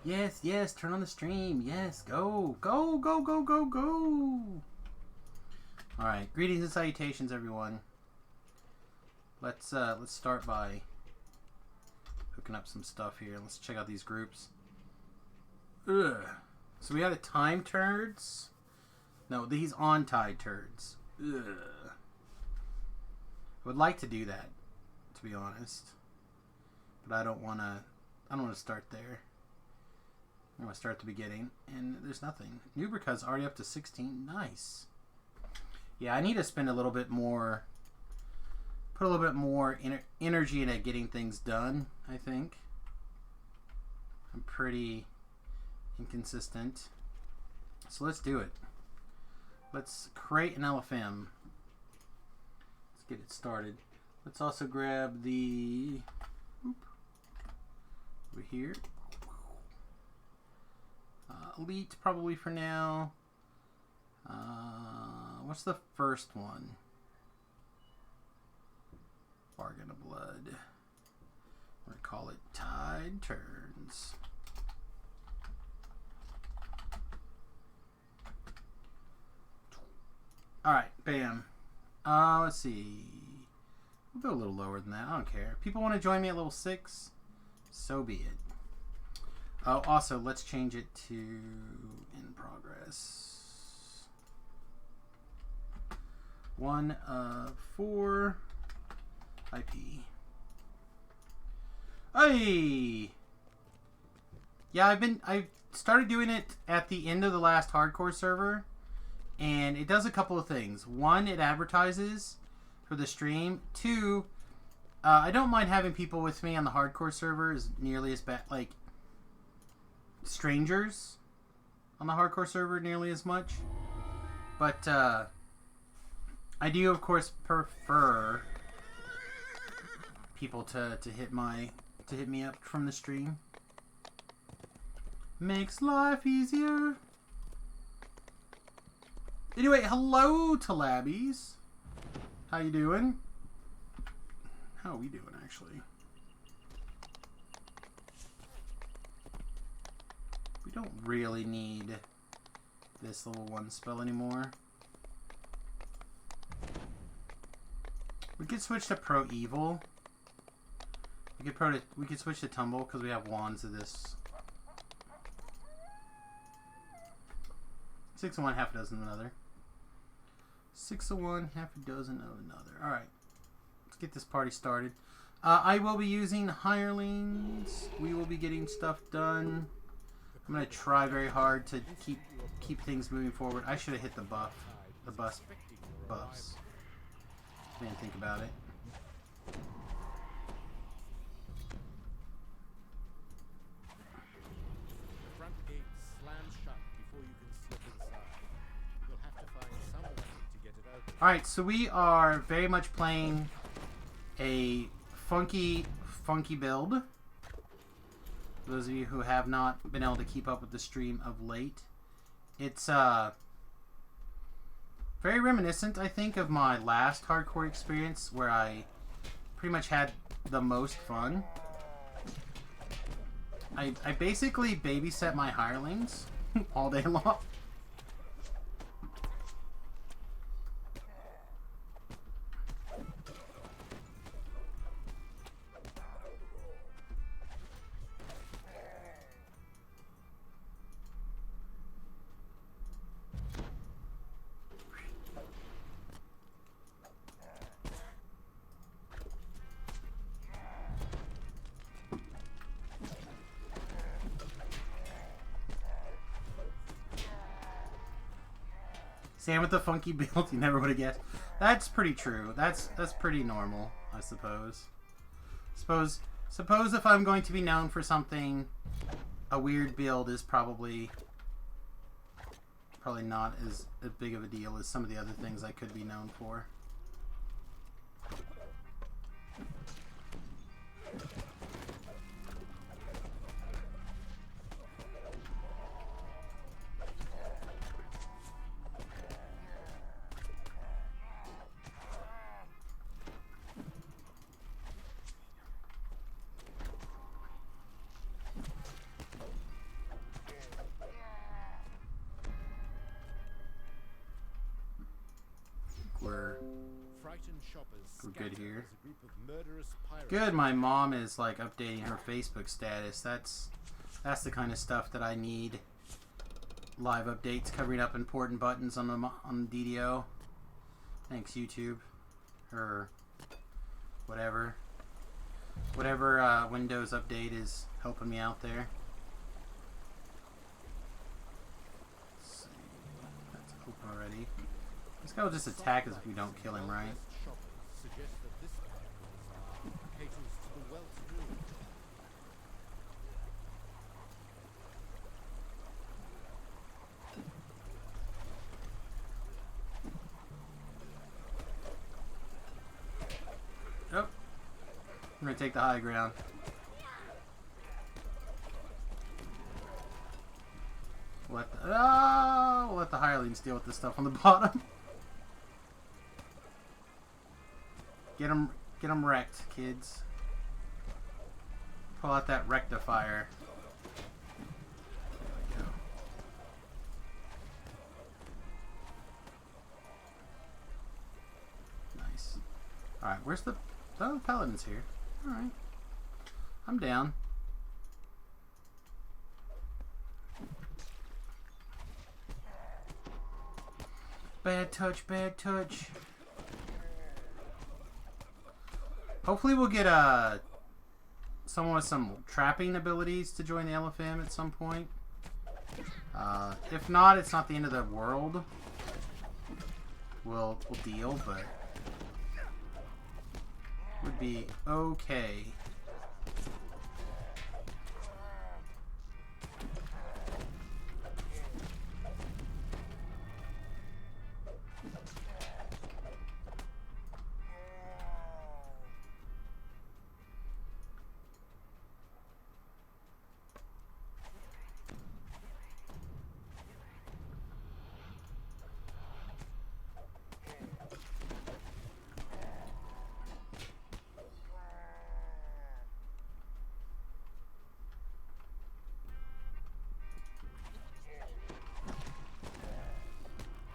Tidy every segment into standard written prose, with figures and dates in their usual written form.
Yes, yes, turn on the stream. Yes, go. Go, go, go, go, go. Alright, greetings and salutations, everyone. Let's start by hooking up some stuff here. Let's check out these groups. Ugh. So we have the time turds. No, these on-tide turds. Ugh. I would like to do that, to be honest. But I don't want to start there. I want to start at the beginning, and there's nothing. Nubrica's already up to 16. Nice. Yeah, I need to spend a little bit more, put a little bit more energy into getting things done, I think. I'm pretty inconsistent. So let's do it. Let's create an LFM. Let's get it started. Let's also grab the... over here. Elite probably for now. What's the first one? Bargain of Blood. I'm going to call it Tide Turns. Alright, bam. Let's see. We'll go a little lower than that. I don't care. People want to join me at level 6? So be it. Oh, also, let's change it to in progress. 1 of 4 IP. Hey! Yeah, I started doing it at the end of the last hardcore server, and it does a couple of things. 1, it advertises for the stream. 2, I don't mind having people with me on the hardcore server as nearly as bad, like strangers on the hardcore server nearly as much, but I do of course prefer people to hit me up from the stream. Makes life easier. Anyway, hello to Labbies. How you doing? How are we doing actually? We don't really need this level 1 spell anymore. We could switch to Pro Evil. We could switch to Tumble because we have wands of this. 6 of one, half a dozen of another. 6 of one, half a dozen of another. Alright. Let's get this party started. I will be using hirelings. We will be getting stuff done. I'm gonna try very hard to keep things moving forward. I should have hit the buffs. I didn't think about it. The front gate slams shut before you can slip inside. You'll have to find some way to get it open. All right, so we are very much playing a funky build. For those of you who have not been able to keep up with the stream of late, it's very reminiscent, I think, of my last hardcore experience where I pretty much had the most fun. I basically babysat my hirelings all day long. Sam with the funky build, you never would have guessed. That's pretty true. That's pretty normal, I suppose. Suppose if I'm going to be known for something, a weird build is probably not as big of a deal as some of the other things I could be known for. frightened shoppers We're good scatter here. as a group of murderous pirates. Good, my mom is like updating her Facebook status. That's the kind of stuff that I need. Live updates covering up important buttons on the DDO. Thanks, YouTube. Or whatever. Whatever Windows update is helping me out there. Let's see. That's open already. This guy will just attack us if we don't kill him, right? Shoppers suggest that this Bargam Bazaar caters to the well-to-do. Oh. I'm gonna take the high ground. We'll let the hirelings deal with this stuff on the bottom. Get them wrecked, kids. Pull out that rectifier. There we go. Nice. Alright, where's the... Oh, the paladin's here. Alright. I'm down. Bad touch, bad touch. Hopefully we'll get someone with some trapping abilities to join the LFM at some point. If not, it's not the end of the world. We'll deal, but would be okay.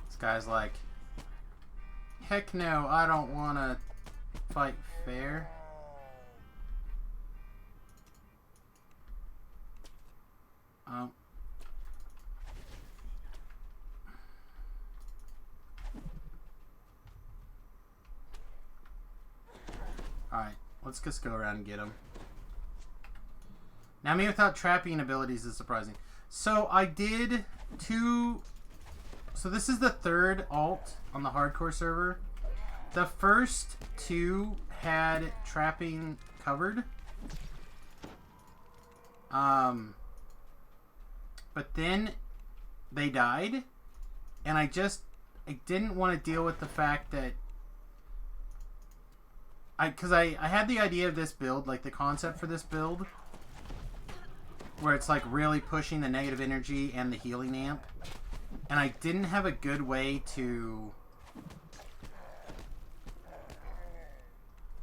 This guy's like, heck no, I don't want to fight fair. Oh. Alright, let's just go around and get him. Now, me without trapping abilities is surprising. So, I did two... So, this is the third alt on the hardcore server. The first two had trapping covered. But then they died. And I didn't want to deal with the fact that... Because I had the idea of this build, like the concept for this build, where it's like really pushing the negative energy and the healing amp. And I didn't have a good way to...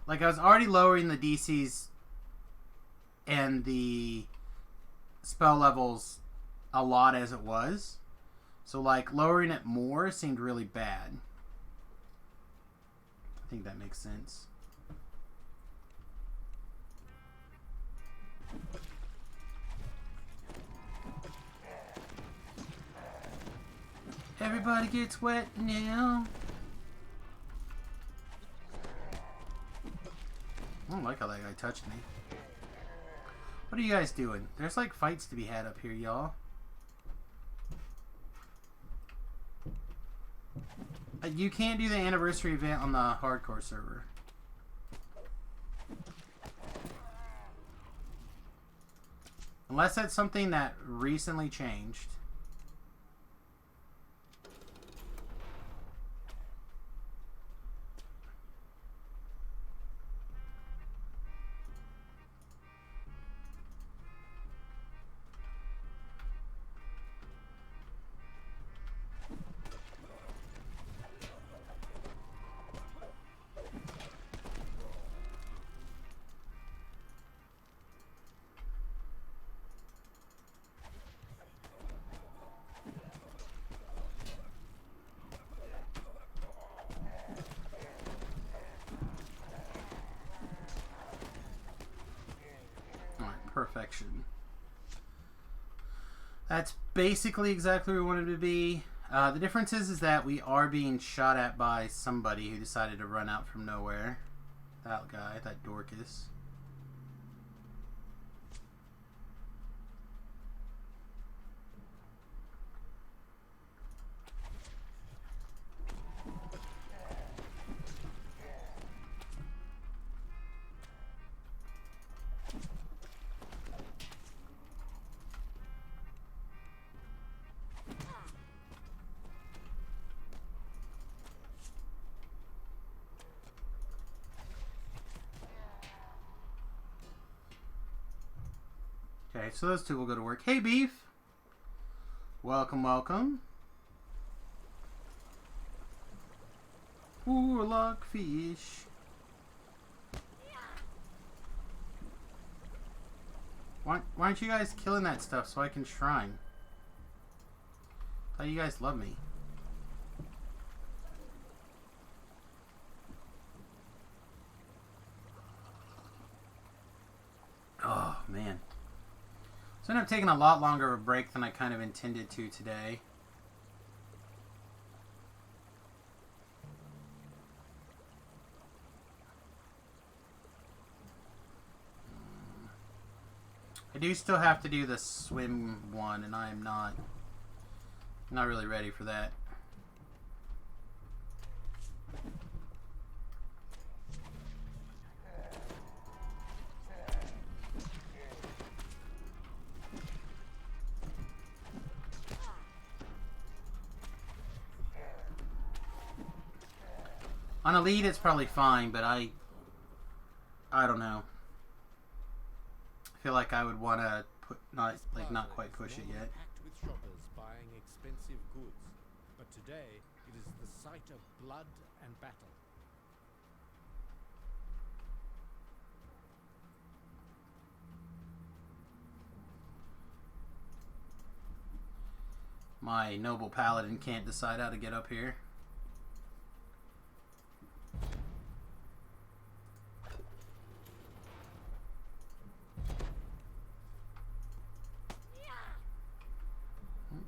Like, I was already lowering the DCs and the spell levels a lot as it was. So, like, lowering it more seemed really bad. I think that makes sense. Everybody gets wet now. I don't like how that guy touched me. What are you guys doing? There's like fights to be had up here, y'all. You can't do the anniversary event on the hardcore server. Unless that's something that recently changed. perfection. That's basically exactly where we wanted to be. The difference is that we are being shot at by somebody who decided to run out from nowhere. That guy, that Dorcas. Okay, so those two will go to work. Hey, Beef! Welcome, welcome. Ooh, logfish. Why aren't you guys killing that stuff so I can shrine? I thought you guys love me. Oh, man. So I ended up taking a lot longer of a break than I kind of intended to today. I do still have to do the swim one, and I am not really ready for that. On a lead, it's probably fine, but I don't know. I feel like I would want to not quite push it yet. Packed with shoppers buying expensive goods, but today it is the site of blood and battle. My noble paladin can't decide how to get up here.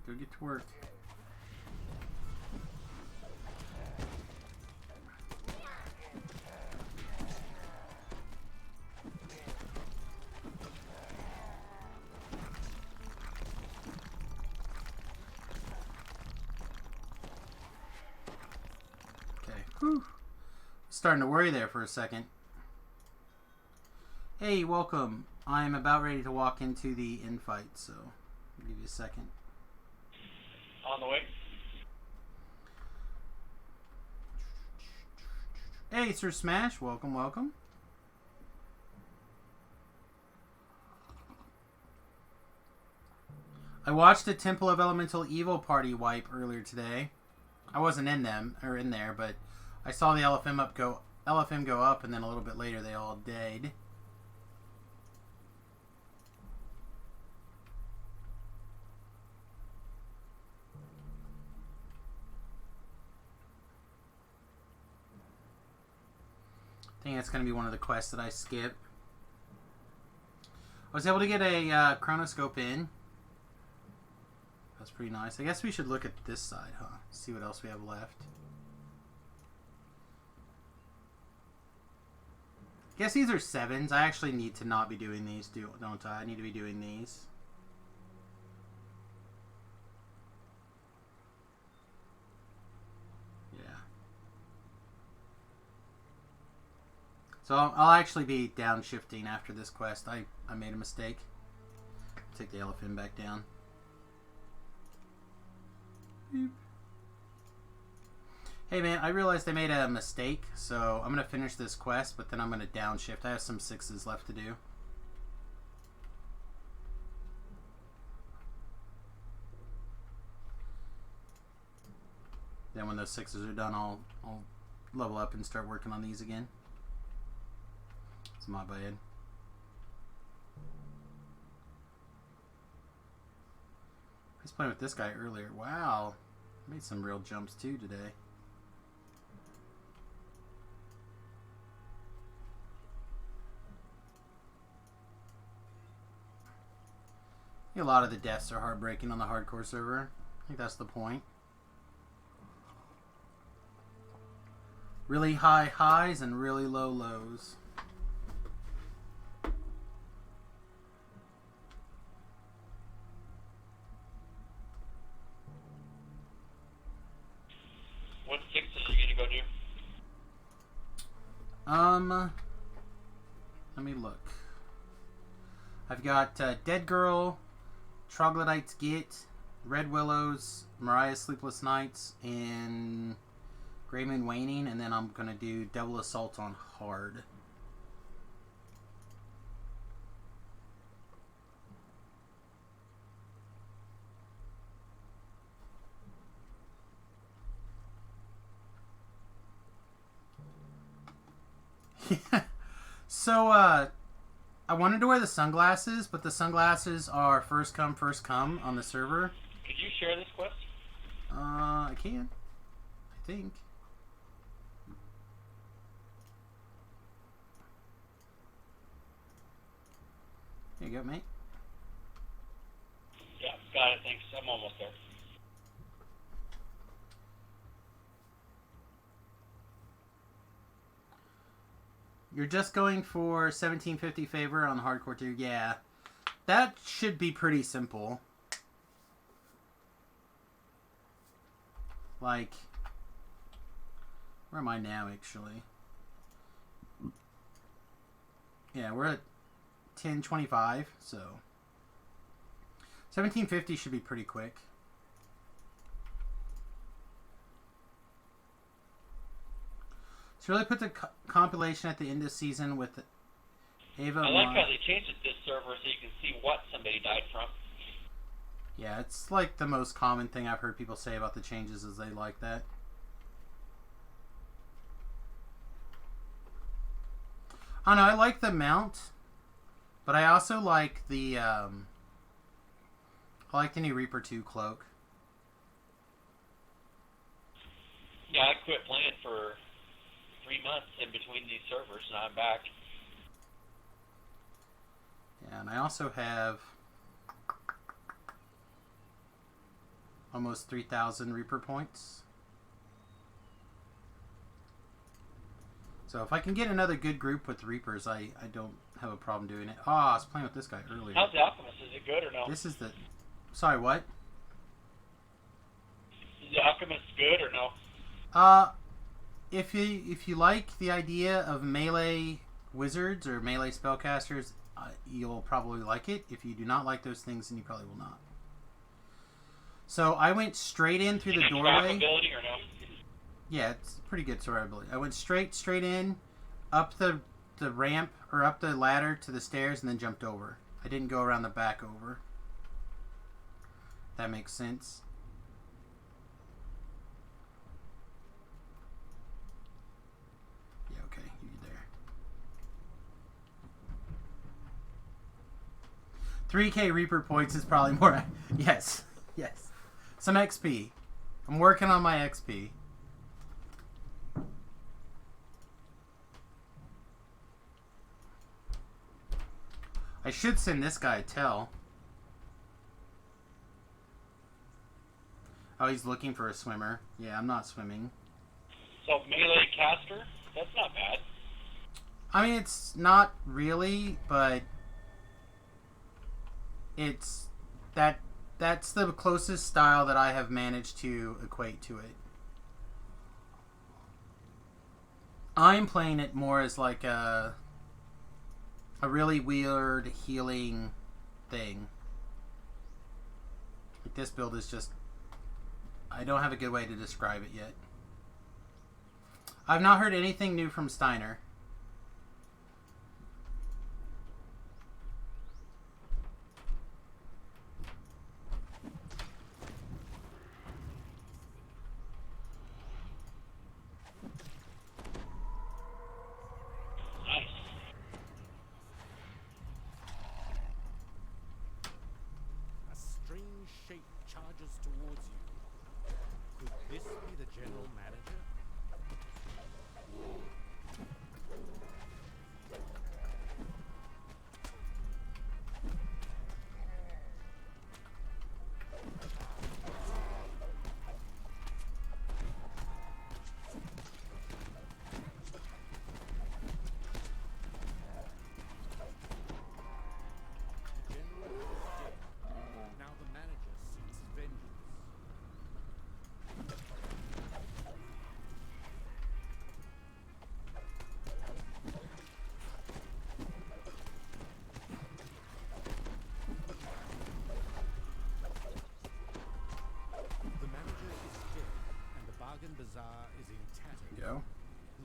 Go get to work. Okay. Whew. Starting to worry there for a second. Hey, welcome. I am about ready to walk into the infight, so I'll give you a second. On the way. Hey, Sir Smash. Welcome, welcome. I watched a Temple of Elemental Evil party wipe earlier today. I wasn't in there, but I saw the LFM go up, and then a little bit later they all died. I think that's going to be one of the quests that I skip. I was able to get a chronoscope in. That's pretty nice. I guess we should look at this side, huh? See what else we have left. I guess these are 7s. I actually need to not be doing these, don't I? I need to be doing these. So I'll actually be downshifting after this quest. I made a mistake. Take the elephant back down. Beep. Hey man, I realized I made a mistake, so I'm going to finish this quest, but then I'm going to downshift. I have some 6s left to do. Then when those 6s are done, I'll level up and start working on these again. It's my bad. I was playing with this guy earlier. Wow. Made some real jumps too today. A lot of the deaths are heartbreaking on the hardcore server. I think that's the point. Really high highs and really low lows. What sixes are you gonna go do? Let me look. I've got Dead Girl, Troglodyte's Git, Redwillow's, Mariah's Sleepless Nights, and Grey Moon Waning, and then I'm going to do Double Assault on Hard. So, I wanted to wear the sunglasses, but the sunglasses are first come, first come on the server. Could you share this quest? I can. I think. Here you go, mate. Yeah, got it, thanks. I'm almost there. You're just going for 1750 favor on hardcore tier. Yeah. That should be pretty simple. Like, where am I now, actually? Yeah, we're at 1025, so 1750 should be pretty quick. So really put the compilation at the end of the season with Ava. I like how they changed it this server so you can see what somebody died from. Yeah, it's like the most common thing I've heard people say about the changes is they like that. I don't know, I like the mount, but I also like the I like the new Reaper 2 cloak. Yeah, I quit playing for 3 months in between these servers, and I'm back. Yeah, and I also have almost 3,000 Reaper points. So if I can get another good group with Reapers, I don't have a problem doing it. Oh, I was playing with this guy earlier. How's the Alchemist? Is it good or no? This is the... Sorry, what? Is the Alchemist good or no? If you like the idea of melee wizards or melee spellcasters, you'll probably like it. If you do not like those things, then you probably will not. So I went straight in through the doorway. Ability or no? Yeah, it's pretty good survivability. I went straight in, up the ramp, or up the ladder to the stairs, and then jumped over. I didn't go around the back over. That makes sense. Yeah, okay, you're there. 3K Reaper points is probably more... Yes, yes. Some XP. I'm working on my XP. I should send this guy a tell. Oh, he's looking for a swimmer. Yeah, I'm not swimming. So melee caster? That's not bad. I mean, it's not really, but it's that's the closest style that I have managed to equate to it. I'm playing it more as like a really weird healing thing. Like this build is just... I don't have a good way to describe it yet. I've not heard anything new from Steiner. Charges towards you. Could this be the general manager?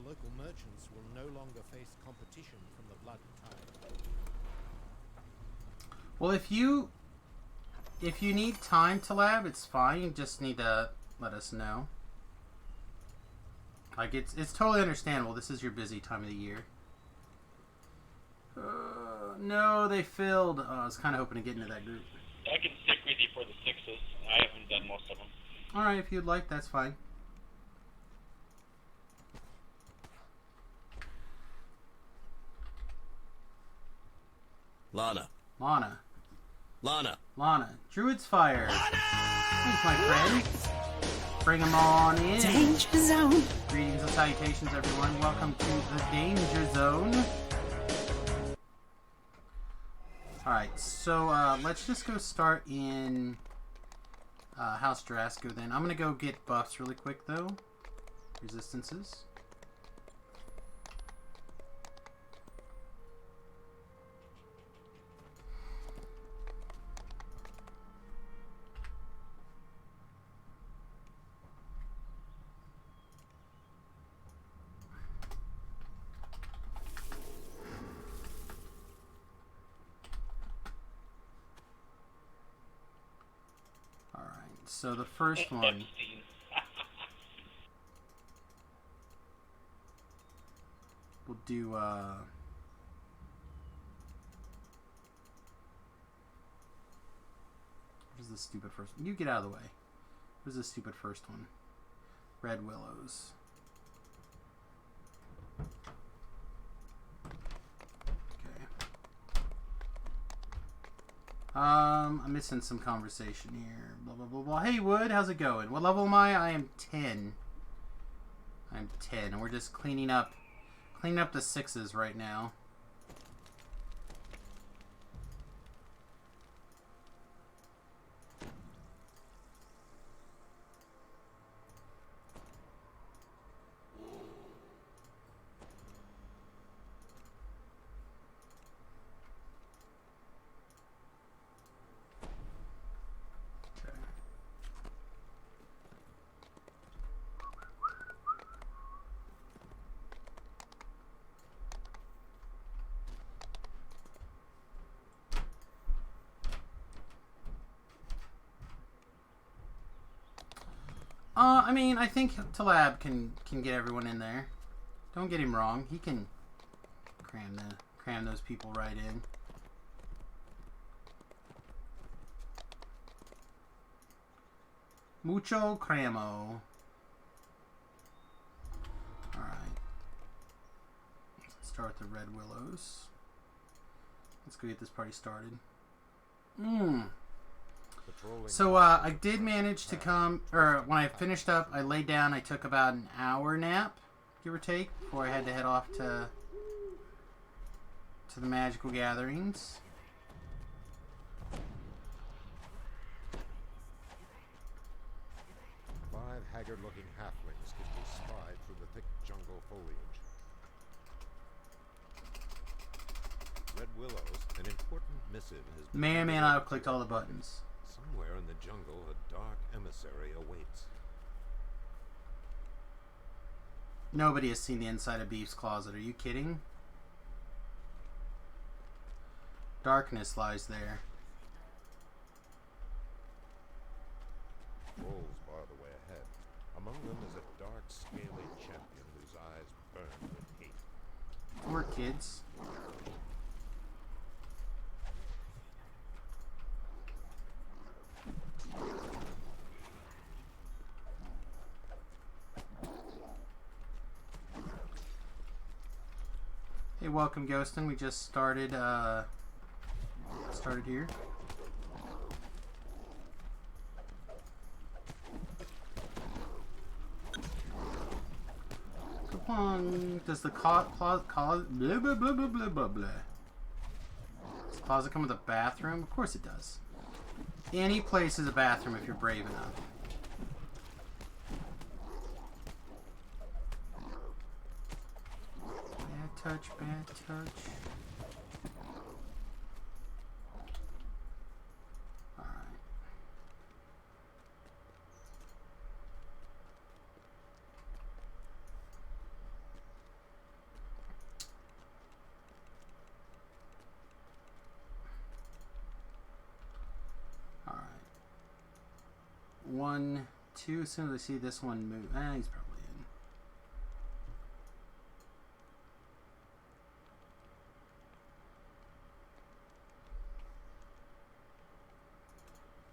local merchants will no longer face competition from the blood tide. Well, if you need time to lab, it's fine. You just need to let us know. Like, it's totally understandable. This is your busy time of the year. No, they filled. I was kind of hoping to get into that group. I can stick with you for the 6s. I haven't done most of them. Alright, if you'd like, that's fine. Lana. Druid's Fire. Lana! Thanks, my friend. Bring them on in. Danger Zone. Greetings and salutations, everyone. Welcome to the Danger Zone. Alright, so let's just go start in House Jonasco then. I'm going to go get buffs really quick, though. Resistances. So the first one, we'll do, where's the stupid first one? You get out of the way. Where's the stupid first one? Redwillows. I'm missing some conversation here. Blah, blah, blah, blah. Hey, Wood, how's it going? What level am I? I am 10. I'm 10, and we're just cleaning up the 6s right now. I mean, I think Talab can get everyone in there. Don't get him wrong. He can cram those people right in. Mucho cramo. Alright. Let's start the Redwillows. Let's go get this party started. So, I did manage to come, or when I finished up, I laid down, I took about an hour nap, give or take, before I had to head off to the magical gatherings. Five haggard-looking halflings can be spied through the thick jungle foliage. Redwillows, an important missive has been... May or may not have clicked all the buttons. Somewhere in the jungle, a dark emissary awaits. Nobody has seen the inside of Beef's closet. Are you kidding? Darkness lies there. Wolves bar the way ahead. Among them is a dark, scaly champion whose eyes burn with hate. Poor kids. Hey, welcome, Ghostin. We just started here. Come on. Does the closet blah blah blah blah blah blah blah. Does the closet come with a bathroom? Of course it does. Any place is a bathroom if you're brave enough. Bad touch. Alright. 1, 2. As soon as I see this one move, he's probably in.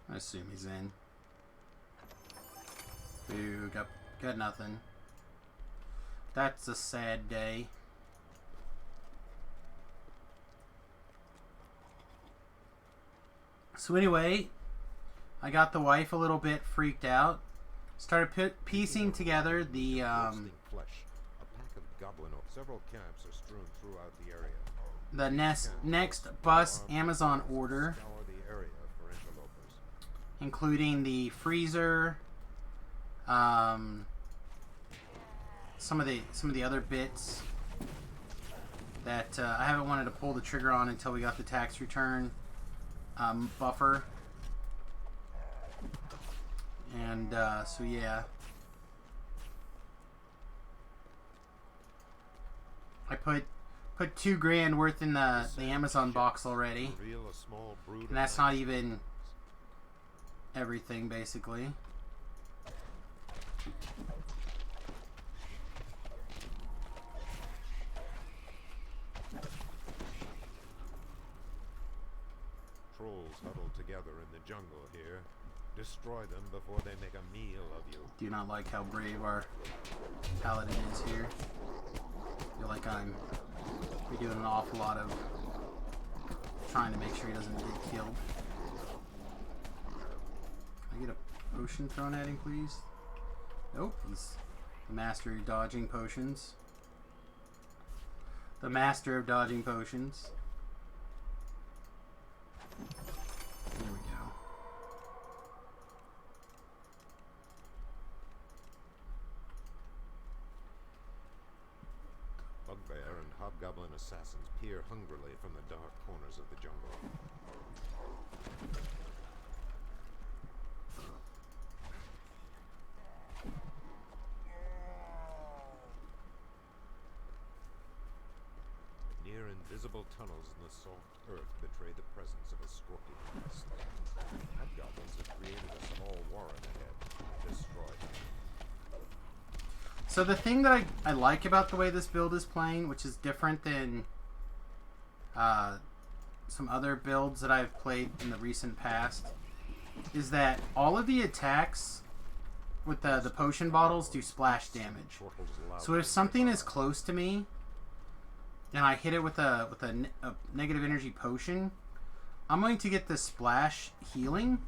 I assume he's in. Ooh, got nothing. That's a sad day. So anyway, I got the wife a little bit freaked out. Started piecing together the flesh. A pack of goblin oak. Several camps are strewn throughout the area. the next bus Amazon order, Scour the area for interlopers. including the freezer, some of the other bits that I haven't wanted to pull the trigger on until we got the tax return buffer. And so yeah, I put $2,000 worth in the Amazon box already, Reveal a small brood and that's not even everything basically. Trolls huddled together in the jungle here. Destroy them before they make a meal of you. Do not like how brave our paladin is here. Feel like we're doing an awful lot of trying to make sure he doesn't get killed. Can I get a potion thrown at him, please? Nope, he's the master of dodging potions. The master of dodging potions. There we go. Bugbear and hobgoblin assassins peer hungrily from the dark corners of the jungle. Near invisible tunnels in the soft earth betray the presence of a scorpion nest. Hobgoblins have created a small warren ahead. Destroy them. So the thing that I like about the way this build is playing, which is different than some other builds that I've played in the recent past, is that all of the attacks with the potion bottles do splash damage. So if something is close to me and I hit it with a negative energy potion, I'm going to get the splash healing.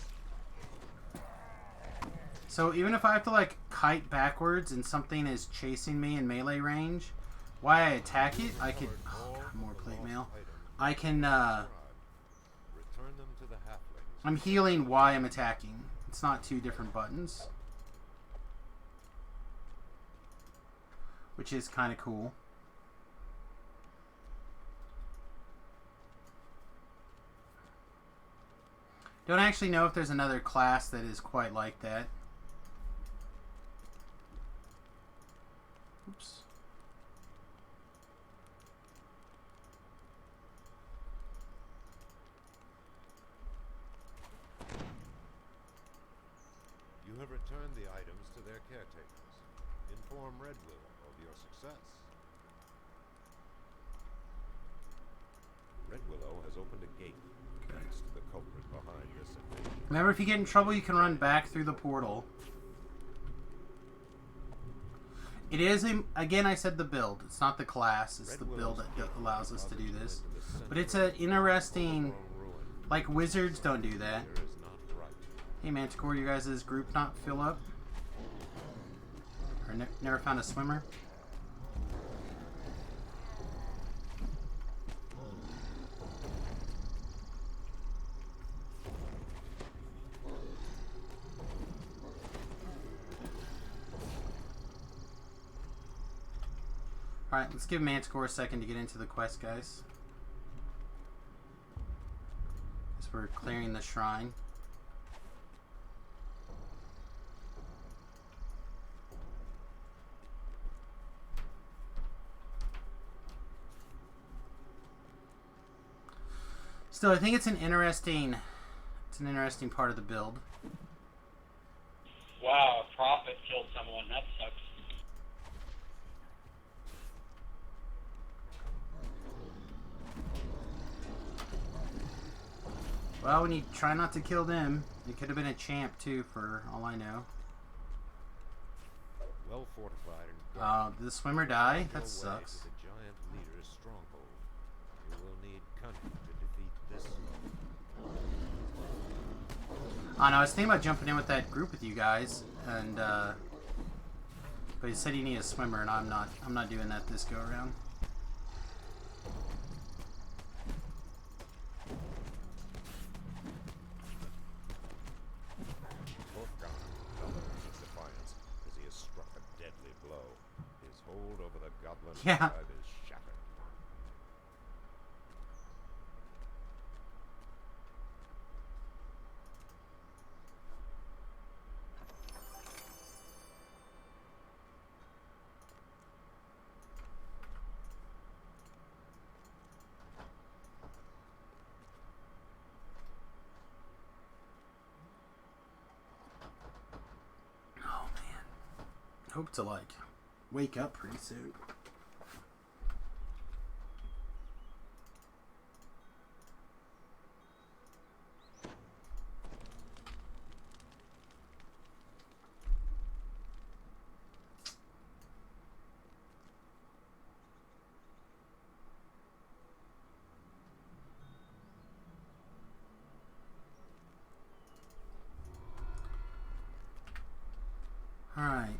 So even if I have to like kite backwards and something is chasing me in melee range, while I attack it, I could. Oh god, more plate mail. I can. Return them to the halflings. I'm healing while I'm attacking. It's not two different buttons, which is kind of cool. Don't actually know if there's another class that is quite like that. Oops. You have returned the items to their caretakers. Inform Redwillow of your success. Redwillow has opened a gate thanks to the culprit behind this invasion. Remember, if you get in trouble, you can run back through the portal. It is, again, I said the build. It's not the class. It's the build that allows us to do this. But it's an interesting... Like, wizards don't do that. Hey, Manticore, you guys' group not fill up? Or never found a swimmer? Alright, let's give Manticore a second to get into the quest, guys. As we're clearing the shrine. Still, I think it's an interesting part of the build. Wow, a prophet killed someone. That sucks. Well, when you try not to kill them, it could have been a champ too, for all I know. Well fortified and guarded. Did the swimmer die? Make your That way sucks. to the giant leader's stronghold. You will need cunning to defeat this foe. I know, I was thinking about jumping in with that group with you guys, and but he said you need a swimmer, and I'm not doing that this go around. Yeah. Tribe is shattered. Oh man. Hope to like wake up pretty soon. Alright,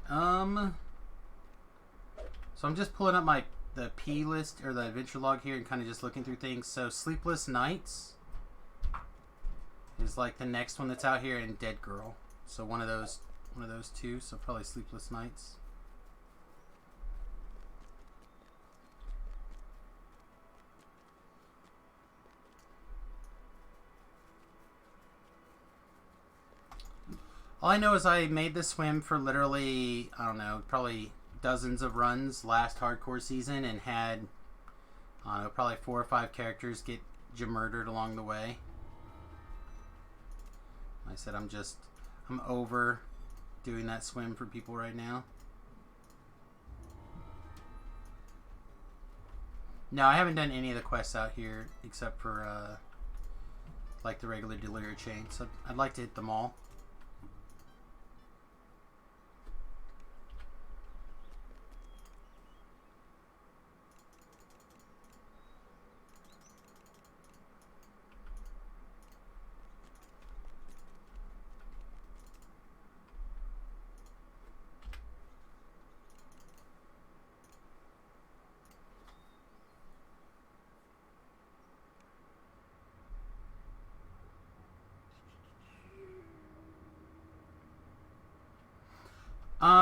so I'm just pulling up the P list, or the adventure log here, and kind of just looking through things. So Sleepless Nights is like the next one that's out here, and Dead Girl. So one of those two, so probably Sleepless Nights. All I know is I made this swim for literally, I don't know, probably dozens of runs last hardcore season, and had, I don't know, probably 4 or 5 characters get murdered along the way. Like I said, I'm over doing that swim for people right now. No, I haven't done any of the quests out here except for like the regular Delera chain, so I'd like to hit them all.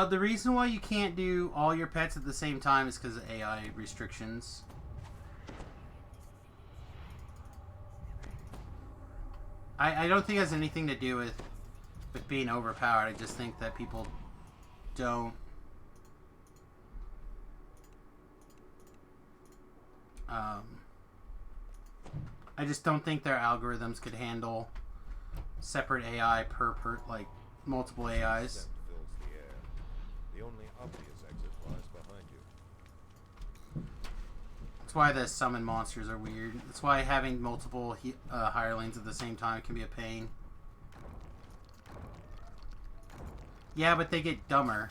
The reason why you can't do all your pets at the same time is because of AI restrictions. I don't think it has anything to do with being overpowered. I just think that people don't... I just don't think their algorithms could handle separate AI per like multiple AIs. The only obvious exit lies behind you. That's why the summon monsters are weird. That's why having multiple hirelings at the same time can be a pain. Yeah, but they get dumber.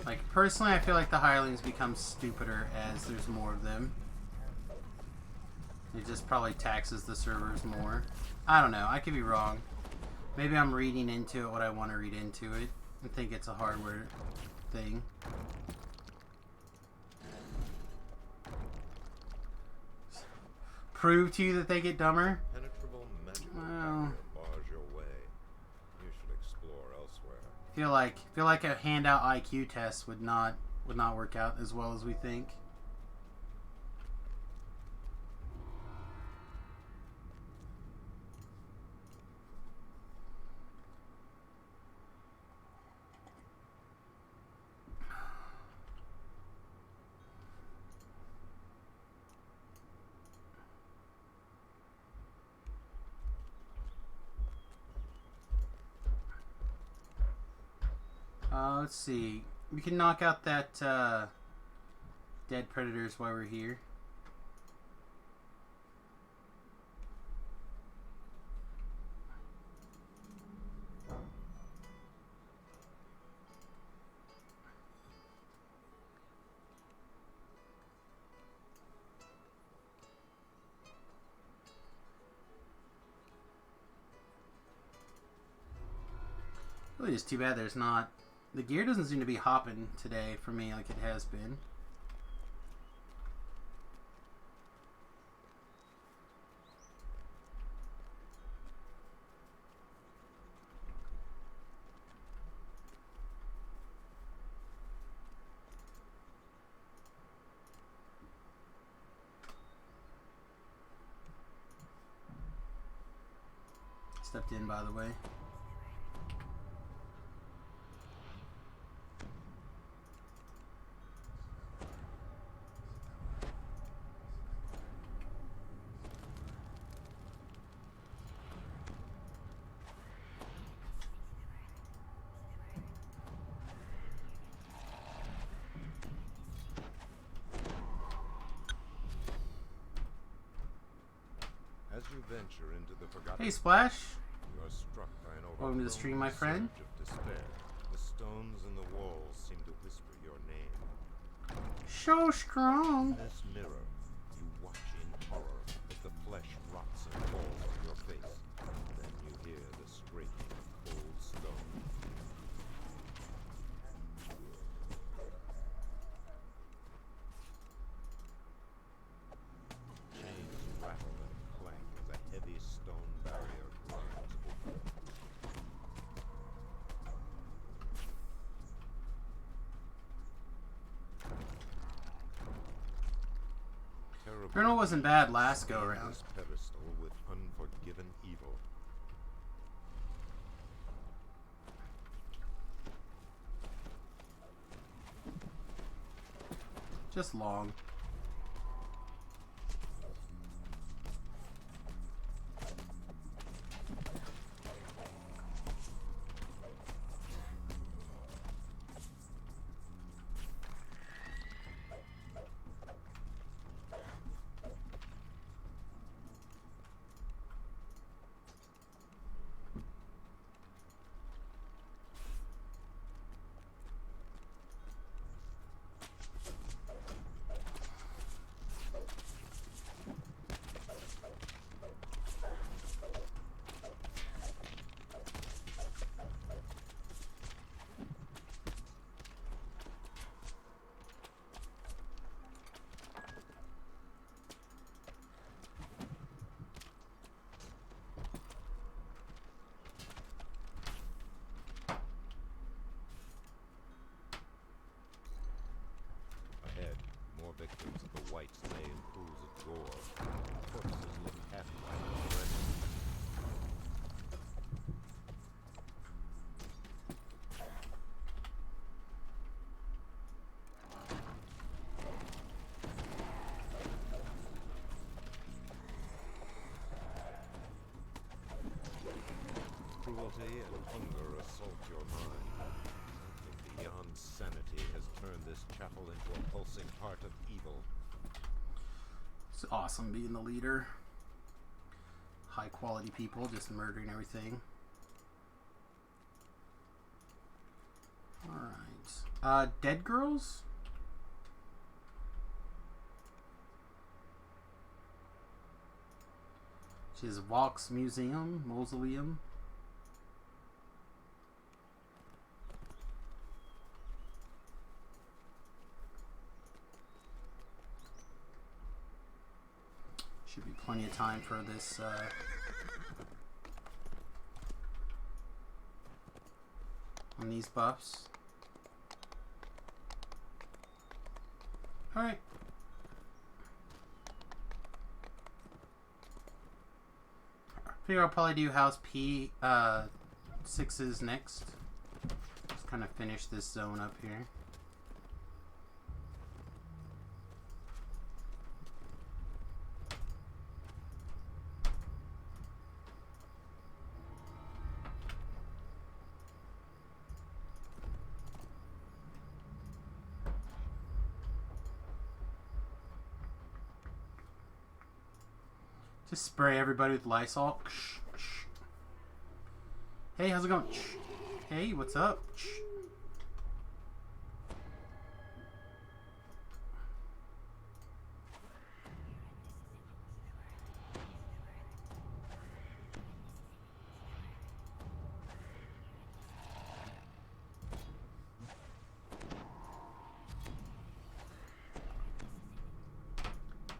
Like, personally, I feel like the hirelings become stupider as there's more of them. It just probably taxes the servers more. I don't know. I could be wrong. Maybe I'm reading into it what I want to read into it. I think it's a hardware thing. Prove to you that they get dumber? Penetrable magical Well... bars your way. You should explore elsewhere. Feel like a handout IQ test would not work out as well as we think. Let's see. We can knock out that dead predators while we're here. Really, it's too bad there's not. The gear doesn't seem to be hopping today for me like it has been. Stepped in, by the way. As you venture into the forgotten, Hey, Splash. you are struck by an Welcome to the stream, my friend. surge of despair. The stones in the walls seem to whisper your name. So strong. In this mirror, you watch in horror as the flesh rots and falls on your face. Then you hear the scraping of cold stone. Chains rattle and clank as a heavy stone barrier grinds open. Terrible Colonel wasn't bad last go around. this pedestal with unforgiven evil. Just long. Ahead, more victims of the whites lay in pools of gore. Corpses look half-white already. Cruelty and hunger assault your mind. Something beyond sanity has turned this chapel into a pulsing heart of evil. It's awesome being the leader. High quality people just murdering everything. Alright. Dead girls? Which is Vox Museum, Mausoleum. Should be plenty of time for this on these buffs. Alright. I figure I'll probably do House P 6s next. Just kind of finish this zone up here. Just spray everybody with Lysol. Hey, how's it going? Hey, what's up?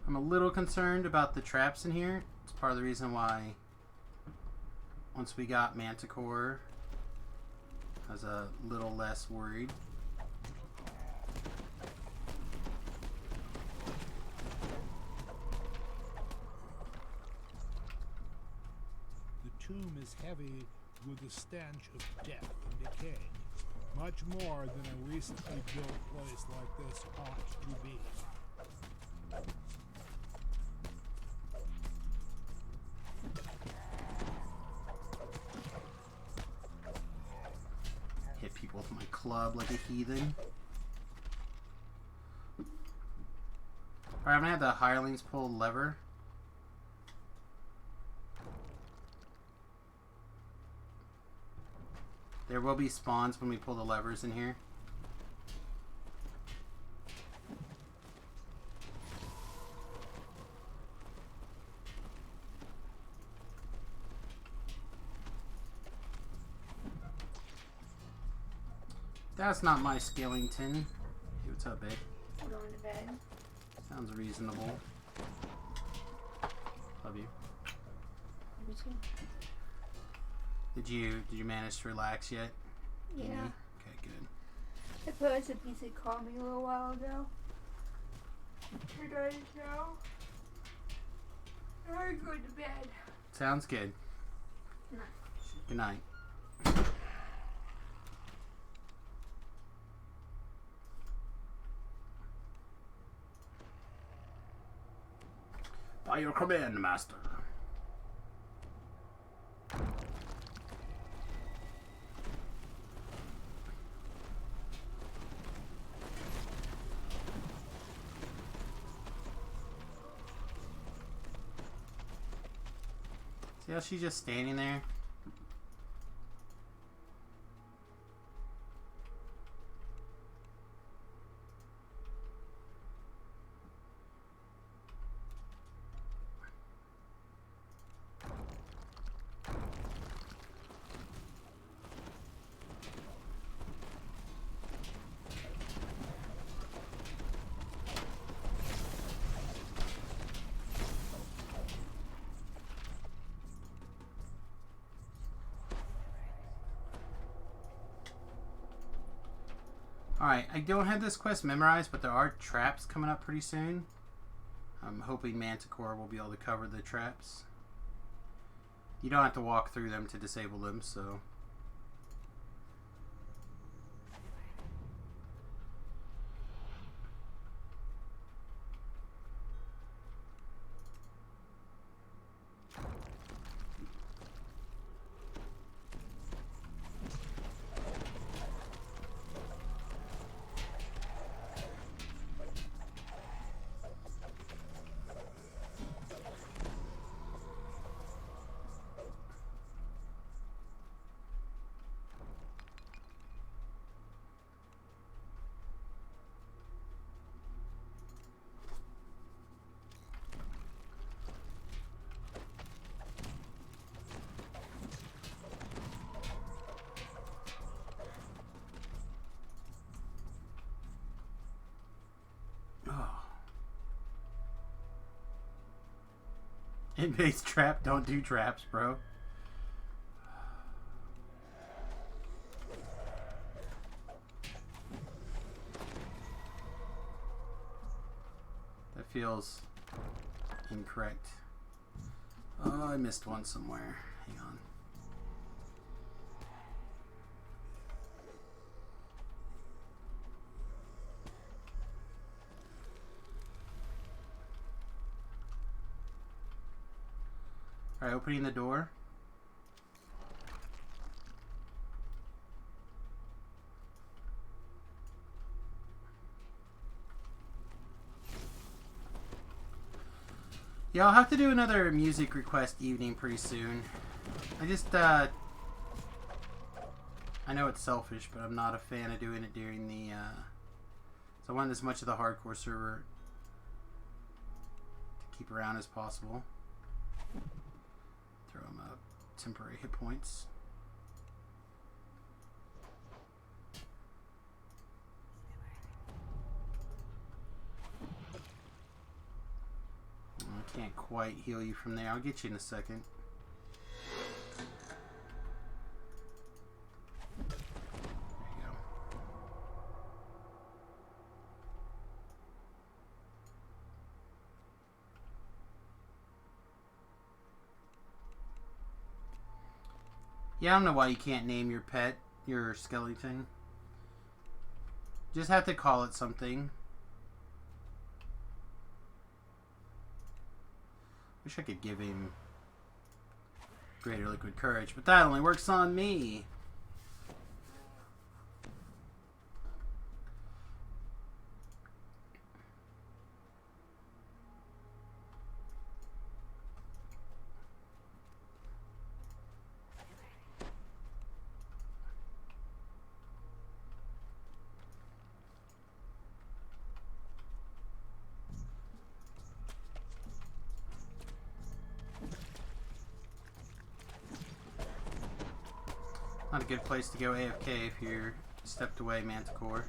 I'm a little concerned about the traps in here. It's part of the reason why once we got Manticore, I was a little less worried. The tomb is heavy with the stench of death and decay, much more than a recently built place like this ought to be. Hit people with my club like a heathen. Alright, I'm gonna have the hirelings pull the lever. There will be spawns when we pull the levers in here. That's not my Skellington. Hey, what's up, babe? I'm going to bed. Sounds reasonable. Love you. Me too. Did you manage to relax yet? Yeah. Amy? Okay, good. I put on some decent calming a little while ago. You're going now. I'm going to bed. Sounds good. Good night. Good night. By your command, master. See how she's just standing there? Alright, I don't have this quest memorized, but there are traps coming up pretty soon. I'm hoping Manticore will be able to cover the traps. You don't have to walk through them to disable them, so... In-base trap, don't do traps, bro. That feels incorrect. Oh, I missed one somewhere. Hang on. Alright, opening the door. Yeah, I'll have to do another music request evening pretty soon. I just, I know it's selfish, but I'm not a fan of doing it during the, so I want as much of the hardcore server to keep around as possible. Throw them up temporary hit points. I can't quite heal you from there. I'll get you in a second. There you go. Yeah, I don't know why you can't name your pet, your skeleton. Just have to call it something. Wish I could give him greater liquid courage, but that only works on me. Not a good place to go AFK if you're stepped away, Manticore.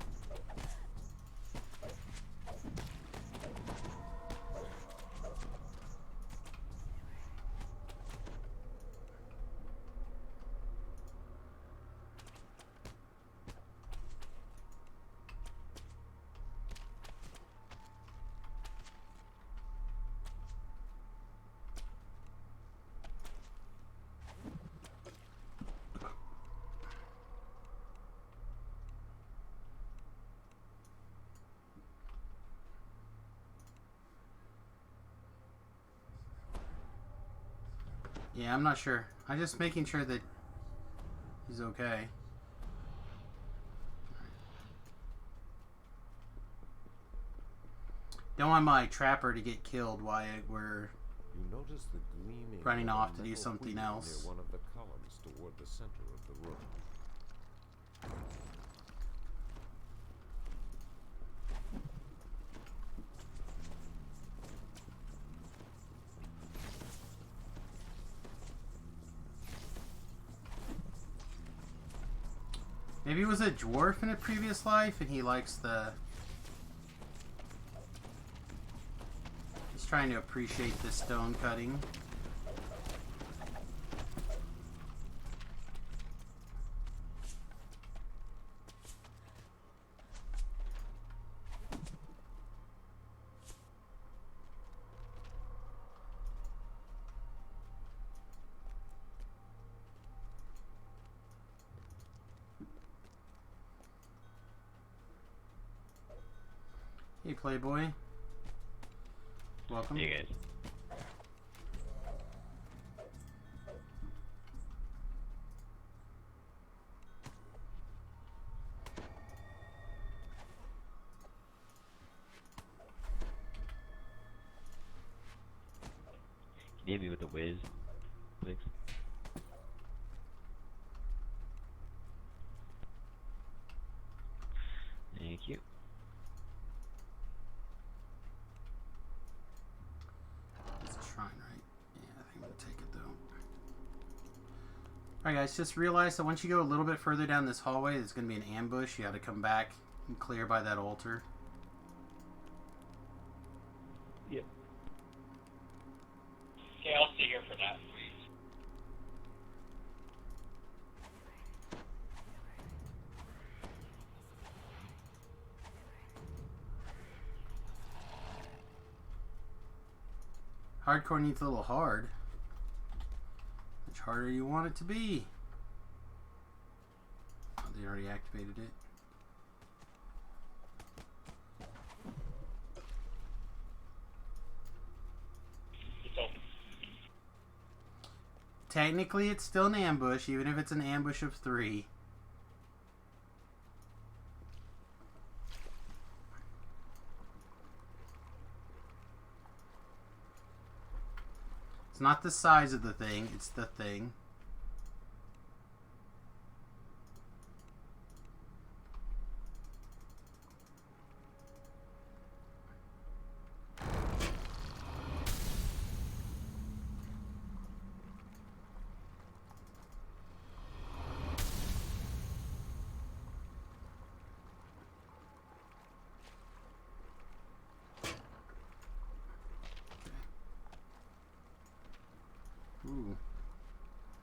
Yeah, I'm not sure. I'm just making sure that he's okay. Don't want my trapper to get killed while we're You notice the gleaming running of a off to do metal something wheel else. near one of the columns toward the center of the room. Maybe he was a dwarf in a previous life and he likes the... He's trying to appreciate the stone cutting. Hey, Playboy. Welcome. Hey guys. Can you hit me with the whiz, please? Thank you. It's a shrine, right? Yeah, I think I'm gonna take it though. Alright guys, just realize that once you go a little bit further down this hallway, there's gonna be an ambush. You gotta come back and clear by that altar. Yep. Okay, I'll stay here for that. Hardcore needs a little hard. Much harder you want it to be. Oh, they already activated it. It's open. Technically, it's still an ambush, even if it's an ambush of 3. It's not the size of the thing, it's the thing. Ooh.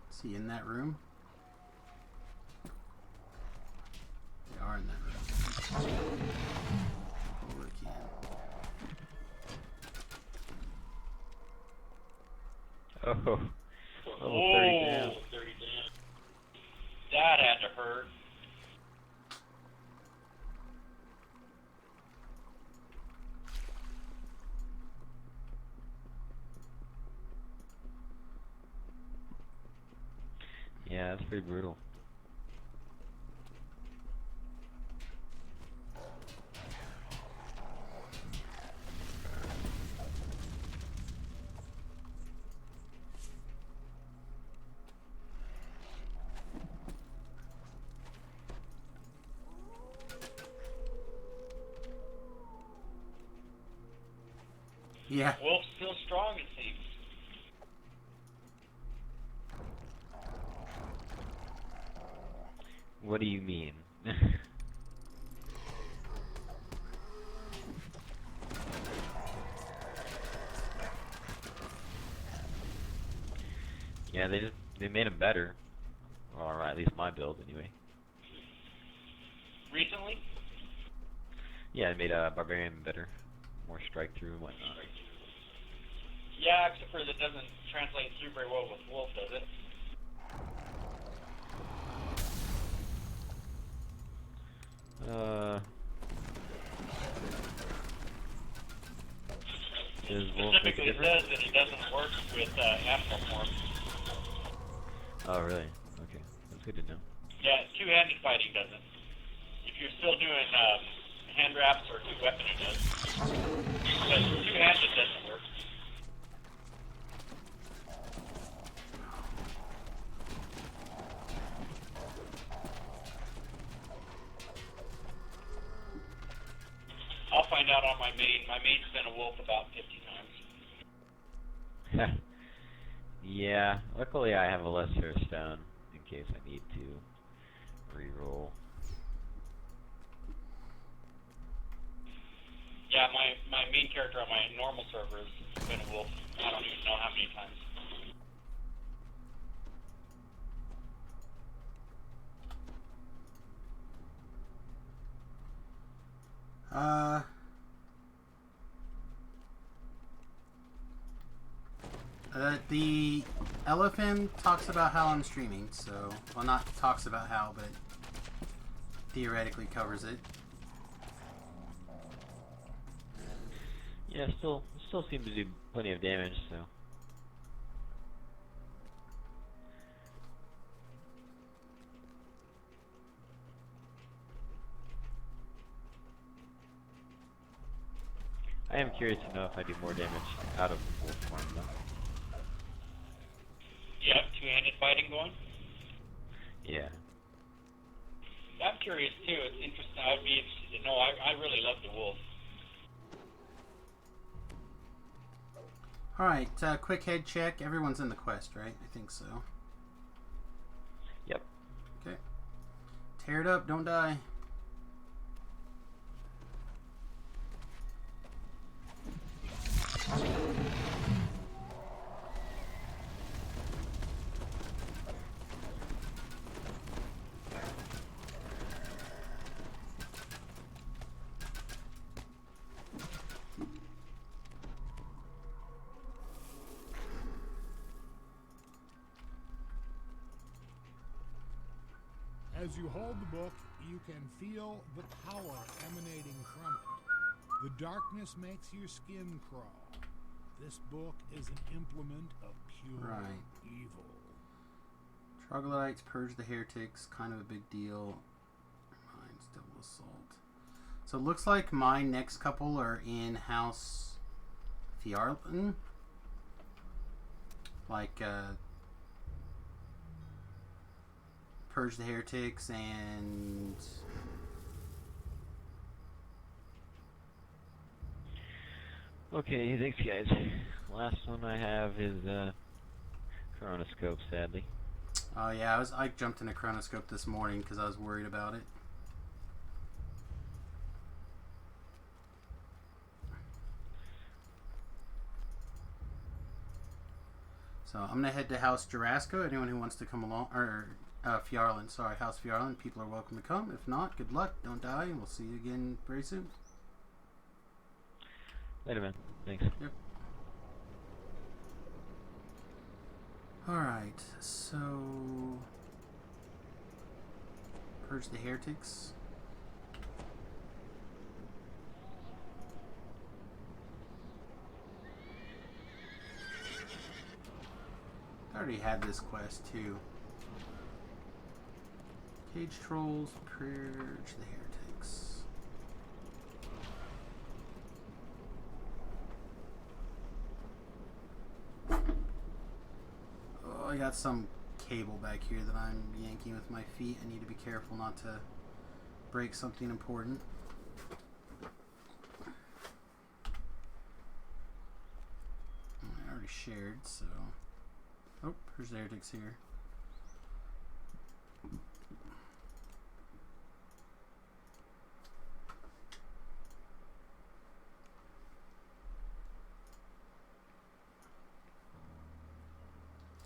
Is he in that room? They are in that room. Holy can. Oh. Level 30 down. 30 down. That had to hurt. Yeah, that's pretty brutal. Yeah. Wolf's still strong, it seems. What do you mean? Yeah, they made him better. Or at least my build, anyway. Recently? Yeah, it made Barbarian better. More strike through and whatnot. Yeah, except for that doesn't translate through very well with Wolf, does it? Is Wolf Specifically, it different? says that it doesn't work with astral form. Oh, really? Okay, that's good to know. Yeah, two-handed fighting doesn't. If you're still doing hand wraps or two-weapon, it does. But two-handed doesn't work. I'll find out on my main. My main's been a wolf about 50 times. Yeah, luckily I have a lesser stone in case I need to reroll. Yeah, my main character on my normal server has been a wolf. I don't even know how many times. The elephant talks about how I'm streaming, so, well, not talks about how, but theoretically covers it. Yeah, still seem to do plenty of damage, so. I am curious to know if I do more damage out of wolf form, though. You have two-handed fighting going? Yeah. I'm curious too. It's interesting. I'd be interested to know. I really love the wolf. Alright, quick head check. Everyone's in the quest, right? I think so. Yep. Okay. Tear it up, don't die. As you hold the book, you can feel the power emanating from it. The darkness makes your skin crawl. This book is an implement of pure evil. Troglodytes purge the heretics, kind of a big deal. Mine's double assault. So it looks like my next couple are in House Pharlan. Like, Purge the Heretics and... Okay, thanks guys. Last one I have is Chronoscope, sadly. Oh yeah, I jumped in a Chronoscope this morning because I was worried about it. So I'm gonna head to House Jonasco. Anyone who wants to come along, or Pharlan, sorry, House Pharlan. People are welcome to come. If not, good luck. Don't die, and we'll see you again very soon. Later, man. Thanks. Yep. Alright, so... Purge the Heretics. I already had this quest, too. Cage Trolls, Purge the Heretics. Oh, I got some cable back here that I'm yanking with my feet. I need to be careful not to break something important. I already shared, so... Oh, Purge the Heretics here.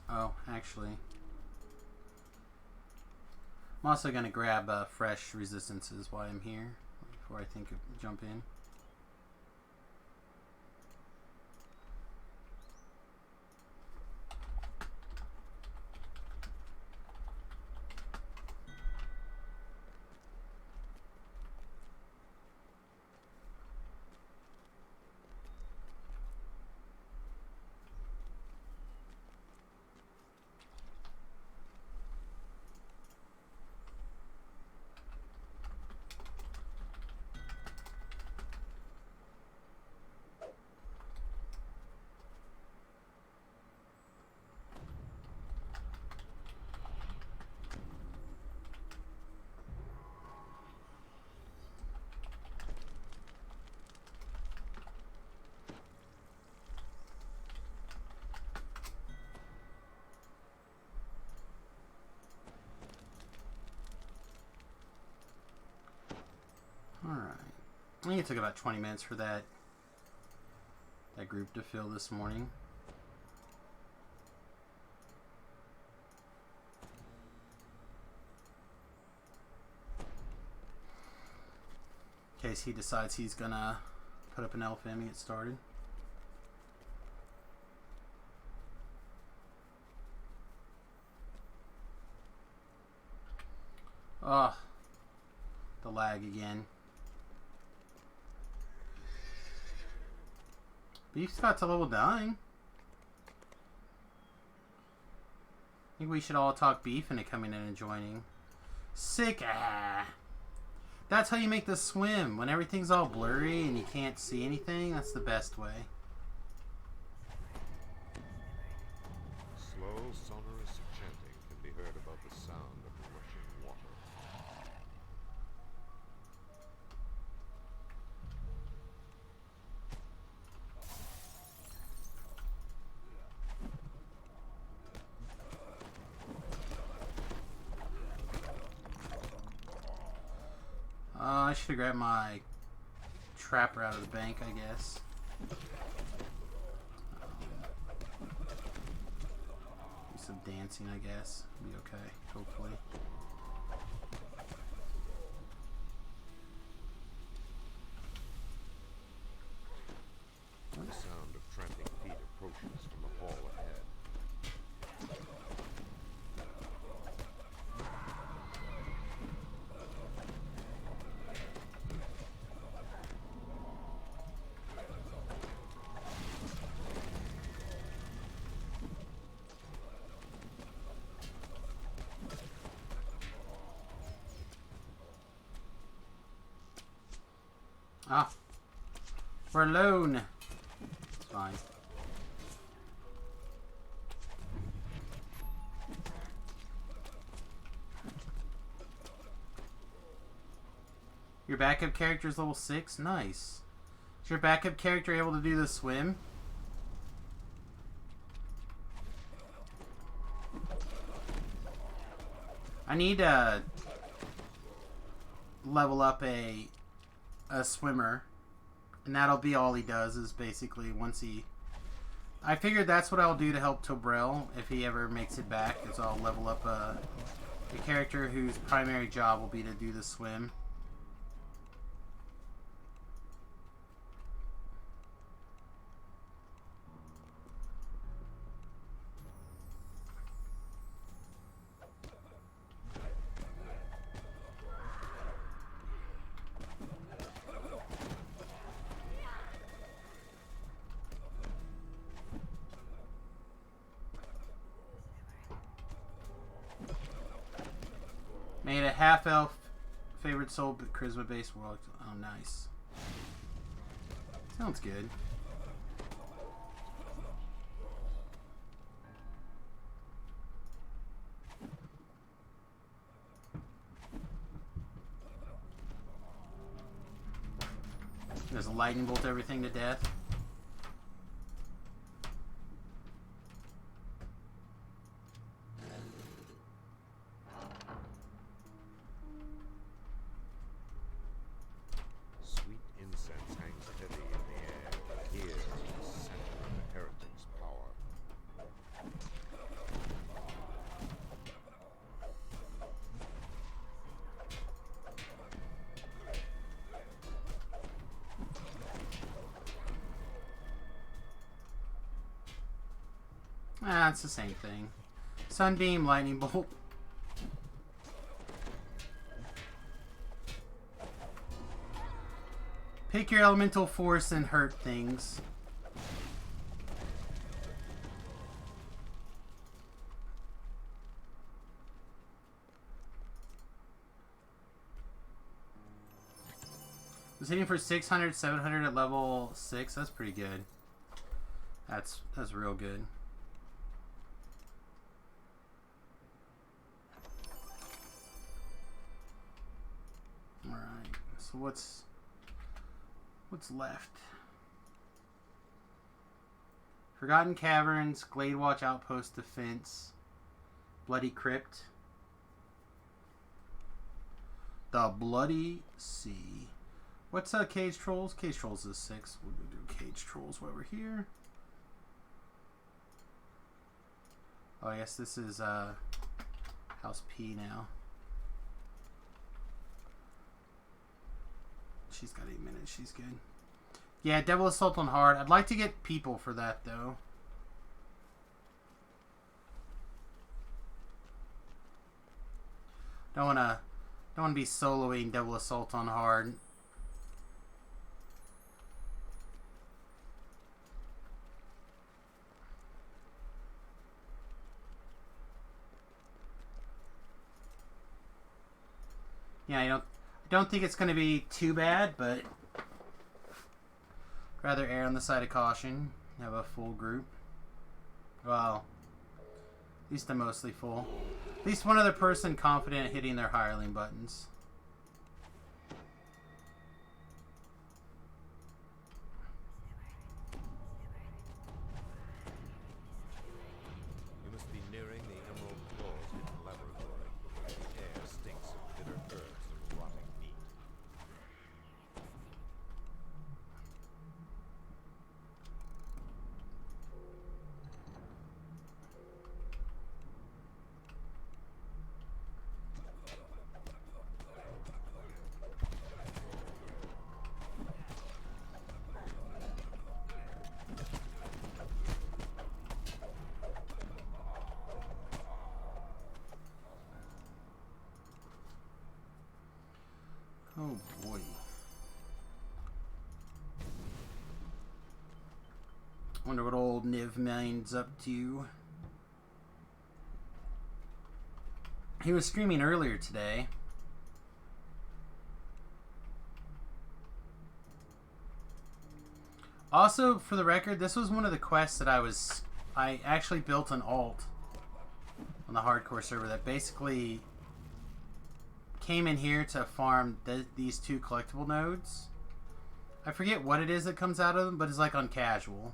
Oh, actually, I'm also going to grab fresh resistances while I'm here, before I think of jump in. Alright. I think it took about 20 minutes for that group to fill this morning. In case he decides he's gonna put up an elf and get started. Ugh. The lag again. Beef's got to level 9. I think we should all talk Beef into coming in and joining. Sick. That's how you make the swim. When everything's all blurry and you can't see anything, that's the best way. Slow, sonorous chanting can be heard above the sound of rushing water. I should have grabbed my trapper out of the bank, I guess. Do some dancing, I guess. Be okay, hopefully. The sound of tramping feet approaches from the hall ahead. Ah, we're alone. It's fine. Your backup character is level 6? Nice. Is your backup character able to do the swim? I need to level up a swimmer. And that'll be all he does, is basically once he... I figured that's what I'll do to help Tobrel if he ever makes it back, is I'll level up a character whose primary job will be to do the swim. Made a half-elf favorite soul but charisma-based world. Oh, nice. Sounds good. There's a lightning bolt everything to death. Ah, it's the same thing. Sunbeam, lightning bolt. Pick your elemental force and hurt things. I was hitting for 600, 700 at level 6. That's pretty good. That's real good. Alright, so what's left? Forgotten Caverns, Glade Watch Outpost Defense, Bloody Crypt, The Bloody Sea. What's Cage Trolls? Cage Trolls is 6. We'll do Cage Trolls while we're here. Oh, yes, this is House P now. She's got 8 minutes. She's good. Yeah, Devil Assault on Hard. I'd like to get people for that, though. Don't wanna be soloing Devil Assault on Hard. Yeah, I don't think it's going to be too bad, but rather err on the side of caution. Have a full group. Well, at least I'm mostly full. At least one other person confident at hitting their hireling buttons. You must be nearing the Emerald Claws hidden laboratory. The air stinks of bitter herbs and rotting meat. Oh boy. Wonder what old Niv Mind's up to. He was streaming earlier today. Also, for the record, this was one of the quests that I actually built an alt on the hardcore server that basically came in here to farm these 2 collectible nodes. I forget what it is that comes out of them, but it's like on casual.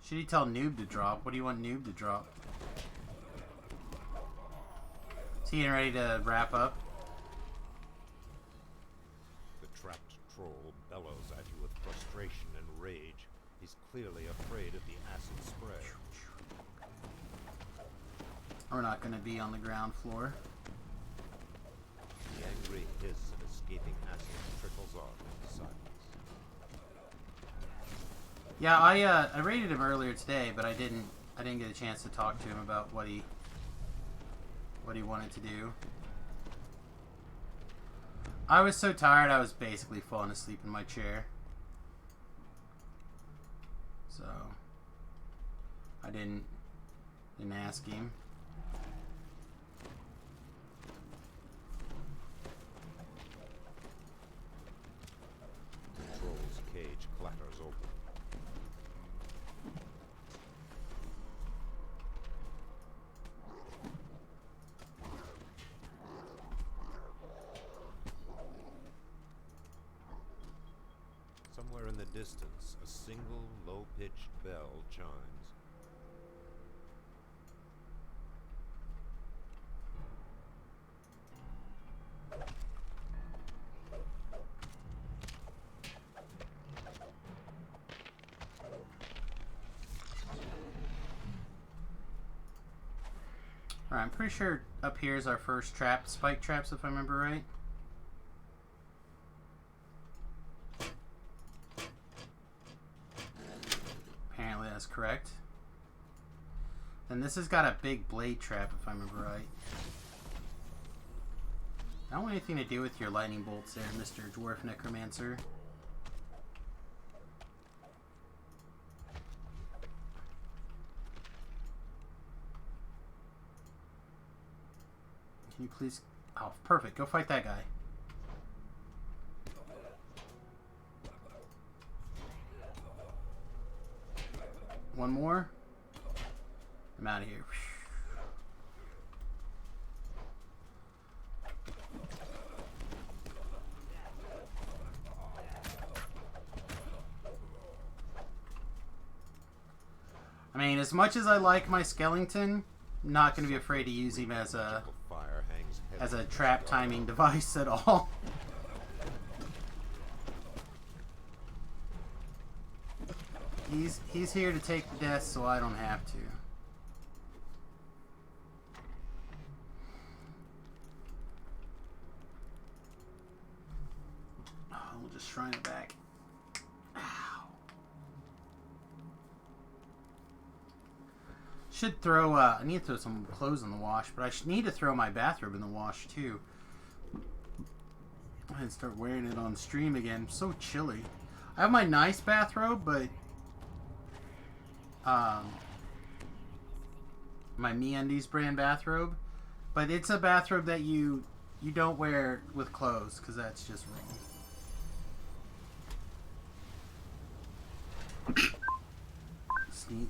Should he tell Noob to drop? What do you want Noob to drop? Is he getting ready to wrap up? The trapped troll bellows at you with frustration and rage. He's clearly afraid of the acid spray. We're not going to be on the ground floor. The angry hiss of escaping acid trickles off into silence. Yeah, I raided him earlier today, but I didn't get a chance to talk to him about what he wanted to do. I was so tired I was basically falling asleep in my chair. So I didn't ask him. The troll's cage clatters open. Somewhere in the distance, a single low-pitched bell chimes. Alright, I'm pretty sure up here is our first trap, spike traps if I remember right. Apparently that's correct. And this has got a big blade trap if I remember right. I don't want anything to do with your lightning bolts there, Mr. Dwarf Necromancer. Can you please... Oh, perfect. Go fight that guy. One more. I'm out of here. I mean, as much as I like my skeleton, I'm not going to be afraid to use him as a trap timing device at all. He's here to take the death, so I don't have to. Oh, we'll just shrine it back. Ow. Should throw, I need to throw some clothes in the wash, but I need to throw my bathrobe in the wash too. And start wearing it on stream again. I'm so chilly. I have my nice bathrobe, but my MeUndies brand bathrobe, but it's a bathrobe that you don't wear with clothes because that's just wrong. Sneak.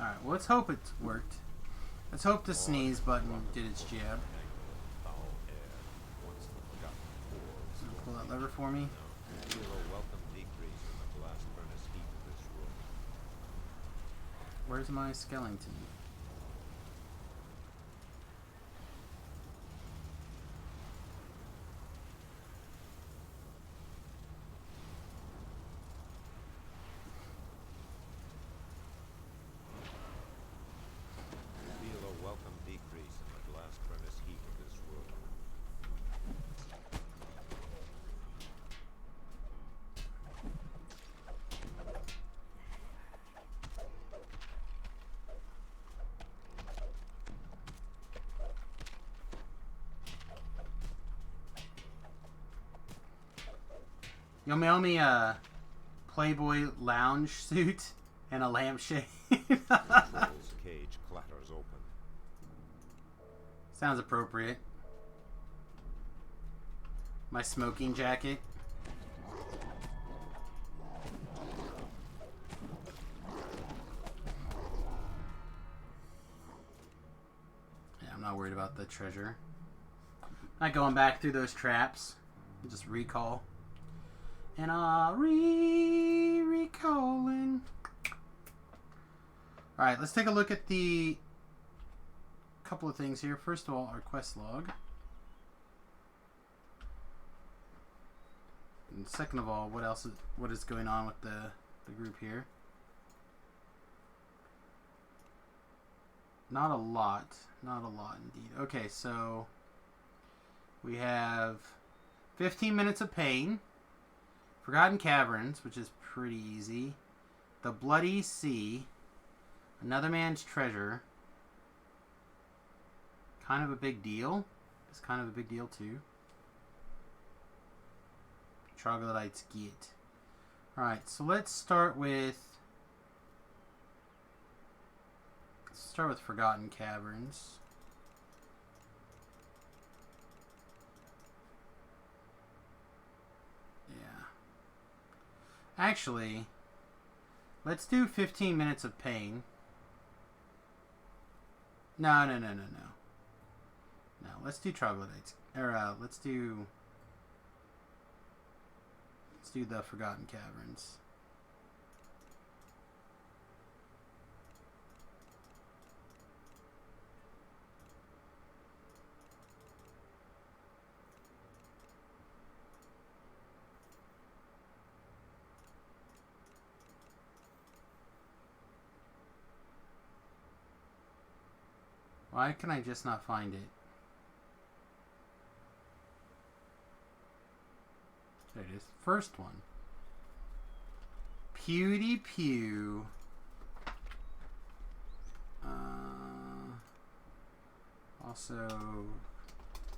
Alright, well, let's hope it worked. Let's hope the sneeze button did its job. Pull that lever for me. Where's my skeleton? Feel a welcome decrease in the blast furnace heat of this world. You'll mail me a Playboy lounge suit and a lampshade. The troll's cage clatters open. Sounds appropriate. My smoking jacket. not worried about the treasure. Not going back through those traps. Just recall. And recalling. Alright, let's take a look at the couple of things here. First of all, our quest log. And second of all, what is going on with the group here? Not a lot. Not a lot indeed. Okay, so we have 15 minutes of pain. Forgotten Caverns, which is pretty easy. The Bloody Sea. Another Man's Treasure. Kind of a big deal. It's kind of a big deal too. Troglodyte's Gate. Alright, so let's start with Forgotten Caverns. Yeah. Actually, let's do 15 minutes of pain. No. No, let's do Troglodytes. Or, let's do the Forgotten Caverns. Why can I just not find it? There it is. First one. Pewdie Pew. Also, I'm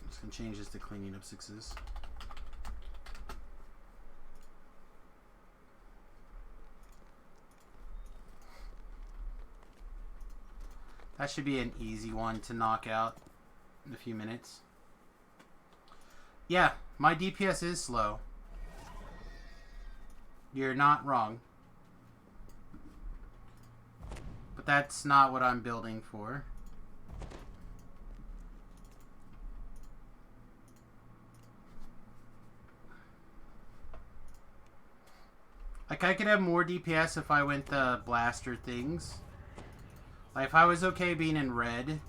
just going to change this to cleaning up sixes. That should be an easy one to knock out in a few minutes. Yeah, my DPS is slow. You're not wrong. But that's not what I'm building for. Like, I could have more DPS if I went the blaster things. Like, if I was okay being in red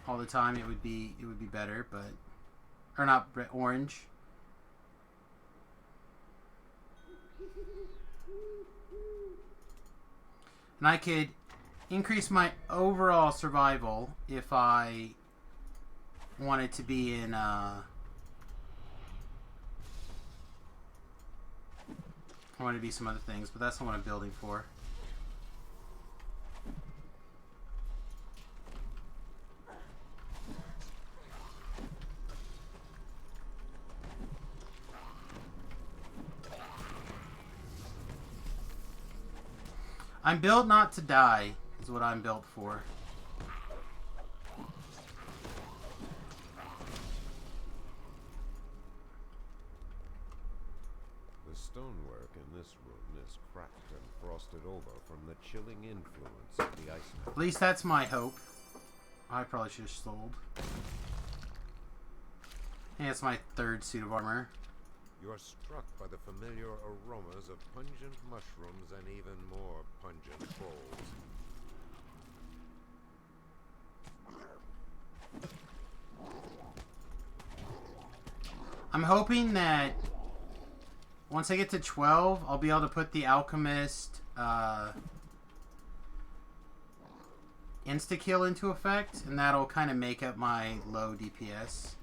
all the time, it would be better, but... Or not, orange. And I could increase my overall survival if I wanted to be in, I wanted to be some other things, but that's not what I'm building for. I'm built not to die, is what I'm built for. The stonework in this room is cracked and frosted over from the chilling influence of the ice. At least that's my hope. I probably should have sold. Hey, it's my third suit of armor. You are struck by the familiar aromas of pungent mushrooms and even more pungent trolls. I'm hoping that once I get to 12, I'll be able to put the Alchemist insta-kill into effect, and that'll kind of make up my low DPS.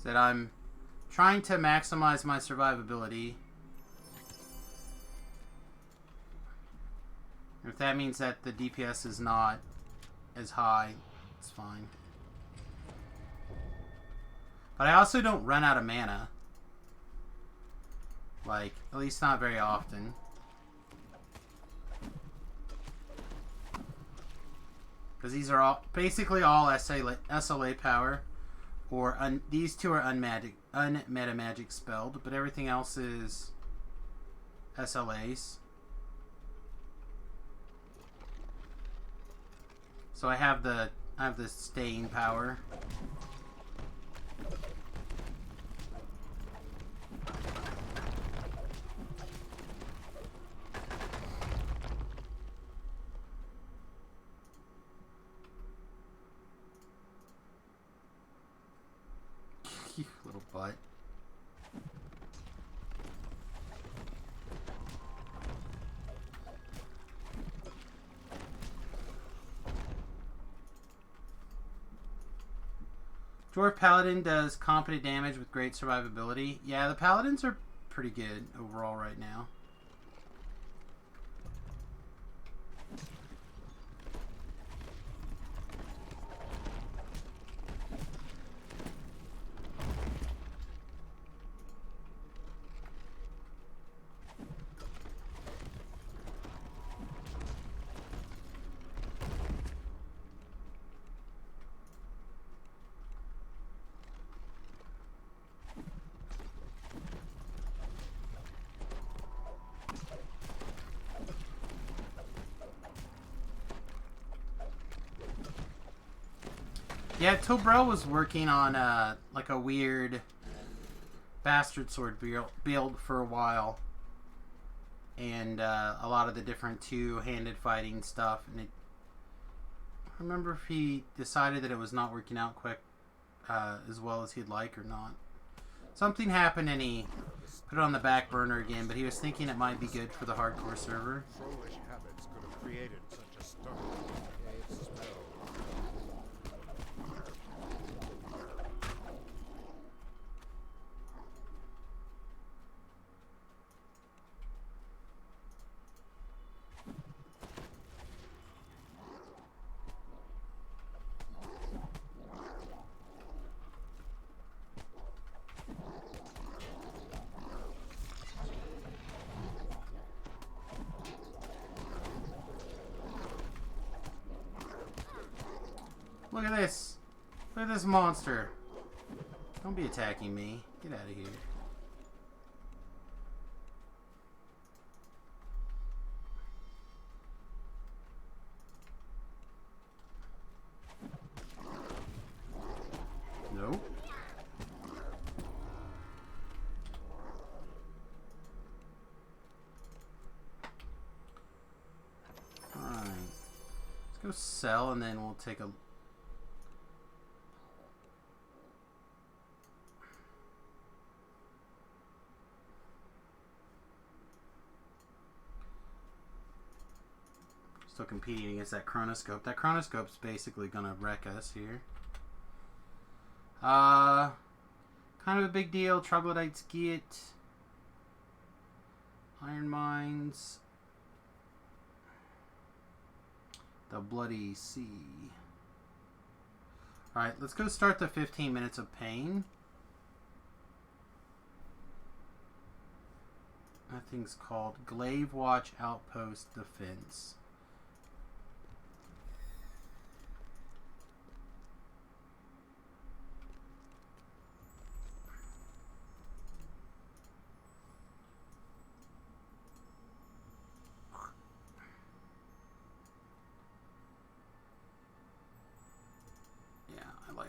That I'm trying to maximize my survivability. If that means that the DPS is not as high, it's fine. But I also don't run out of mana. Like, at least not very often. Because these are all, basically all SLA power. Or, these two are unmeta magic spelled. But everything else is SLAs. So I have the staying power. You little butt. Dwarf Paladin does competent damage with great survivability. Yeah, the Paladins are pretty good overall right now. Yeah, Tobrel was working on like a weird bastard sword build for a while, and a lot of the different two-handed fighting stuff. And I remember if he decided that it was not working out quick as well as he'd like or not. Something happened and he put it on the back burner again, but he was thinking it might be good for the hardcore server. Trollish habits could have created such a star. It's spell. Look at this. Look at this monster. Don't be attacking me. Get out of here. Nope. Alright. Let's go sell and then we'll take a... Still competing against that chronoscope. That chronoscope's basically gonna wreck us here. Kind of a big deal. Troglodytes get Iron Mines. The Bloody Sea. Alright, let's go start the 15 minutes of pain. That thing's called Glaive Watch Outpost Defense.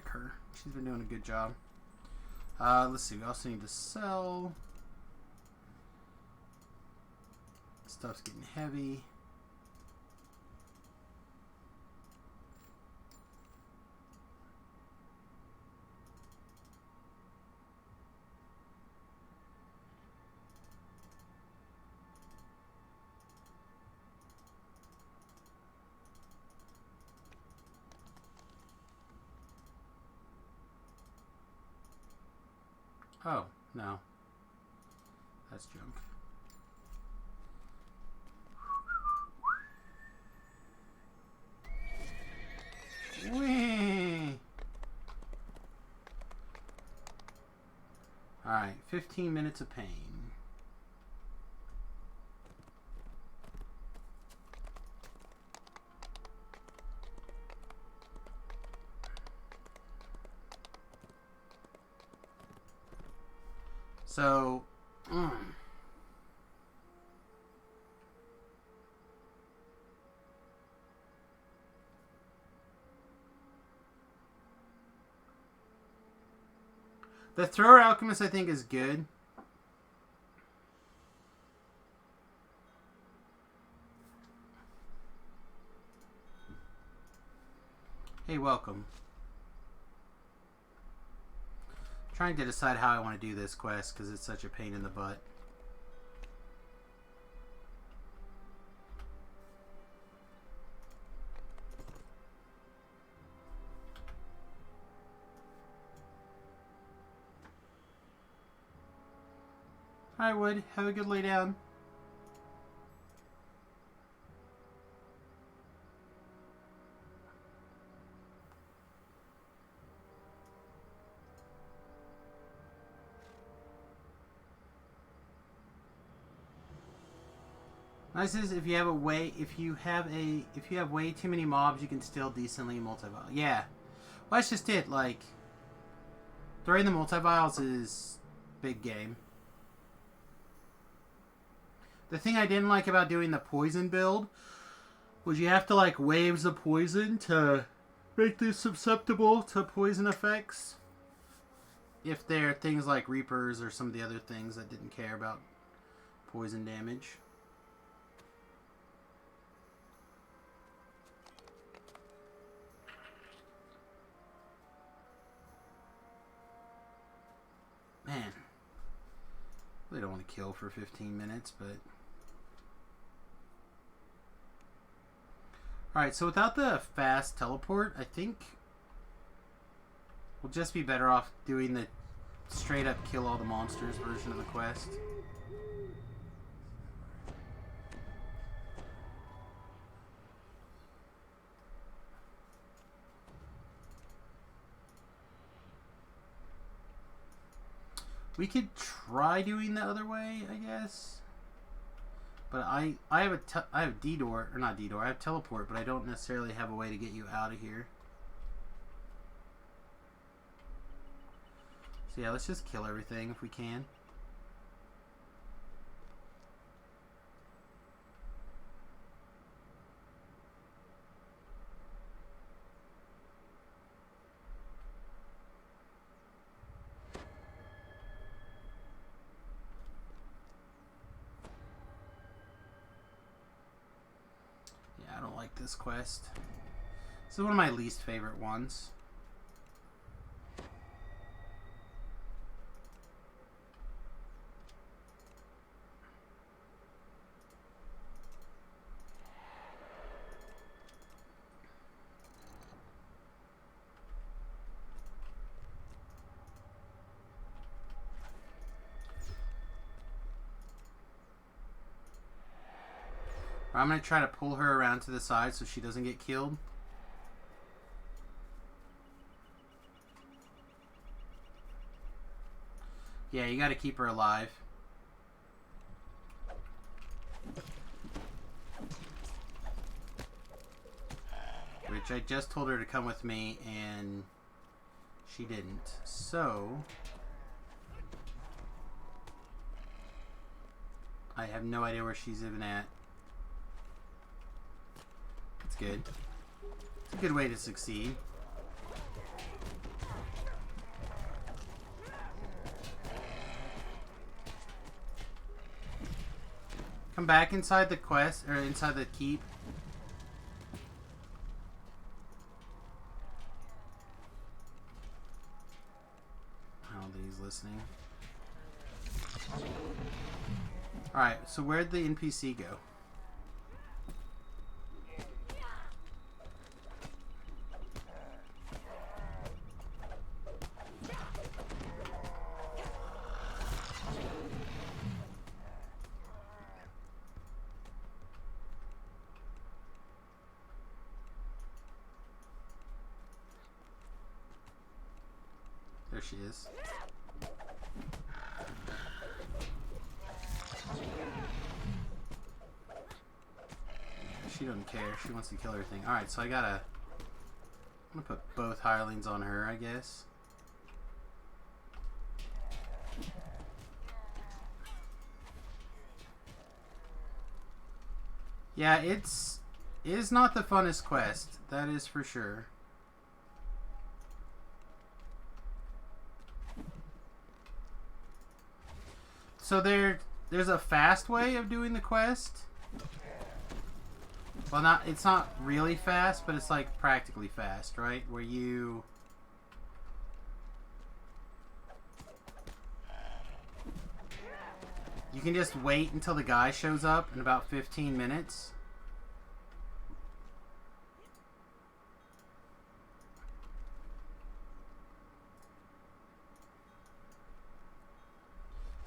Her. She's been doing a good job. Let's see. We also need to sell. Stuff's getting heavy. Oh, no. That's junk. Whee! Alright, 15 minutes of pain. So, the Thrower Alchemist, I think, is good. Hey, welcome. Trying to decide how I want to do this quest because it's such a pain in the butt. Hi, Wood. Have a good lay down. Nice is if you have way too many mobs, you can still decently multi-vial. Yeah, well, that's just it. Like, throwing the multi-vials is big game. The thing I didn't like about doing the poison build was you have to like waves of poison to make this susceptible to poison effects. If they're things like Reapers or some of the other things that didn't care about poison damage. Man, really don't want to kill for 15 minutes, but... Alright, so without the fast teleport, I think we'll just be better off doing the straight up kill all the monsters version of the quest. We could try doing the other way, I guess. But I have D-door, or not D-door, I have teleport, but I don't necessarily have a way to get you out of here. So yeah, let's just kill everything if we can. This quest. This is one of my least favorite ones. I'm going to try to pull her around to the side so she doesn't get killed. Yeah, you got to keep her alive. Which I just told her to come with me and she didn't. So I have no idea where she's even at. Good. It's a good way to succeed. Come back inside the quest, or inside the keep. I don't think he's listening. Alright, so where'd the NPC go? There she is. she doesn't care. She wants to kill everything. Alright, so I'm gonna put both hirelings on her, I guess. Yeah, it is not the funnest quest. That is for sure. So there's a fast way of doing the quest. Well, it's not really fast, but it's like practically fast, right? Where you can just wait until the guy shows up in about 15 minutes.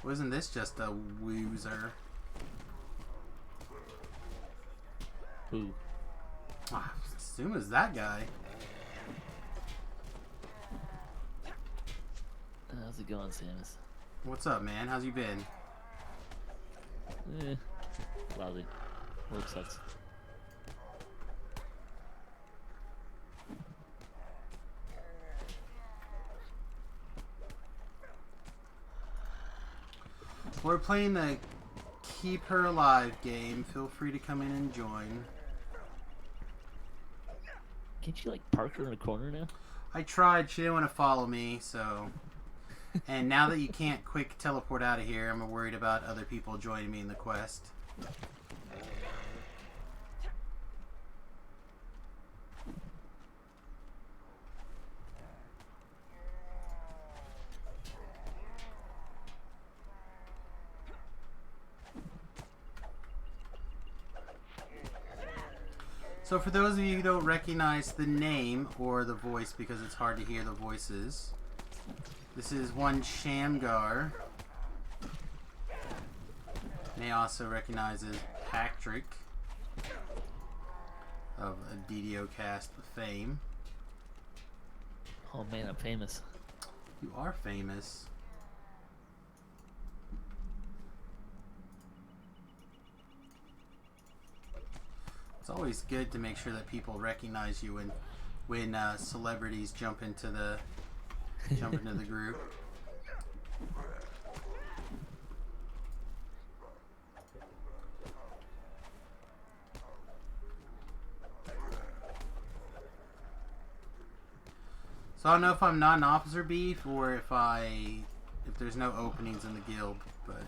Wasn't this just a woozer? Who? I assume it's that guy. How's it going, Samus? What's up, man? How's you been? Lousy. Work sucks. We're playing the Keep Her Alive game. Feel free to come in and join. Can't you, like, park her in a corner now? I tried. She didn't want to follow me, so... And now that you can't quick teleport out of here, I'm worried about other people joining me in the quest. So for those of you who don't recognize the name or the voice because it's hard to hear the voices, this is one Shamgar. May also recognize as Patrick of a DDO cast fame. Oh man, I'm famous. You are famous. It's always good to make sure that people recognize you when celebrities jump into the group. So I don't know if I'm not an officer beef or if there's no openings in the guild, but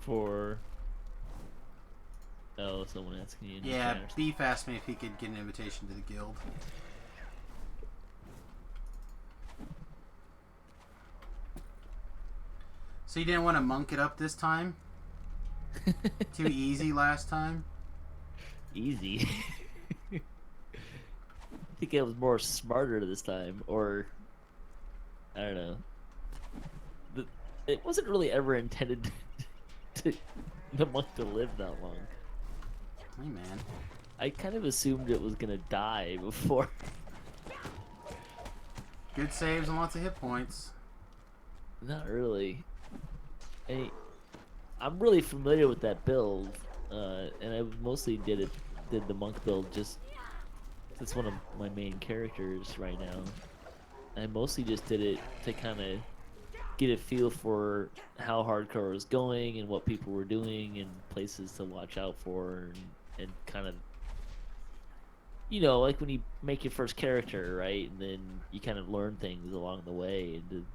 For... Oh, someone asking you. yeah, Beef asked me if he could get an invitation to the guild. So you didn't want to monk it up this time? Too easy last time? Easy. I think I was more smarter this time, or I don't know. It wasn't really ever intended to the monk to live that long. Hey man. I kind of assumed it was gonna die before. Good saves and lots of hit points. Not really. I'm really familiar with that build, and I mostly did the monk build just. It's one of my main characters right now. I mostly just did it to kind of get a feel for how hardcore was going and what people were doing and places to watch out for and kind of, you know, like when you make your first character, right? And then you kind of learn things along the way and to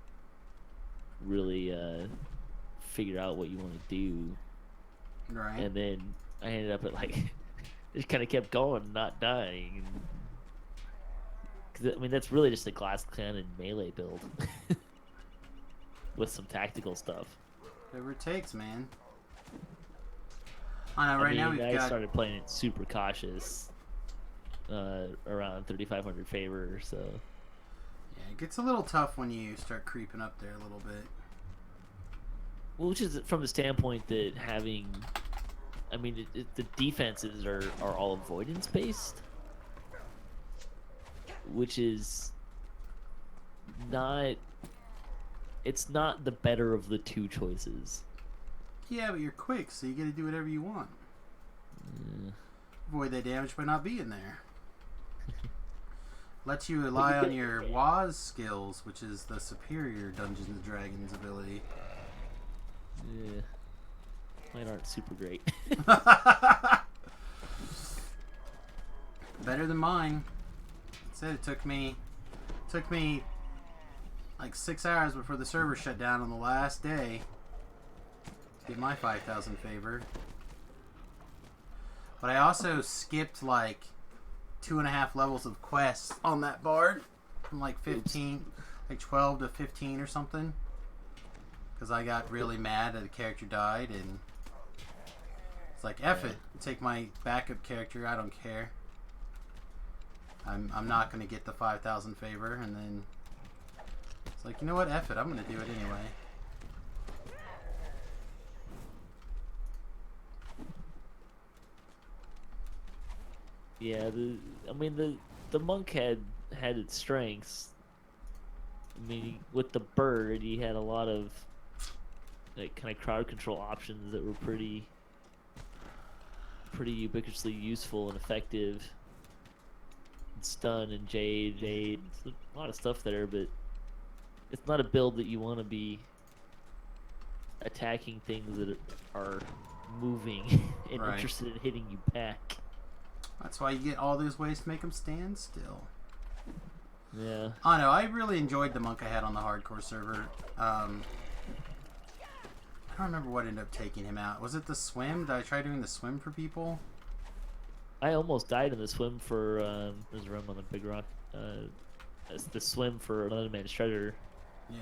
really figure out what you want to do. Right. And then I ended up at like, just kind of kept going, not dying. Cause, I mean, that's really just a glass cannon melee build. With some tactical stuff. Whatever it takes, man. I know, right now we've I got... started playing it super cautious. Around 3,500 favor, so... Yeah, it gets a little tough when you start creeping up there a little bit. Well, which is from the standpoint that having... I mean, the defenses are all avoidance based. Which is... not... It's not the better of the two choices. Yeah, but you're quick, so you get to do whatever you want. Avoid that damage by not being there. Lets you rely on your Waz skills, which is the superior Dungeons and Dragons ability. Yeah. Mine aren't super great. Better than mine. It said it took me like 6 hours before the server shut down on the last day to get my 5,000 favor. But I also skipped like 2.5 levels of quests on that bard from like 15, like 12 to 15 or something. Because I got really mad that a character died, and it's like, F it. Take my backup character, I don't care. I'm not going to get the 5,000 favor, and then it's like, you know what, F it, I'm going to do it anyway. Yeah, the monk had its strengths. I mean, with the bird, he had a lot of like kind of crowd control options that were pretty ubiquitously useful and effective. And stun and jade, a lot of stuff there, but it's not a build that you want to be attacking things that are moving and Right. interested in hitting you back. That's why you get all those ways to make them stand still. Yeah. I know, I really enjoyed the monk I had on the hardcore server. I don't remember what ended up taking him out. Was it the swim? Did I try doing the swim for people? I almost died in the swim for there's a room on the big rock. It's the swim for Another Man's Treasure, Yeah.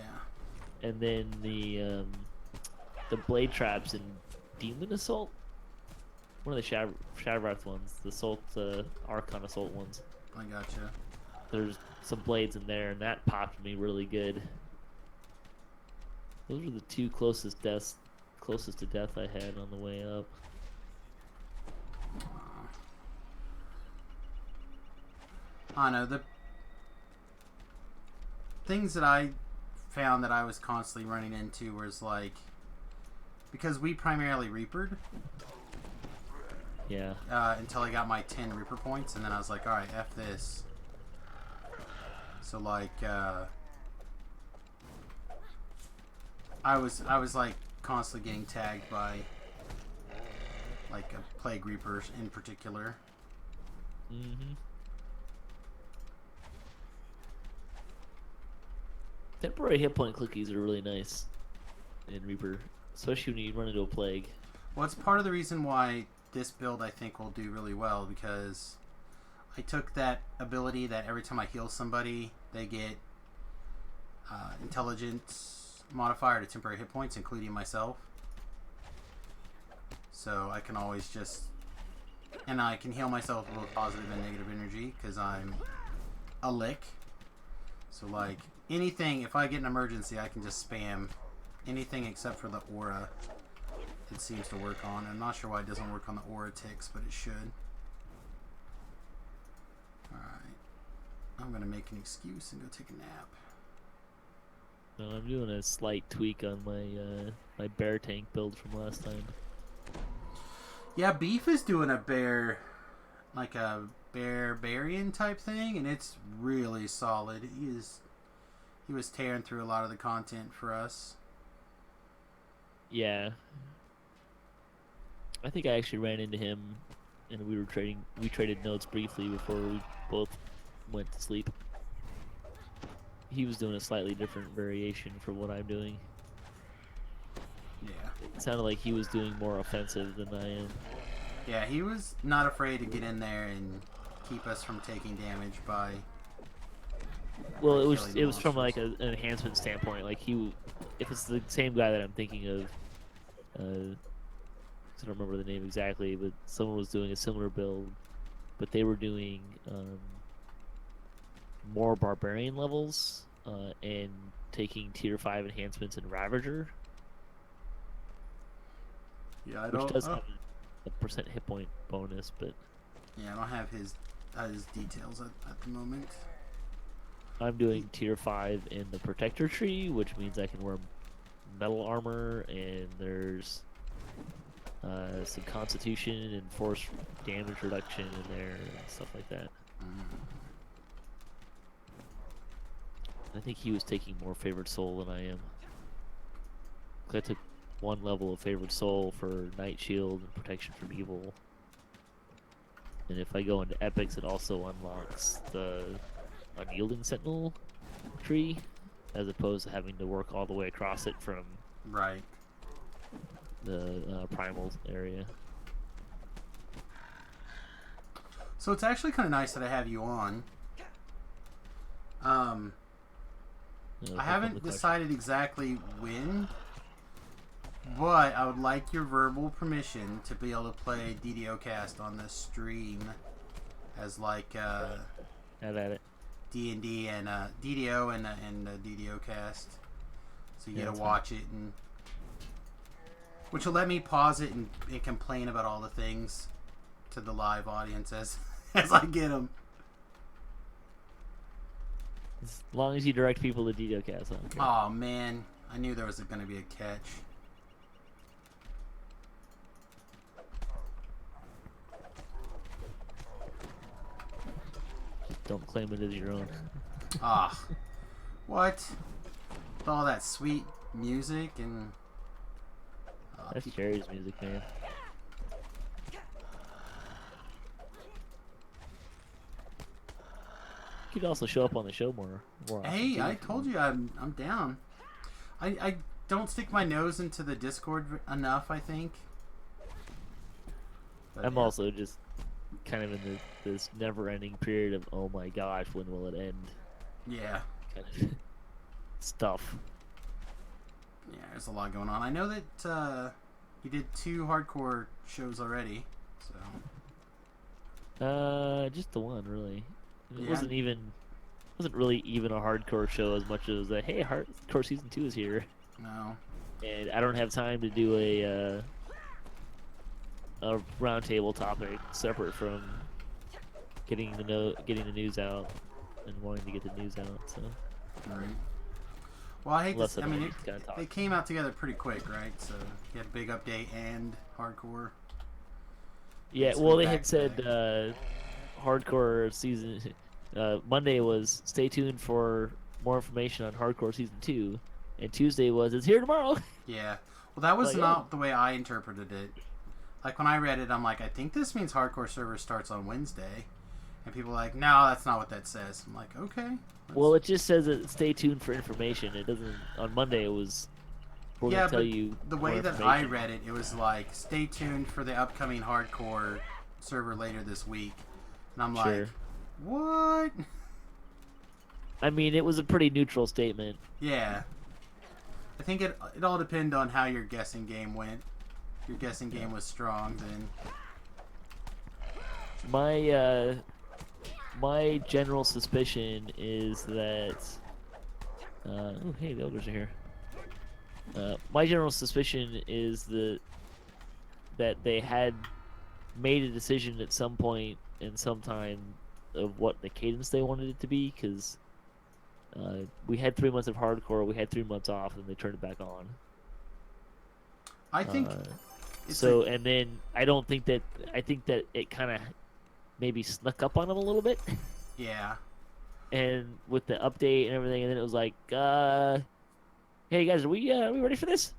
and then the blade traps in Demon Assault. One of the Shadowwrath ones, the Assault Archon Assault ones. I gotcha. There's some blades in there, and that popped me really good. Those were the two closest to death I had on the way up. I know, the things that I found that I was constantly running into was like, because we primarily Reapered, Yeah. until I got my 10 Reaper points, and then I was like, alright, F this. So like, I was like constantly getting tagged by like a Plague Reapers in particular. Mm-hmm. Temporary hit point cookies are really nice in Reaper, especially when you run into a plague. Well, it's part of the reason why this build I think will do really well, because I took that ability that every time I heal somebody, they get intelligence modifier to temporary hit points, including myself. So I can always just... And I can heal myself with both positive and negative energy, because I'm a lick. So like, anything, if I get an emergency, I can just spam anything except for the aura. It seems to work on. I'm not sure why it doesn't work on the aura ticks, but it should. Alright. I'm going to make an excuse and go take a nap. No, I'm doing a slight tweak on my my bear tank build from last time. Yeah, Beef is doing a bear, like a barbarian type thing, and it's really solid. He was tearing through a lot of the content for us. Yeah. I think I actually ran into him, and we traded notes briefly before we both went to sleep. He was doing a slightly different variation from what I'm doing. Yeah. It sounded like he was doing more offensive than I am. Yeah, he was not afraid to get in there and keep us from taking damage by... Well, it killing was from like monsters. an enhancement standpoint. Like if it's the same guy that I'm thinking of, I don't remember the name exactly, but someone was doing a similar build, but they were doing more barbarian levels and taking tier 5 enhancements in Ravager, Yeah, I which don't... does have a percent hit point bonus, but Yeah, I don't have his details at the moment. I'm doing tier 5 in the protector tree, which means I can wear metal armor, and there's some Constitution and force damage reduction in there and stuff like that. I think he was taking more Favored Soul than I am. I took 1 level of Favored Soul for Night Shield and Protection from Evil. And if I go into Epics, it also unlocks the Unyielding Sentinel tree, as opposed to having to work all the way across it from Right. the Primal area. So it's actually kind of nice that I have you on. I haven't decided exactly when, but I would like your verbal permission to be able to play DDO cast on this stream as like Have at it. D&D and DDO and DDO cast. So you Yeah, get to that's watch it, and which will let me pause it and complain about all the things to the live audience as I get them. As long as you direct people to DDoCast, I don't care. Oh man, I knew there was going to be a catch. Just don't claim it as your own. Ah, what? With all that sweet music and That's Jerry's music, man. You could also show up on the show more often, hey, too, I if you told want. you I'm down. I don't stick my nose into the Discord enough, I think. But I'm yeah. also just kind of in this never-ending period of, oh my gosh, when will it end? Yeah. Kind of stuff. Yeah, there's a lot going on. I know that you did 2 hardcore shows already, so Just the one, really. It Yeah. wasn't really even a hardcore show as much as a, hey, hardcore season 2 is here, no. and I don't have time to do a roundtable topic separate from getting the news out and wanting to get the news out. So Right. Well, I hate Less this. I than a mean, week, kinda talk. they came out together pretty quick, right? So you had a big update and hardcore. yeah, It's well, been they had back said to hardcore season. Monday was stay tuned for more information on hardcore season 2, and Tuesday was it's here tomorrow. Yeah. Well, that was Like, not the way I interpreted it. Like, when I read it, I'm like, I think this means hardcore server starts on Wednesday. And people are like, no, that's not what that says. I'm like, okay. Well, it just says that stay tuned for information. It doesn't. On Monday, it was. We're Yeah, gonna tell but you the more way that I information. read it, it was like, stay tuned for the upcoming hardcore server later this week. And I'm Sure. like, what? I mean, it was a pretty neutral statement. Yeah. I think it all depended on how your guessing game went. If your guessing game was strong, then My general suspicion is that. Oh, hey, the ogres are here. My general suspicion is that they had made a decision at some point in some time of what the cadence they wanted it to be, because we had 3 months of hardcore, we had 3 months off, and they turned it back on. I think it's So, like- and then I think that it kind of maybe snuck up on them a little bit. yeah. And with the update and everything, and then it was like, hey guys, are we ready for this?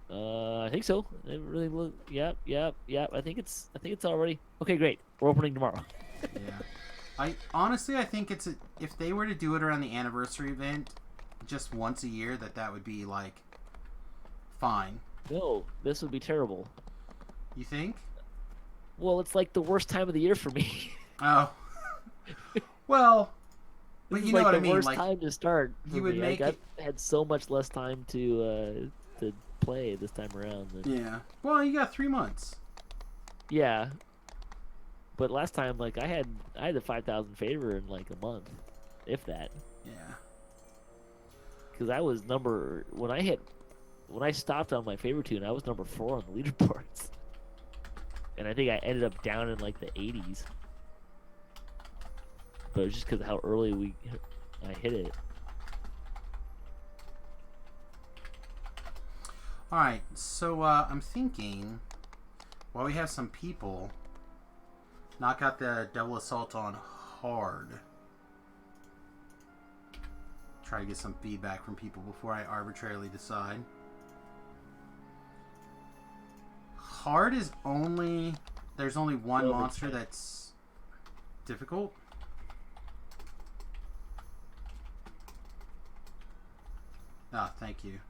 I think so. It really look, yep. I think it's all ready. Okay, great. We're opening tomorrow. Yeah. I honestly think it's if they were to do it around the anniversary event just once a year, that would be like fine. No, this would be terrible. You think? Well, it's like the worst time of the year for me. Oh. Well, but This you is know like what the I mean. worst Like, time to start. For you would me. make I've it- had so much less time to play this time around. yeah. Well, you got 3 months. Yeah. But last time, like I had the 5,000 favor in like a month, if that. Yeah. Because I was when I stopped on my favorite tune, I was number 4 on the leaderboards, and I think I ended up down in like the 80s. But it was just because of how early I hit it. All right. So I'm thinking while we have some people, knock out the double assault on hard. Try to get some feedback from people before I arbitrarily decide. Hard is only... There's only one monster that's difficult. Ah, thank you.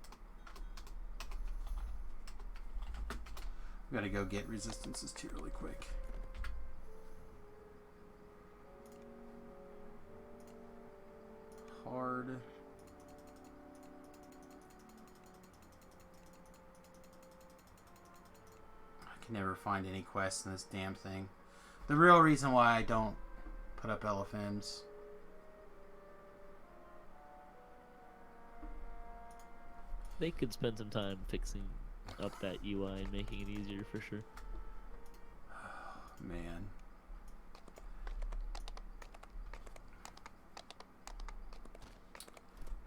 We gotta go get resistances too really quick. Hard. I can never find any quests in this damn thing. The real reason why I don't put up LFMs. They could spend some time fixing up that UI and making it easier for sure. Man.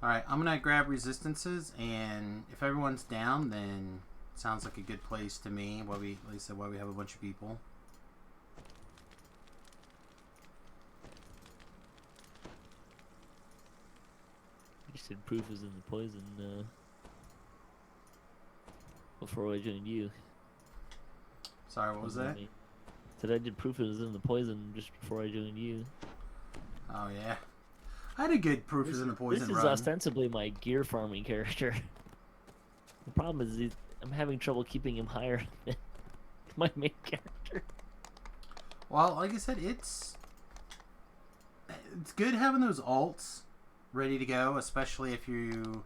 Alright, I'm gonna grab resistances, and if everyone's down, then it sounds like a good place to me. While we, like I said, while we have a bunch of people. You said proof is in the poison before I joined you. Sorry, what was that? Said I did proof it was in the poison just before I joined you. Oh yeah. I had a good proof is in the poison This is run. ostensibly my gear farming character. The problem is I'm having trouble keeping him higher than my main character. Well, like I said, it's good having those alts ready to go, especially if you...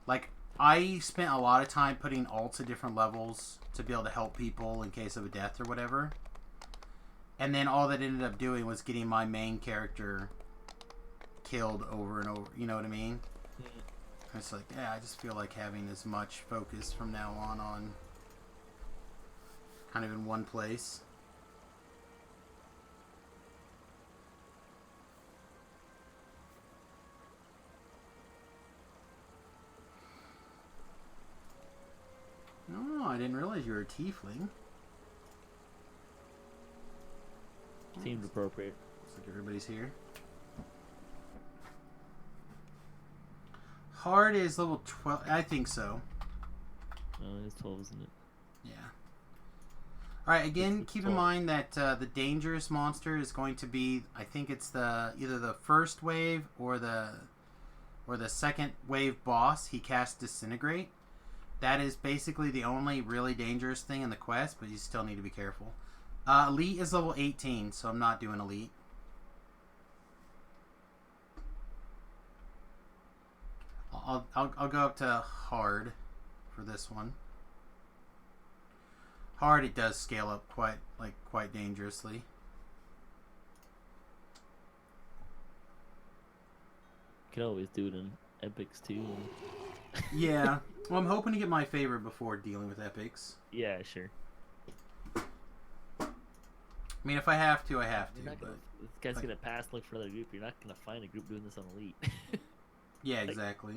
Like, I spent a lot of time putting alts at different levels to be able to help people in case of a death or whatever. And then all that ended up doing was getting my main character killed over and over. You know what I mean? Mm-hmm. It's like, yeah, I just feel like having as much focus from now on kind of in one place. No, I didn't realize you were a tiefling. Seemed appropriate. Looks like everybody's here. Hard is level 12. I think so. Oh, it's 12, isn't it? Yeah. Alright, again, keep in mind that the dangerous monster is going to be, I think it's either the first wave or the second wave boss. He casts Disintegrate. That is basically the only really dangerous thing in the quest, but you still need to be careful. Elite is level 18, so I'm not doing Elite. I'll go up to Hard for this one. Hard, it does scale up quite dangerously. Can always do it in epics too. Yeah. Well, I'm hoping to get my favorite before dealing with epics. Yeah, sure. I mean, if I have to, I have to. But this guy's gonna pass, look for another group. You're not gonna find a group doing this on Elite. Yeah, exactly.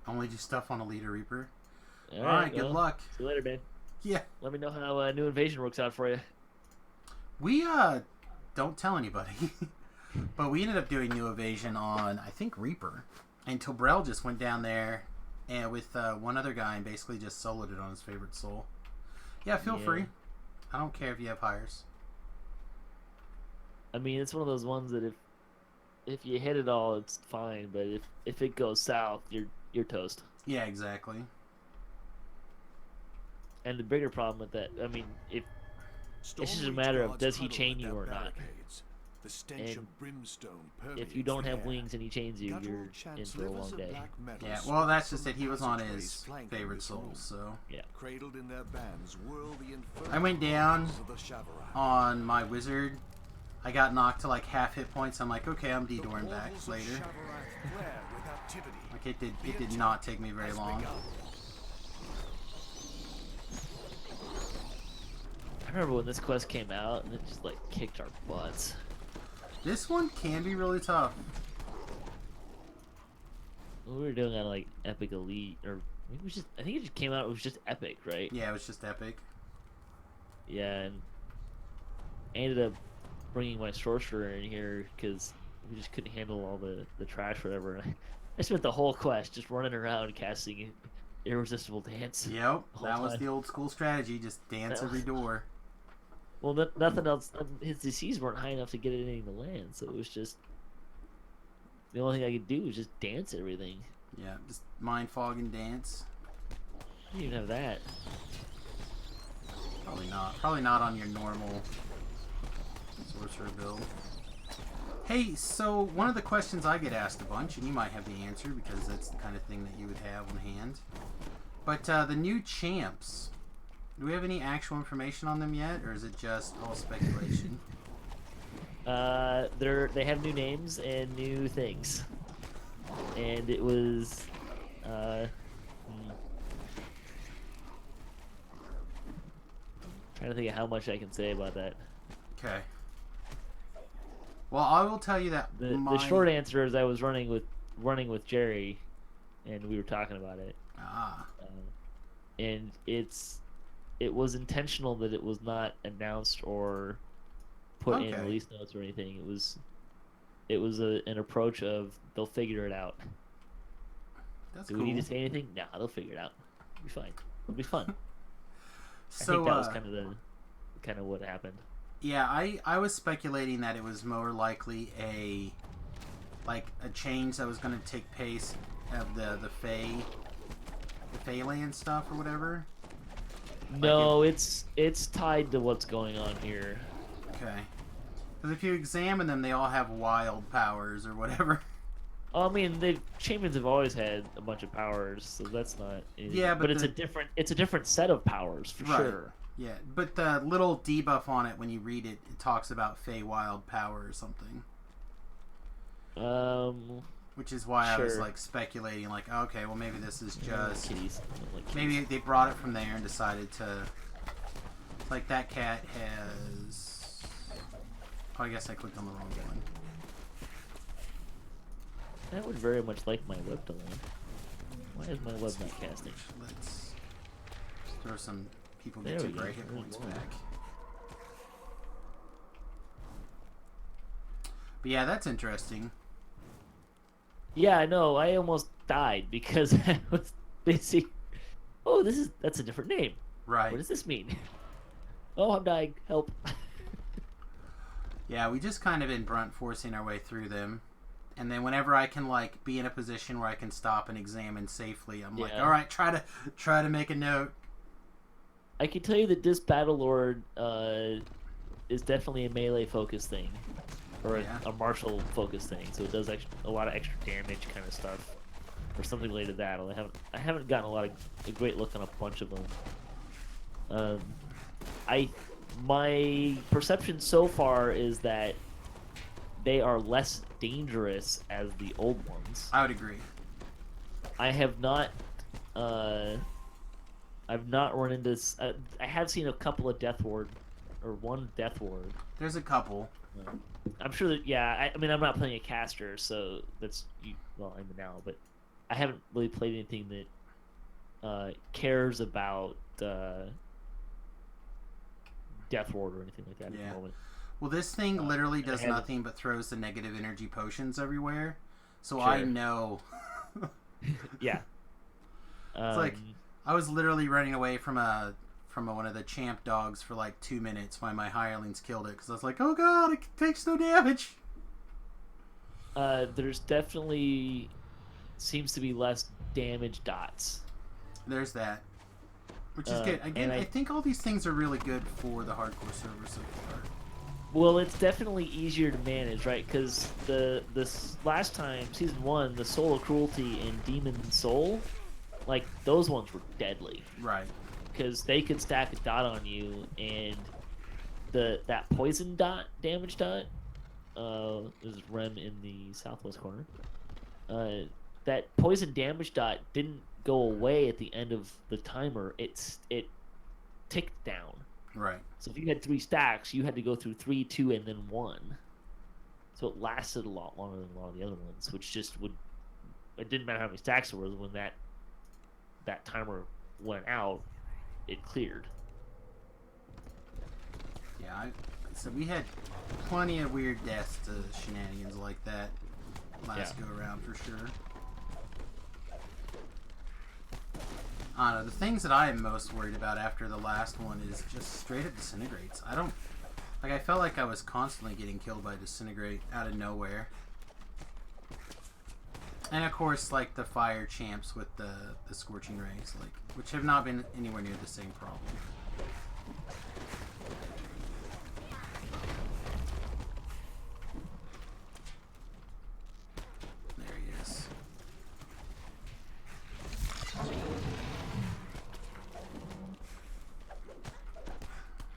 Only do stuff on Elite or Reaper. Alright, good luck. See you later, man. Yeah. Let me know how New Invasion works out for you. We, don't tell anybody. But we ended up doing New Invasion on, I think, Reaper. And Tobrel just went down there and with one other guy and basically just soloed it on his favorite soul. Yeah, feel free. I don't care if you have hires. I mean, it's one of those ones that if you hit it all, it's fine. But if it goes south, you're toast. Yeah, exactly. And the bigger problem with that, I mean, it's just a matter of does he chain you or not. The stench of brimstone if you don't have wings and he chains you, you're in for a long day. Yeah, well, that's just it. He was on his favorite soul, so... Yeah. Cradled in their bands whirl the I went down on my wizard. I got knocked to like half hit points. I'm like, okay, I'm de-dooring back later. Like it did not take me very long. I remember when this quest came out and it just like kicked our butts. This one can be really tough. We were doing on like Epic Elite or I think it just came out. It was just epic, right? Yeah, it was just epic. Yeah, and I ended up bringing my sorcerer in here because we just couldn't handle all the trash, or whatever. And I spent the whole quest just running around casting irresistible dance. Yep, that was the old school strategy. Just dance every door. Well, nothing else. His DCs weren't high enough to get anything to land, so it was just the only thing I could do was just dance everything. Yeah, just mind fog and dance. I didn't even have that. Probably not. Probably not on your normal sorcerer build. Hey, so one of the questions I get asked a bunch, and you might have the answer because that's the kind of thing that you would have on hand. But the new champs, do we have any actual information on them yet, or is it just all speculation? They have new names and new things, and it was trying to think of how much I can say about that. Okay. Well, I will tell you that the short answer is I was running with Jerry, and we were talking about it. And it was intentional that it was not announced or put in release notes or anything. It was an approach of they'll figure it out. That's Do cool. we need to say anything? Nah, they'll figure it out. It'll be fine. It'll be fun. So, I think that was kind of what happened. Yeah, I was speculating that it was more likely a change that was going to take place of the Feyland stuff or whatever. No, it's tied to what's going on here. Okay. Because if you examine them, they all have wild powers or whatever. Oh, I mean, the champions have always had a bunch of powers, so that's not. Yeah, but it's a different set of powers for sure. Yeah, but the little debuff on it when you read it, it talks about Fey wild power or something. Which is why I was like speculating, like, okay, well maybe this is just maybe they brought it from there and decided to. Like that cat has. Oh, I guess I clicked on the wrong one. I would very much like my web to land. Why is my web not casting? Let's throw some people get 2 gray hit points back. But yeah, that's interesting. Yeah, I know. I almost died because I was busy. Oh, that's a different name. Right. What does this mean? Oh, I'm dying. Help. Yeah, we just kind of been brunt forcing our way through them. And then whenever I can like be in a position where I can stop and examine safely, I'm like, all right, try to make a note. I can tell you that this Battlelord is definitely a melee focus thing, or a martial focus thing. So it does a lot of extra damage kind of stuff, or something related to that. I haven't gotten a great look on a bunch of them. My perception so far is that they are less dangerous as the old ones. I would agree. I have not I've not run into. I have seen a couple of Death Ward, or one Death Ward. There's a couple. I'm sure that. Yeah, I mean, I'm not playing a caster, so that's well, I'm now, but I haven't really played anything that cares about Death Ward or anything like that at the moment. Well, this thing literally does nothing but throws the negative energy potions everywhere, so Sure. I know. Yeah. It's like I was literally running away from one of the champ dogs for like 2 minutes while my hirelings killed it because I was like, oh god, it takes no damage. There's definitely seems to be less damage dots. There's that, which is good. Again, I think all these things are really good for the hardcore server so far. Well, it's definitely easier to manage, right? Because this last time, Season 1, the Soul of Cruelty and Demon Soul, like, those ones were deadly. Right. Because they could stack a dot on you, and that poison dot, damage dot, this is Rem in the southwest corner, that poison damage dot didn't go away at the end of the timer. It ticked down. Right. So if you had 3 stacks, you had to go through 3, 2, and then 1. So it lasted a lot longer than a lot of the other ones, which just would... It didn't matter how many stacks there was when that that timer went out, it cleared. Yeah, so we had plenty of weird deaths to shenanigans like that last go around for sure. I don't know, the things that I am most worried about after the last one is just straight up disintegrates. I felt like I was constantly getting killed by disintegrate out of nowhere. And of course, like the fire champs with the scorching rays, like, which have not been anywhere near the same problem. There he is.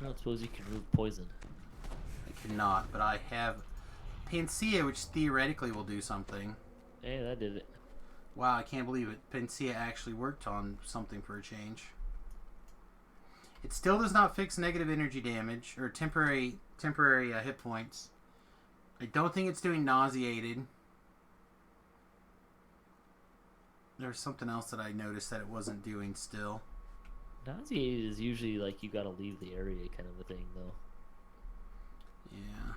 I don't suppose you can remove poison. I cannot, but I have Panacea, which theoretically will do something. Hey, that did it. Wow, I can't believe it. Panacea actually worked on something for a change. It still does not fix negative energy damage or temporary hit points. I don't think it's doing nauseated. There's something else that I noticed that it wasn't doing still. Nauseated is usually like you gotta leave the area kind of a thing, though. Yeah.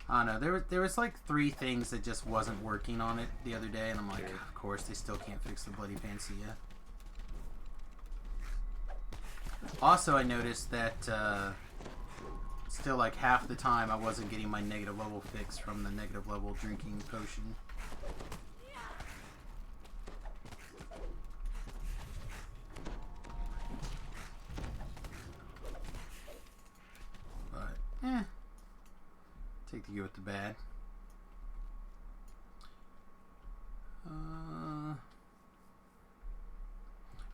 I don't know. There was like 3 things that just wasn't working on it the other day, and I'm like, of course, they still can't fix the bloody Panacea. Also, I noticed that still like half the time I wasn't getting my negative level fix from the negative level drinking potion. But, take the good with the bad.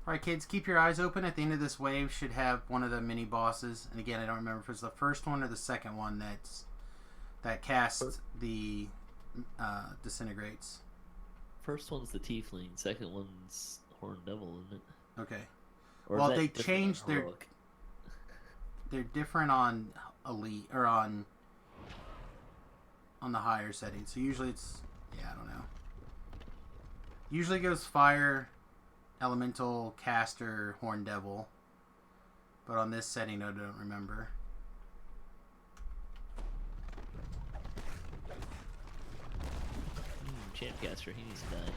Alright kids, keep your eyes open. At the end of this wave should have one of the mini bosses. And again, I don't remember if it's the first one or the second one that casts the disintegrates. First one's the Tiefling, second one's Horn Devil, isn't it? Okay. Or well, they changed their... Heroic? They're different on Elite, or on the higher setting. So usually it's... Yeah, I don't know. Usually it goes Fire, Elemental, Caster, Horn Devil. But on this setting, I don't remember. Champcaster, he needs to die.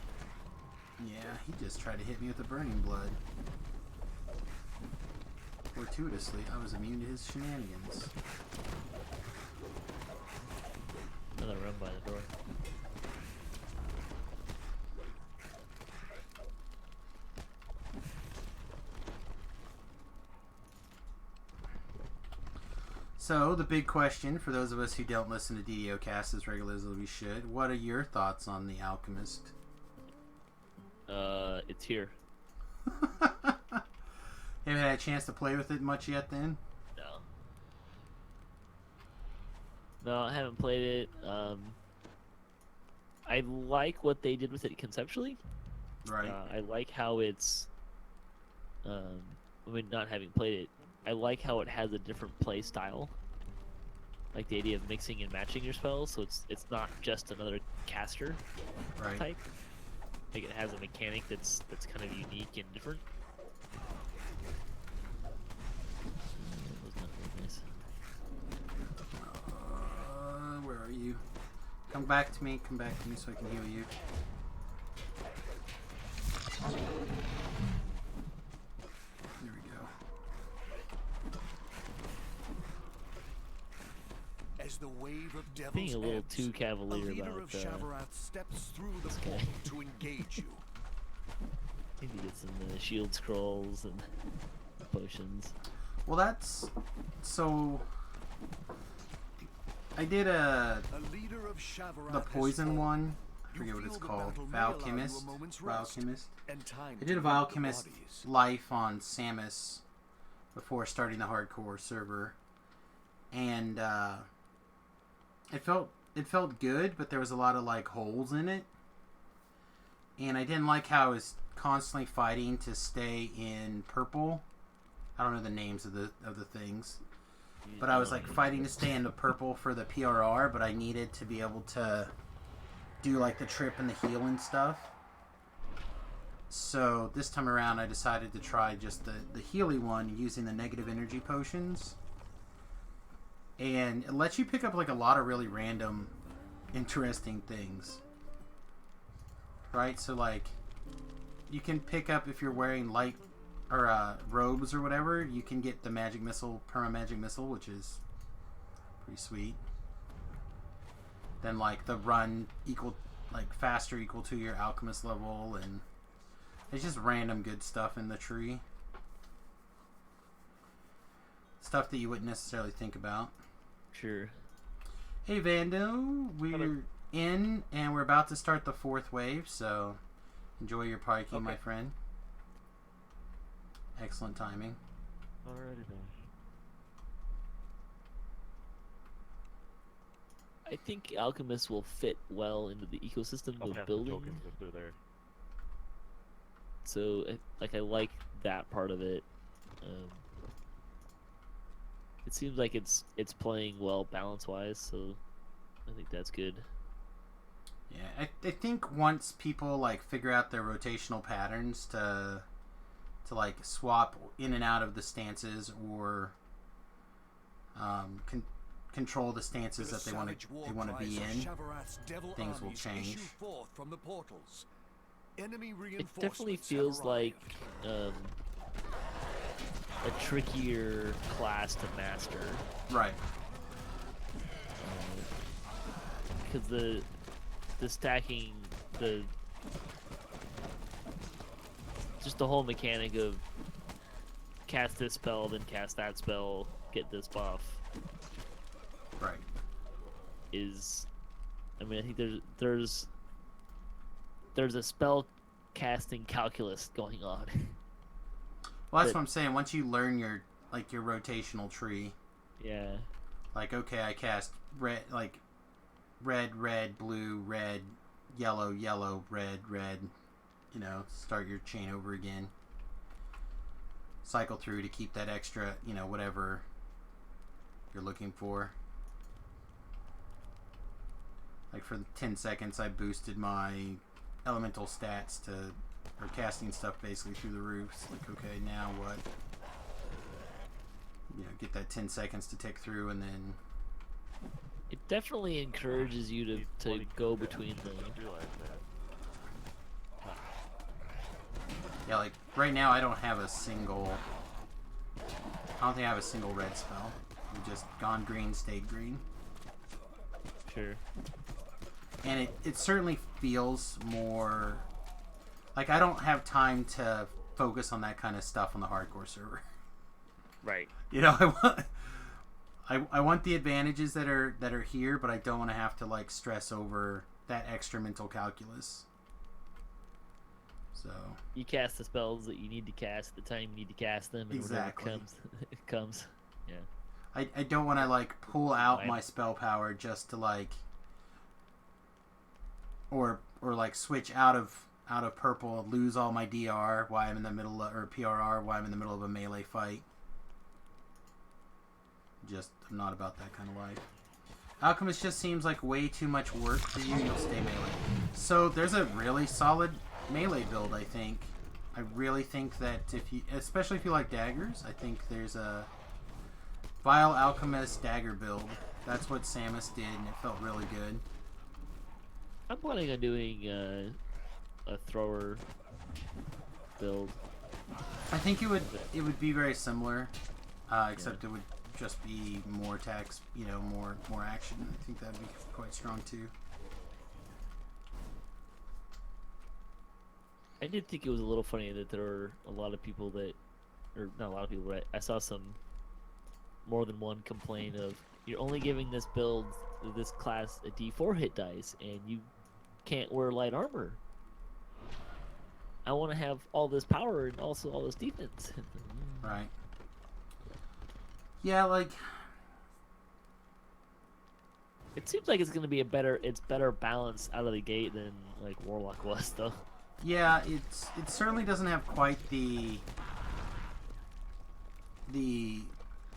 Yeah, he just tried to hit me with the Burning Blood. Fortuitously, I was immune to his shenanigans. Another run by the door. So, the big question for those of us who don't listen to DDO cast as regularly as we should, what are your thoughts on the Alchemist? It's here. Haven't had a chance to play with it much yet then? No, I haven't played it. I like what they did with it conceptually. Right. I like how it's... I mean, not having played it, I like how it has a different play style. Like the idea of mixing and matching your spells, so it's not just another caster type. Like it has a mechanic that's kind of unique and different. That was not very nice. Where are you? Come back to me so I can heal you. There we go. As the wave of devils Being a little ebbs, too cavalier a leader about of Shavarath steps through the this portal guy. to engage you. Need to get some shield scrolls and potions. Well, that's... So... I did A leader of Shavarath the poison has one. I You forget what feel it's the called. battle may allow you a Valchemist. moment's rest, Valchemist. and time I to did a heal the Valchemist bodies. life on Samius before starting the hardcore server, and it felt good, but there was a lot of like holes in it, and I didn't like how I was constantly fighting to stay in purple. I don't know the names of the things, but I was like fighting to stay in the purple for the PRR, but I needed to be able to do like the trip and the heal and stuff. So this time around, I decided to try just the Healy one using the negative energy potions. And it lets you pick up like a lot of really random, interesting things. Right? So like, you can pick up if you're wearing light or robes or whatever, you can get the magic missile, perma-magic missile, which is pretty sweet. Then like the run equal, like faster equal to your alchemist level, and it's just random good stuff in the tree. Stuff that you wouldn't necessarily think about. Sure. Hey Vando, we're in and we're about to start the 4th wave, so enjoy your parking, my friend. Excellent timing. Alrighty then. I think alchemists will fit well into the ecosystem of building. Tokens if they're there. So, I like that part of it. It seems like it's playing well balance-wise, so I think that's good. Yeah, I think once people like figure out their rotational patterns to like swap in and out of the stances or control the stances that they want to be in, things will change. It definitely feels like a trickier class to master. Right. Because the stacking, just the whole mechanic of cast this spell, then cast that spell, get this buff. Right. I think there's a spell casting calculus going on. Well, that's what I'm saying. Once you learn your rotational tree. Yeah. Like, okay, I cast red, blue, red, yellow, red. You know, start your chain over again. Cycle through to keep that extra, whatever you're looking for. Like for 10 seconds, I boosted my elemental stats or casting stuff basically through the roof. It's like, okay, now what? Get that 10 seconds to tick through, and then it definitely encourages you to go between them. Yeah, like right now I don't think I have a single red spell. I've just gone green, stayed green. Sure. And it certainly feels more like I don't have time to focus on that kind of stuff on the hardcore server. Right. I want the advantages that are here, but I don't want to have to like stress over that extra mental calculus. So you cast the spells that you need to cast at the time you need to cast them, and exactly. whatever comes. Yeah. I don't want to like pull out my spell power just to like or like switch out of purple, lose all my DR while I'm in the middle or PRR while I'm in the middle of a melee fight. I'm not about that kind of life. Alchemist just seems like way too much work for you. You'll stay melee. So there's a really solid melee build, I think. I really think that especially if you like daggers, I think there's a Vile Alchemist dagger build. That's what Samius did, and it felt really good. I'm planning on doing a thrower build. I think it would be very similar, except it would just be more attacks, more action. I think that'd be quite strong too. I did think it was a little funny that there were a lot of people or not a lot of people, but I saw more than one complain of, you're only giving this build, this class, a D4 hit dice, and you can't wear light armor. I want to have all this power and also all this defense. Right. Yeah, like it seems like it's going to be better balanced out of the gate than like Warlock was, though. Yeah, it certainly doesn't have quite the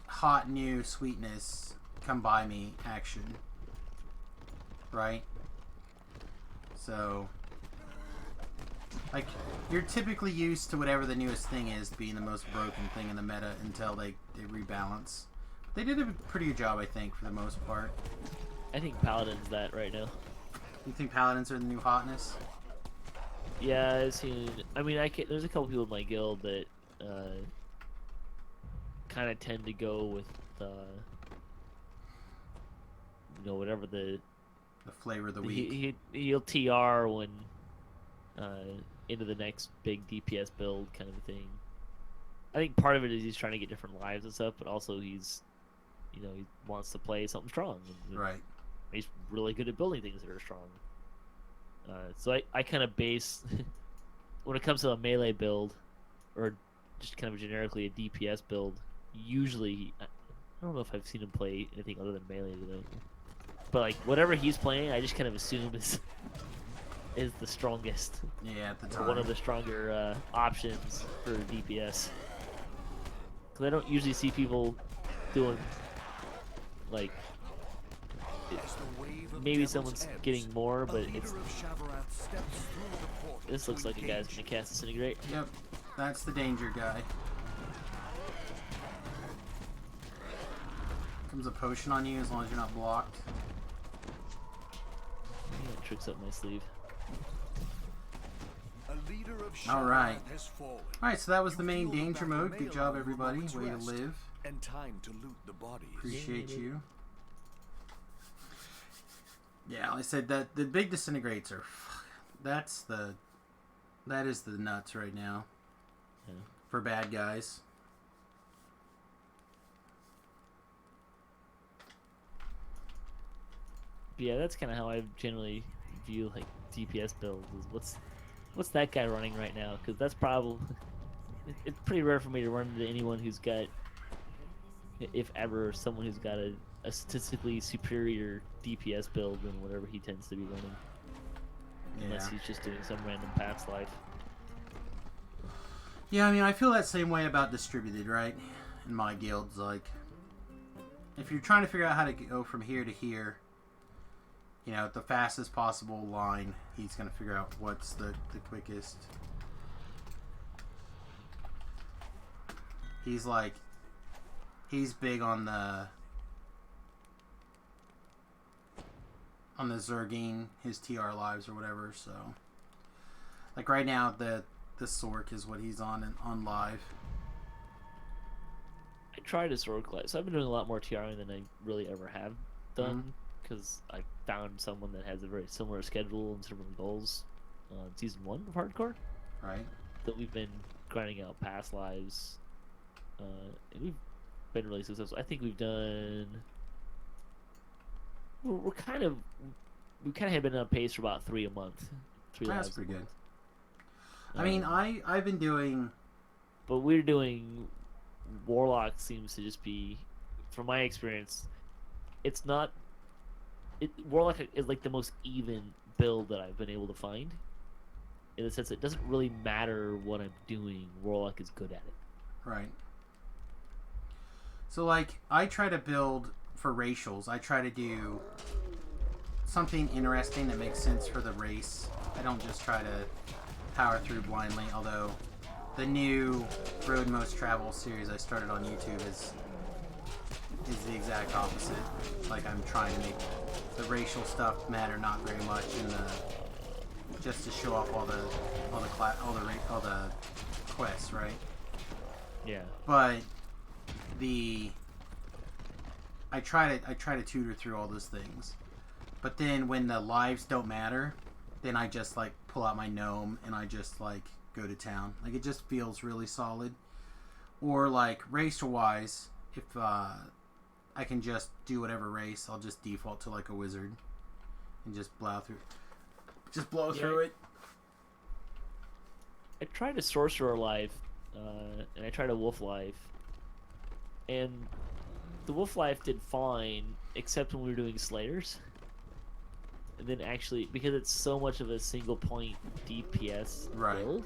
hot new sweetness come by me action, right? So Like, you're typically used to whatever the newest thing is being the most broken thing in the meta until they rebalance. They did a pretty good job, I think, for the most part. I think Paladin's that right now. You think Paladins are the new hotness? Yeah, I've seen. I mean, there's a couple people in my guild that kind of tend to go with, whatever the flavor of the week. He'll TR when into the next big DPS build kind of a thing. I think part of it is he's trying to get different lives and stuff, but also he's, he wants to play something strong. Right. He's really good at building things that are strong. So I kind of base, when it comes to a melee build, or just kind of generically a DPS build, usually, I don't know if I've seen him play anything other than melee today. But like, whatever he's playing, I just kind of assume is the strongest. Yeah, at the time. Or one of the stronger options for DPS. Because I don't usually see people doing, like, maybe someone's getting more, but this looks like a guy's gonna cast Disintegrate. Yep, that's the danger guy. Comes a potion on you as long as you're not blocked. Yeah, tricks up my sleeve. Alright. Alright, so that was the main danger mode. Good job, everybody. Way to live. And time to loot the bodies. Appreciate you. Yeah, like I said, that the big disintegrates are, that is the nuts right now. Yeah. For bad guys. But yeah, that's kind of how I generally view like DPS builds. Is what's that guy running right now? Because that's probably it's pretty rare for me to run into anyone who's got, if ever, someone who's got a statistically superior DPS build than whatever he tends to be running. Yeah. Unless he's just doing some random past life. Yeah, I mean, I feel that same way about distributed, right? In my guilds, like, if you're trying to figure out how to go from here to here, the fastest possible line, he's going to figure out what's the quickest. He's big on the Zergine, his TR lives or whatever, so. Like right now, the Sork is what he's on live. I tried a Sork live, so I've been doing a lot more TRing than I really ever have done, because I found someone that has a very similar schedule and similar goals on Season 1 of Hardcore. Right. That we've been grinding out past lives, and we've been really successful. I think we've done... We kind of have been on pace for about 3 a month. That's pretty good. I mean, I've been doing... But we're doing... Warlock seems to just be... From my experience, it's not... Warlock is like the most even build that I've been able to find. In the sense that it doesn't really matter what I'm doing. Warlock is good at it. Right. So, like, I try to build... For racials, I try to do something interesting that makes sense for the race. I don't just try to power through blindly, although the new Road Most Travel series I started on YouTube is the exact opposite. Like, I'm trying to make the racial stuff matter not very much in just to show off all the quests, right? Yeah. But I try to tutor through all those things, but then when the lives don't matter, then I just like pull out my gnome and I just like go to town. Like, it just feels really solid. Or like racer wise, if I can just do whatever race, I'll just default to like a wizard and just blow through it. I tried a sorcerer live, and I tried a wolf live, and the wolf life did fine, except when we were doing slayers. And then actually, because it's so much of a single point DPS build,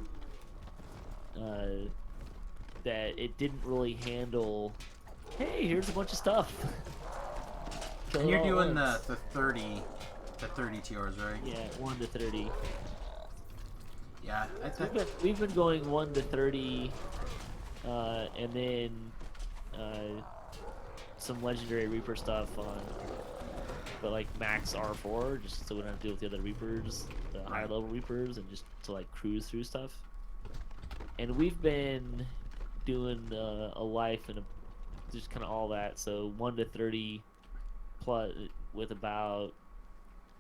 that it didn't really handle, hey, here's a bunch of stuff. And you're doing the 30 TRs, right? Yeah, 1 to 30. Yeah, I think. We've been going 1 to 30, and then some legendary Reaper stuff on, but like max R4, just so we don't have to deal with the other Reapers, the higher level Reapers, and just to like cruise through stuff. And we've been doing a life and just kind of all that. So 1 to 30 plus with about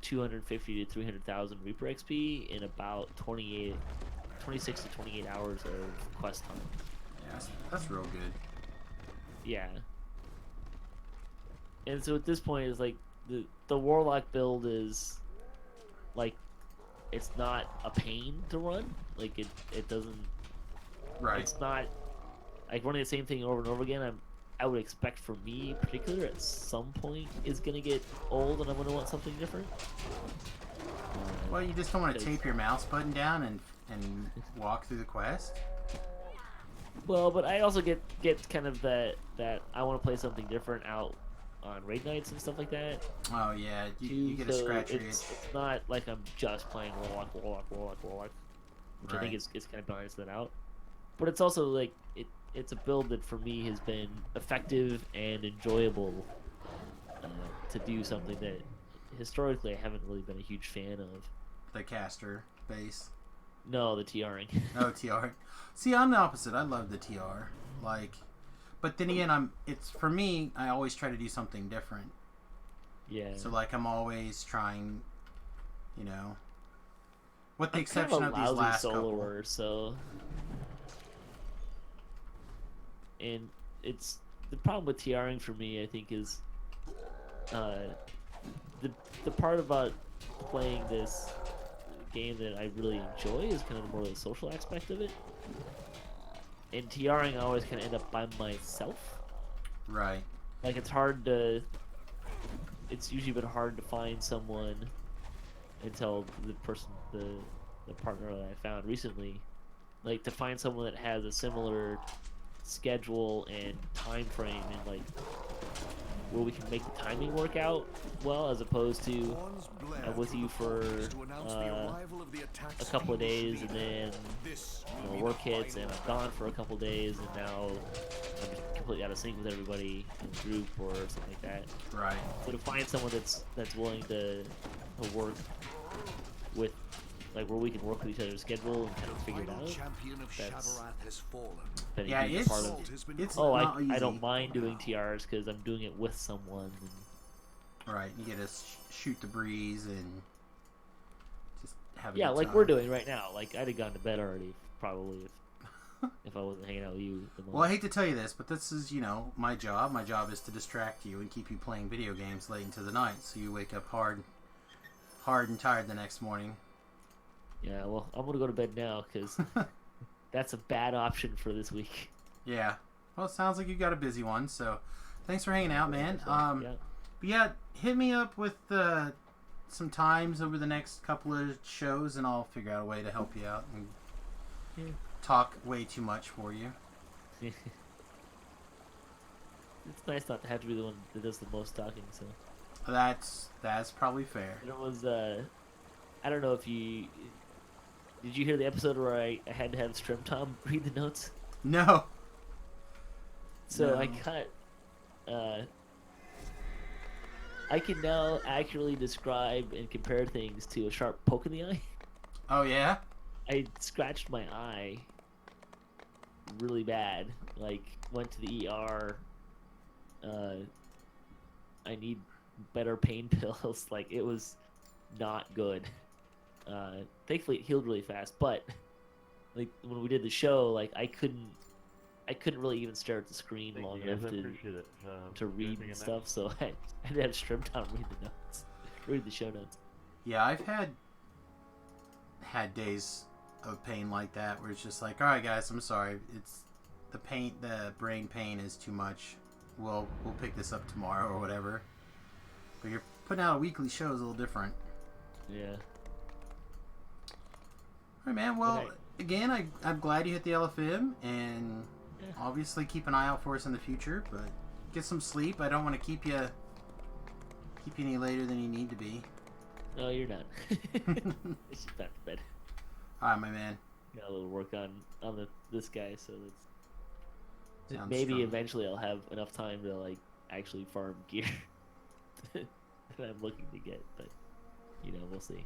250 to 300,000 Reaper XP in about 26 to 28 hours of quest time. Yeah, that's real good. Yeah. And so at this point, it's like the Warlock build is like, it's not a pain to run. Like it doesn't. Right. It's not like running the same thing over and over again. I would expect for me in particular at some point is gonna get old and I'm gonna want something different. Well, you just don't want to tape your mouse button down and walk through the quest. Well, but I also get kind of that I want to play something different out on raid nights and stuff like that. Oh yeah, you get a scratch your itch. It's not like I'm just playing Warlock, which I think is kind of balanced that out. But it's also like it's a build that for me has been effective and enjoyable to do something that historically I haven't really been a huge fan of. The caster base. No, the TRing. Oh, TR. See, I'm the opposite. I love the TR. Like, but then again, it's for me. I always try to do something different. Yeah. So like, I'm always trying, you know, with the I'm exception kind of these last soloer, couple. So. And it's the problem with TRing for me, I think, is the part about playing this game that I really enjoy is kind of more the social aspect of it. And TRing, I always kind of end up by myself. Right. Like it's usually been hard to find someone until the partner that I found recently, like to find someone that has a similar schedule and time frame and like where we can make the timing work out well, as opposed to I'm with you for a couple of days and then work hits and I'm gone for a couple of days and now I'm just completely out of sync with everybody in the group or something like that. Right. So to find someone that's willing to work with, like where we can work with each other's schedule and kind of figure it out. That's been a huge part of it. It's I don't mind doing TRs because I'm doing it with someone. Right, you get to shoot the breeze and just have a yeah, good like time. we're doing right now. Like I'd have gone to bed already probably if I wasn't hanging out with you. Well, I hate to tell you this, but this is, my job. My job is to distract you and keep you playing video games late into the night, so you wake up hard and tired the next morning. Yeah, well, I'm going to go to bed now, because that's a bad option for this week. Yeah. Well, it sounds like you got a busy one, so thanks for hanging out, man. Yeah. But yeah, hit me up with some times over the next couple of shows, and I'll figure out a way to help you out and talk way too much for you. It's nice not to have to be the one that does the most talking, so... That's probably fair. And it was, I don't know if you... Did you hear the episode where I had to have Strim Tom read the notes? No. So No. I cut... I can now accurately describe and compare things to a sharp poke in the eye. Oh, yeah? I scratched my eye really bad. Like, went to the ER. I need better pain pills. Like, it was not good. Thankfully it healed really fast, but like when we did the show, like I couldn't really even stare at the screen long enough to read and stuff, so I had to have Strim Tom read the notes, read the show notes. Yeah, I've had days of pain like that where it's just like, all right guys, I'm sorry, it's the brain pain is too much, we'll pick this up tomorrow or whatever. But you're putting out a weekly show is a little different. Yeah. Alright, man, well, again, I'm glad you hit the LFM, and obviously keep an eye out for us in the future, but get some sleep. I don't want to keep you any later than you need to be. No, you're not. It's just back to bed. Alright, my man. Got a little work on this guy, so that's Sounds maybe strong. eventually I'll have enough time to like actually farm gear that I'm looking to get, but we'll see.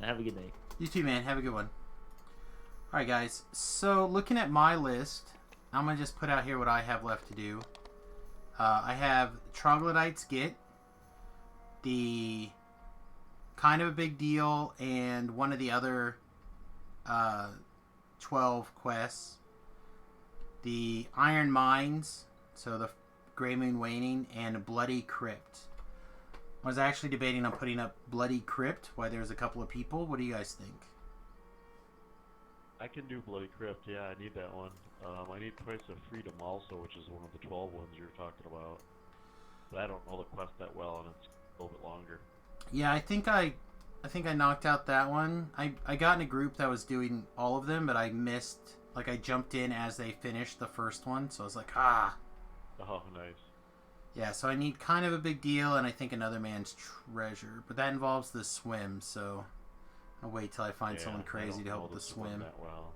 Have a good night. You too, man. Have a good one. Alright, guys. So, looking at my list, I'm going to just put out here what I have left to do. I have Troglodytes Get, the Kind of a Big Deal, and one of the other 12 quests. The Iron Mines, so the Grey Moon Waning, and Bloody Crypt. I was actually debating on putting up Bloody Crypt, why there's a couple of people. What do you guys think? I can do Bloody Crypt, yeah, I need that one. I need Price of Freedom also, which is one of the 12 ones you're talking about. But I don't know the quest that well, and it's a little bit longer. Yeah, I think I knocked out that one. I got in a group that was doing all of them, but I missed, like I jumped in as they finished the first one, so I was like, ah. Oh, nice. Yeah, so I need Kind of a Big Deal, and I think Another Man's Treasure. But that involves the swim, so I'll wait till I find someone crazy to help with the swim. That well.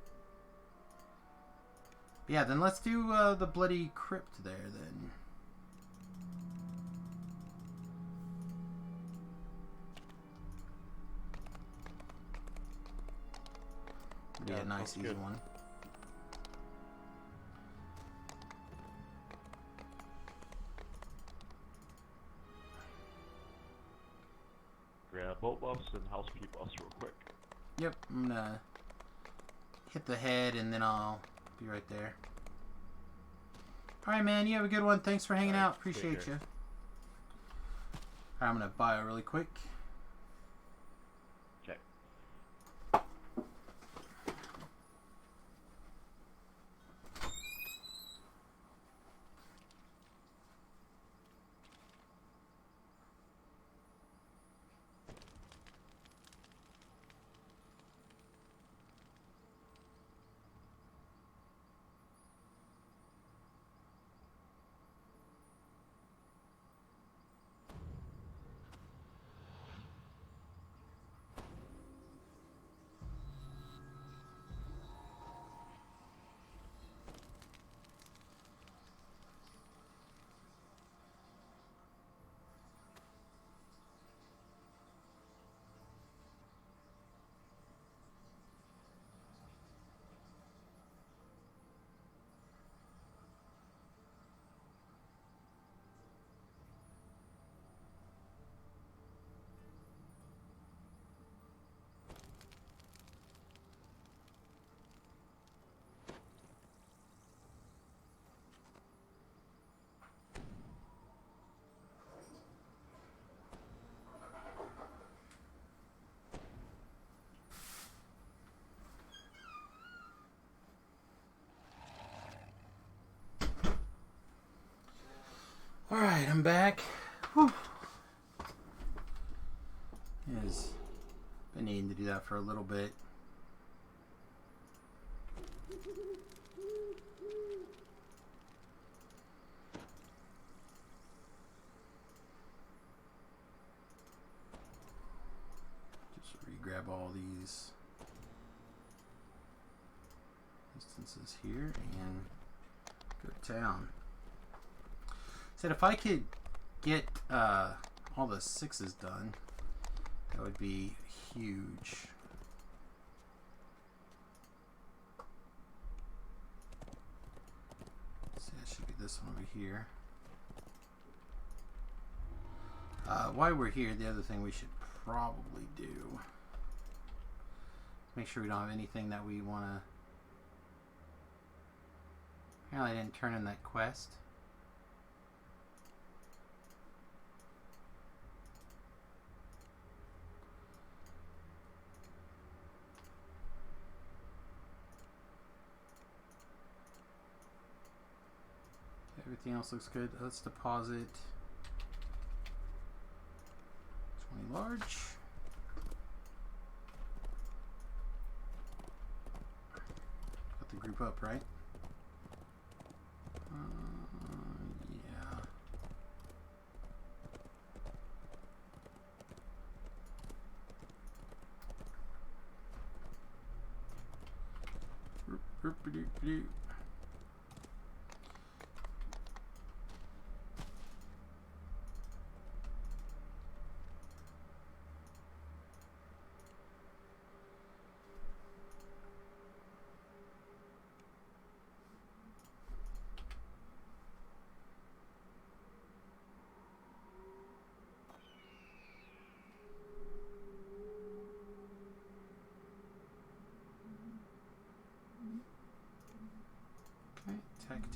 Yeah, then let's do the Bloody Crypt there, then. Be a nice, easy one. Grab boat buffs and house key buffs real quick. Yep, I'm gonna hit the head and then I'll be right there. Alright, man, you have a good one. Thanks for hanging out. Appreciate you. Alright, I'm gonna bio really quick. Check. Alright, I'm back. Whew. Yes. Been needing to do that for a little bit. Just re-grab all these instances here and go to town. Said if I could get all the 6s done, that would be huge. See, that should be this one over here. While we're here, the other thing we should probably do, make sure we don't have anything that we want to. Apparently I didn't turn in that quest. Everything else looks good. Let's deposit 20 large. Got the group up, right? Yeah. Boop-a-doop-a-doop.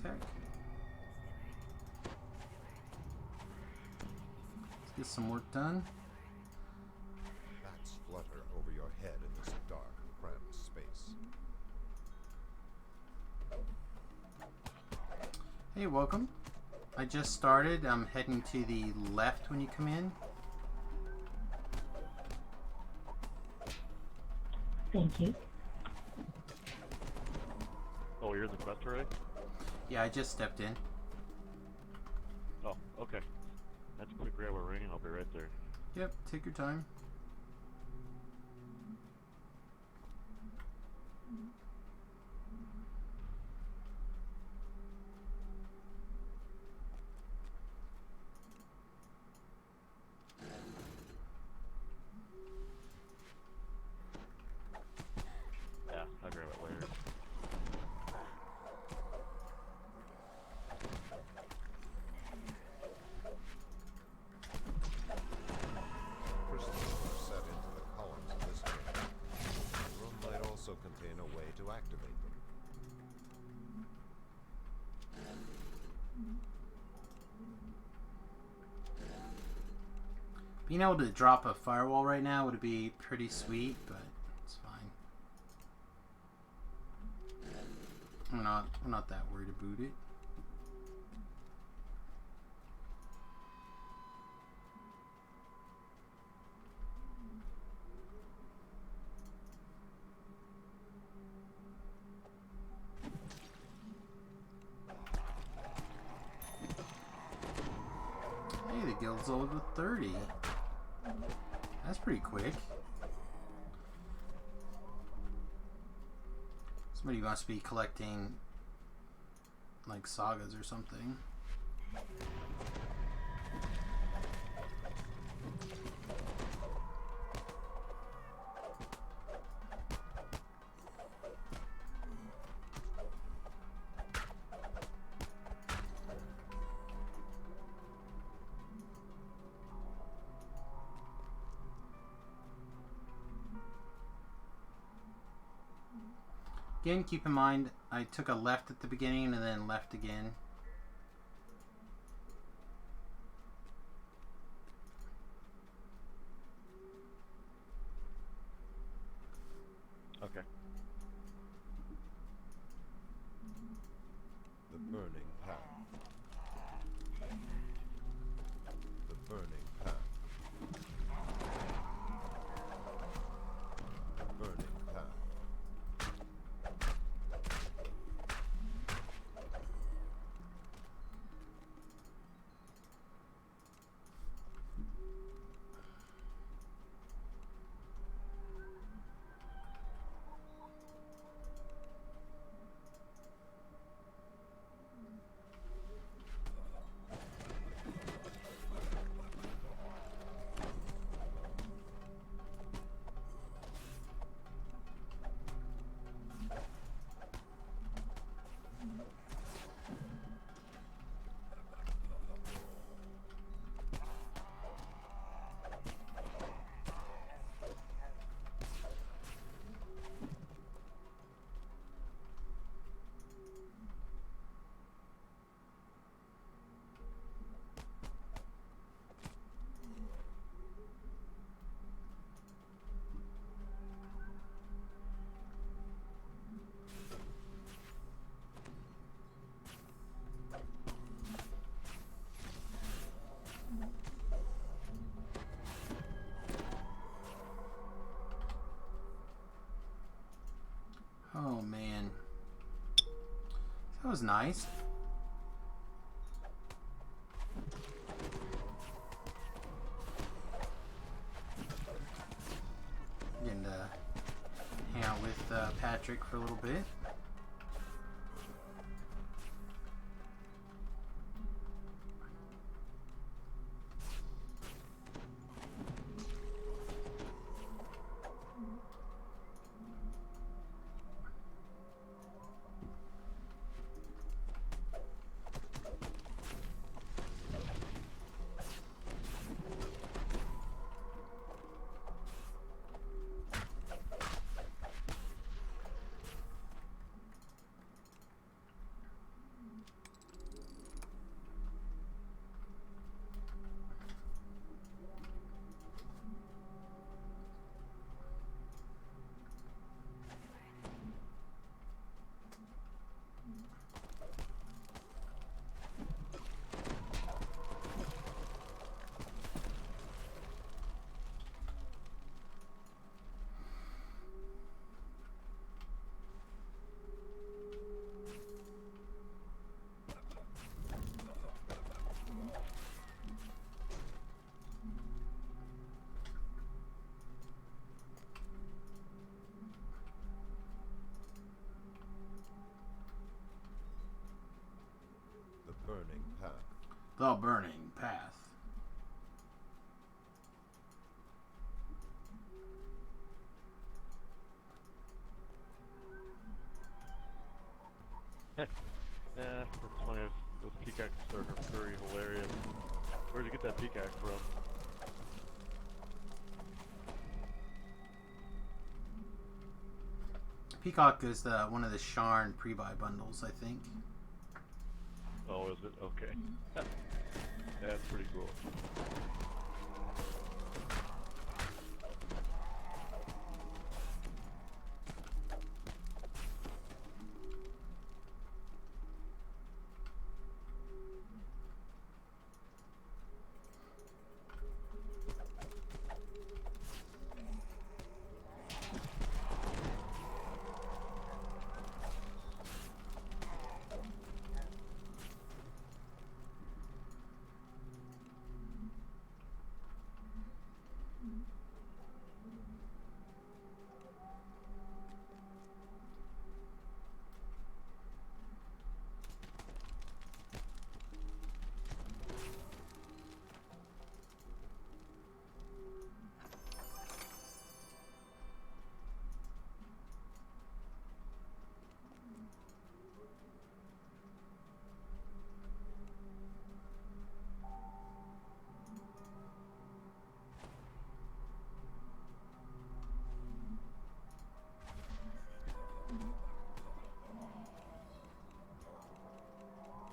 Tech. Let's get some work done. Bats flutter over your head in this dark, cramped space. Hey, welcome. I just started. I'm heading to the left when you come in. Thank you. Oh, you're in the quest already? Yeah, I just stepped in. Oh, okay. That's a quick grab a ring and I'll be right there. Yep, take your time. Yeah, I'll grab it later. Crystals are set into the columns of this chamber. The room might also contain a way to activate them. Being able to drop a firewall right now would be pretty sweet, but it's fine. We're not that worried about it. Hey, the guild's level 30. That's pretty quick. Somebody must be collecting like sagas or something. Again, keep in mind, I took a left at the beginning and then left again. Okay. The burning path. The burning path. The burning path. Oh man, that was nice. Getting to hang out with Patrick for a little bit. The Burning Path. Yeah, that's funny. Those peacocks are very hilarious. Where'd you get that peacock from? Peacock is one of the Seanng pre-buy bundles, I think. Oh, is it? Okay. That's pretty cool.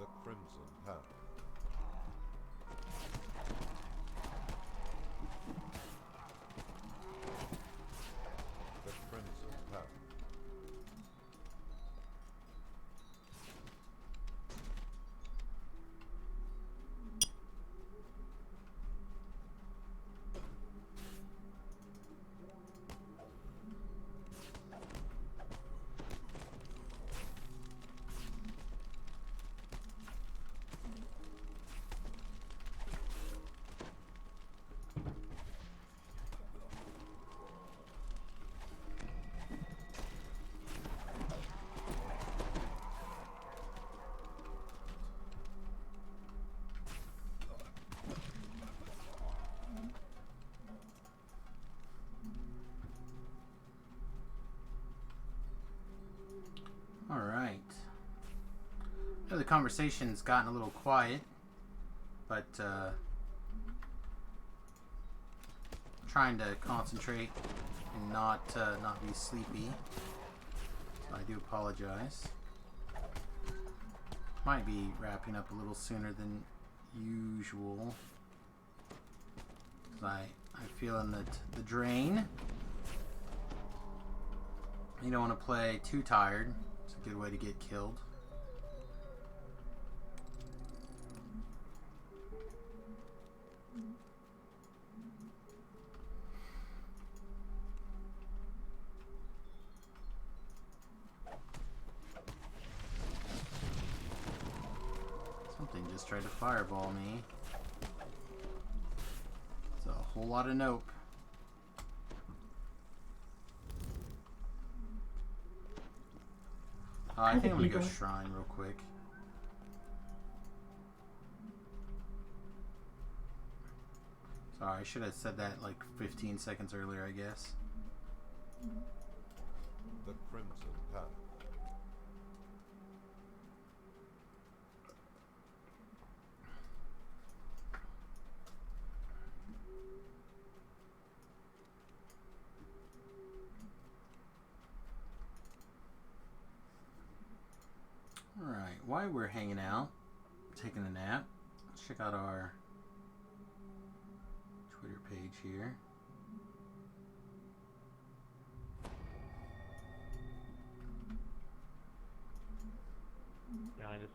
The Crimson Path. The Crimson Path. Alright. The conversation's gotten a little quiet, but trying to concentrate and not be sleepy. So I do apologize. Might be wrapping up a little sooner than usual. I'm feeling that the drain. You don't want to play too tired. It's a good way to get killed. Something just tried to fireball me. It's a whole lot of nope. I think I'm gonna go shrine real quick. Sorry, I should have said that like 15 seconds earlier, I guess. The Crimson Path. Alright, while we're hanging out, taking a nap, let's check out our Twitter page here. Behind us.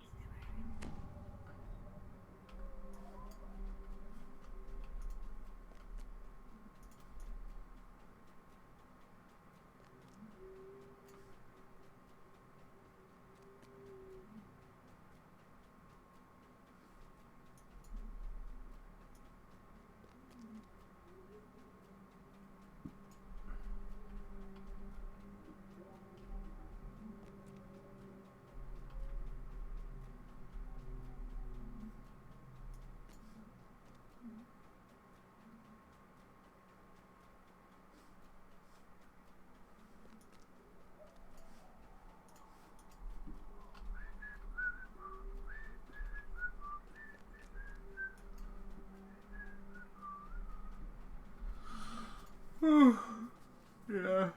Yeah.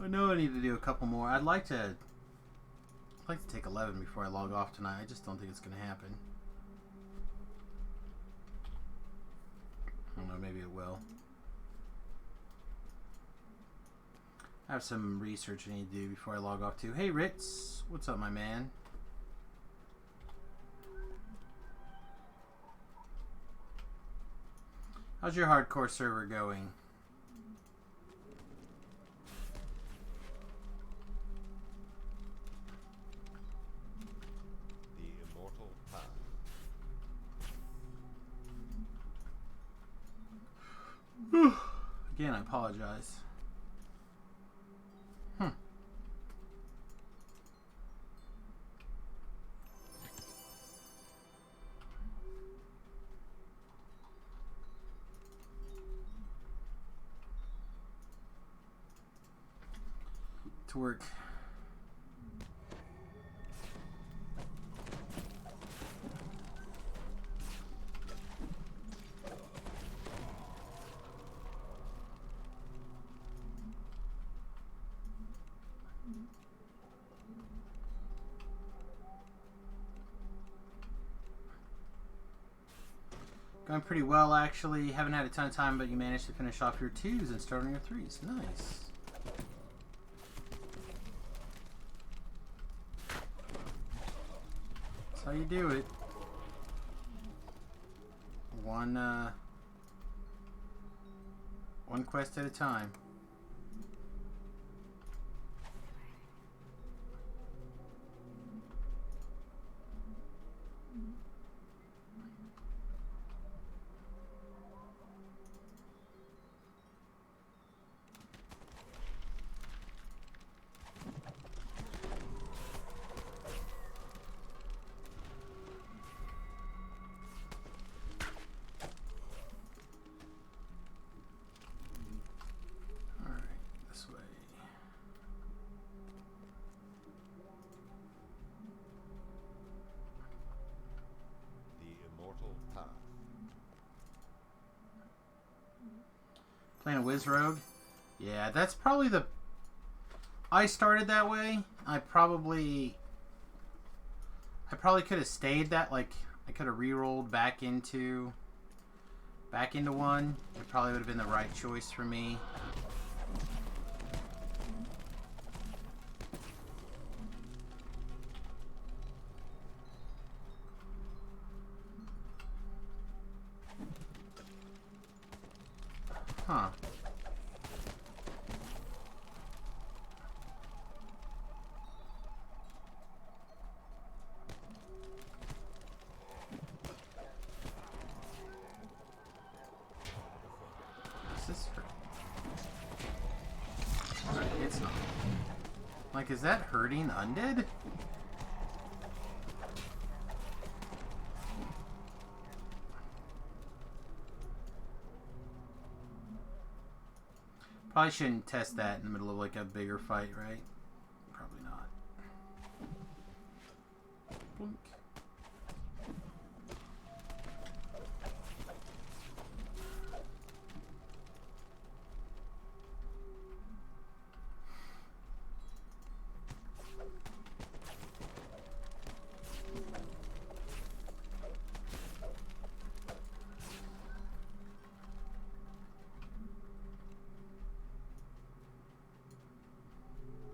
I know I need to do a couple more. I'd like to take 11 before I log off tonight. I just don't think it's going to happen. I don't know, maybe it will. I have some research I need to do before I log off too. Hey Ritz, what's up my man? How's your hardcore server going? The immortal path. Again, I apologize. To work. Going pretty well actually. Haven't had a ton of time, but you managed to finish off your 2s and start on your 3s. Nice. That's how you do it. One quest at a time. Playing a Wiz Rogue? Yeah, that's probably the... I started that way. I probably could have stayed that, like, I could have re-rolled back into one. It probably would have been the right choice for me. Huh. What's this for? Alright, it's not. Like, is that hurting undead? Probably shouldn't test that in the middle of like a bigger fight, right? Probably not. Blink.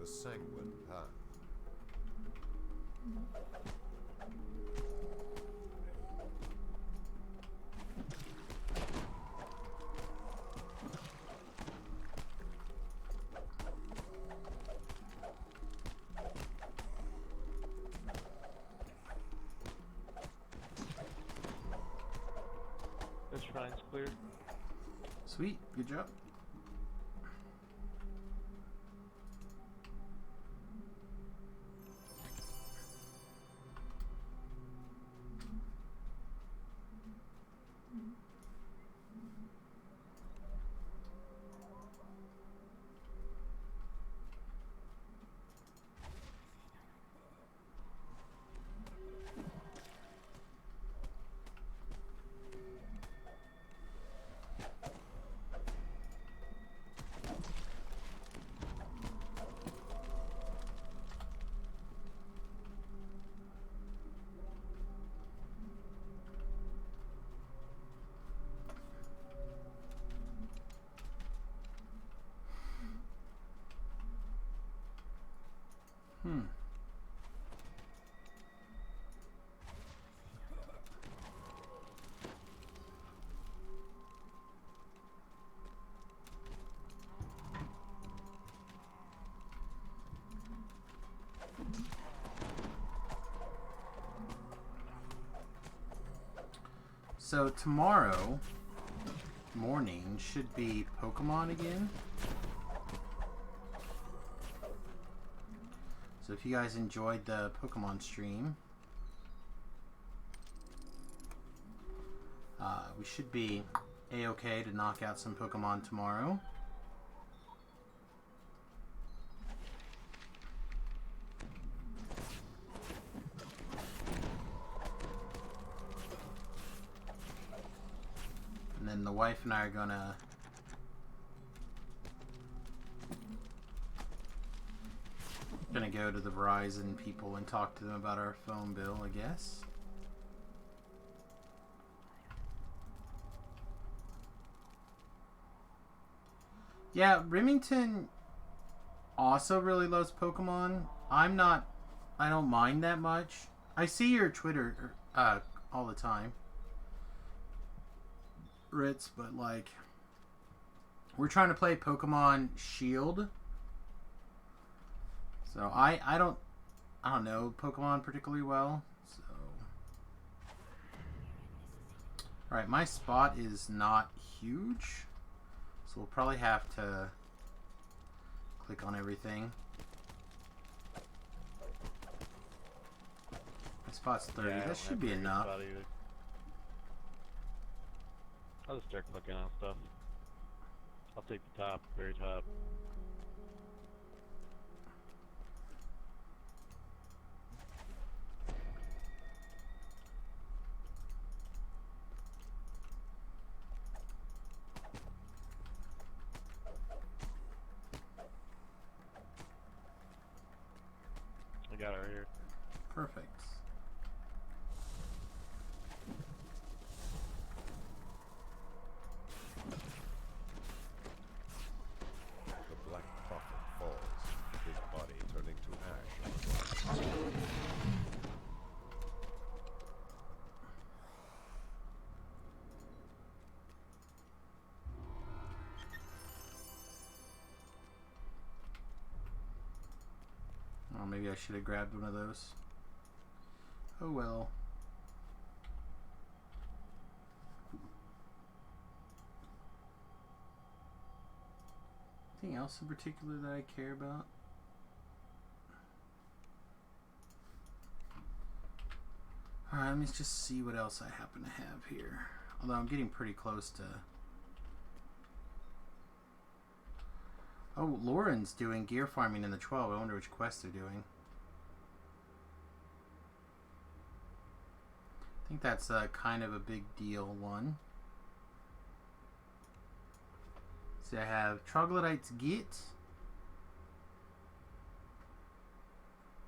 Sanguine path. This shrine's clear. Sweet, good job. So tomorrow morning should be Pokemon again. So if you guys enjoyed the Pokemon stream, we should be A-okay to knock out some Pokemon tomorrow. And then the wife and I are gonna go to the Verizon people and talk to them about our phone bill, I guess. Yeah, Remington also really loves Pokemon. I don't mind that much. I see your Twitter all the time, Ritz, but like, we're trying to play Pokemon Shield. So I don't know Pokemon particularly well. So alright, my spot is not huge. So we'll probably have to click on everything. My spot's 30. Yeah, that should be enough. I'll just start clicking on stuff. I'll take the top, very top. I got it right here. Perfect. The Black Prophet falls, his body turning to ash. Oh, maybe I should have grabbed one of those. Oh well. Anything else in particular that I care about? Alright, let me just see what else I happen to have here. Although I'm getting pretty close to... Oh, Lauren's doing gear farming in the 12. I wonder which quest they're doing. I think that's kind of a big deal one. See, I have Troglodyte's Git.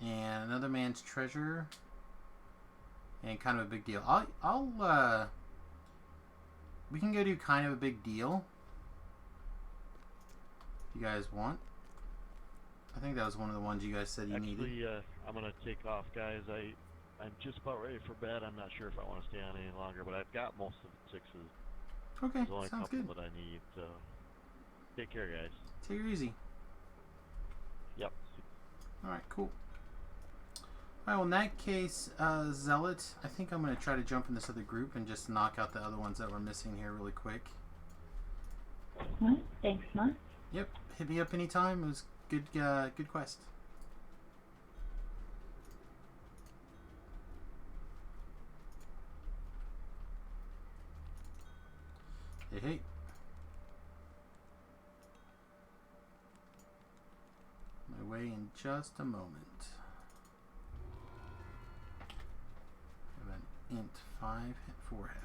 And Another Man's Treasure. And kind of a big deal. We can go do kind of a big deal. If you guys want. I think that was one of the ones you guys said you needed. Actually, I'm gonna take off, guys. I'm just about ready for bed. I'm not sure if I want to stay on any longer, but I've got most of the 6s. Okay, There's only sounds a couple good. that I need, so take care, guys. Take it easy. Yep. Alright, cool. Alright, well in that case, Zealot, I think I'm going to try to jump in this other group and just knock out the other ones that we're missing here really quick. What? Thanks, Mark. Yep, hit me up anytime. It was good, good quest. Hey, hey. My way in just a moment. Have an int 5 4 hat.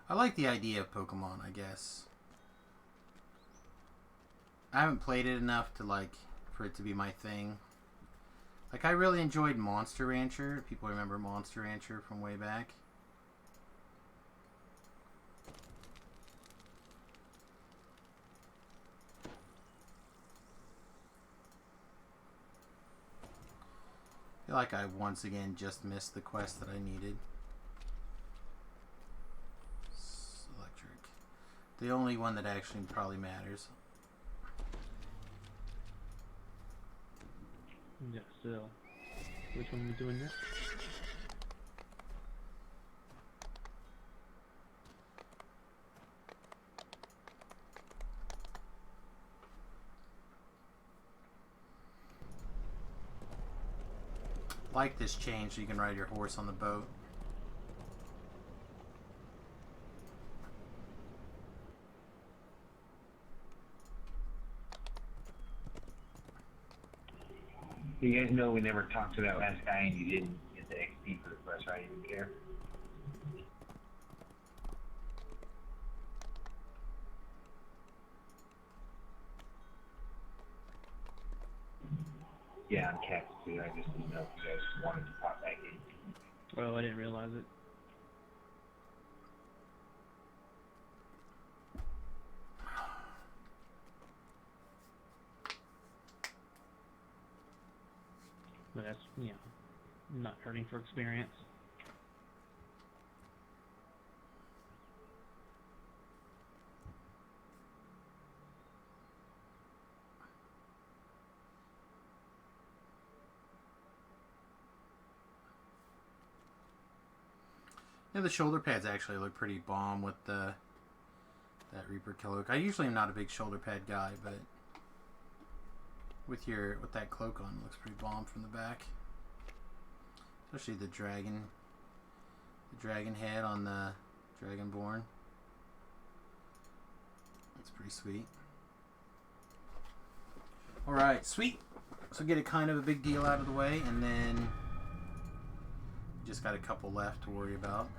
I like the idea of Pokemon, I guess. I haven't played it enough to for it to be my thing. Like, I really enjoyed Monster Rancher. People remember Monster Rancher from way back. feel like I once again just missed the quest that I needed. Electric. The only one that actually probably matters. Yeah, still. Which one are we doing next? Like this change so you can ride your horse on the boat. You guys know we never talked to that last guy and you didn't get the XP for the quest, right? You didn't care? Yeah, I'm capped too. I just didn't know if you guys wanted to pop back in. Oh, I didn't realize it. But that's, you know, not hurting for experience. Yeah, the shoulder pads actually look pretty bomb with that Reaper cloak. I usually am not a big shoulder pad guy, but with that cloak on, it looks pretty bomb from the back. Especially the dragon head on the Dragonborn. That's pretty sweet. All right, sweet. So get a kind of a big deal out of the way, and then just got a couple left to worry about.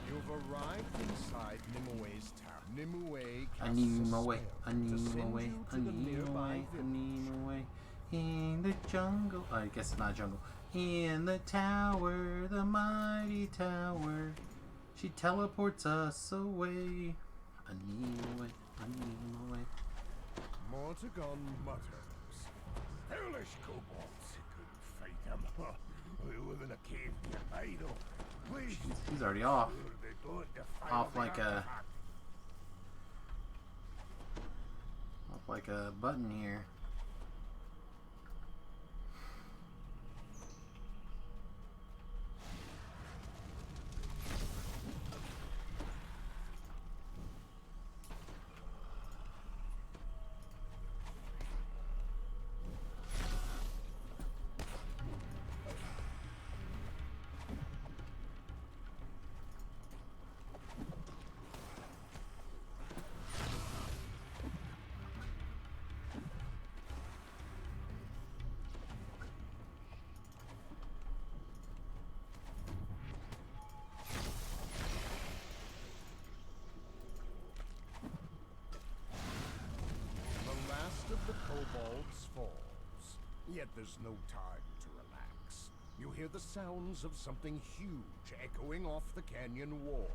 You've arrived inside Nimue's town. Nimue Nimue in the jungle. Oh, I guess it's not jungle. In the tower, the mighty tower, she teleports us away. Nimue. Mortagon mutters. Foolish kobolds. Couldn't fight them. We live in a cave near idle. Please. He's already off. Off like a button here. Kobolds falls. Yet there's no time to relax. You hear the sounds of something huge echoing off the canyon walls.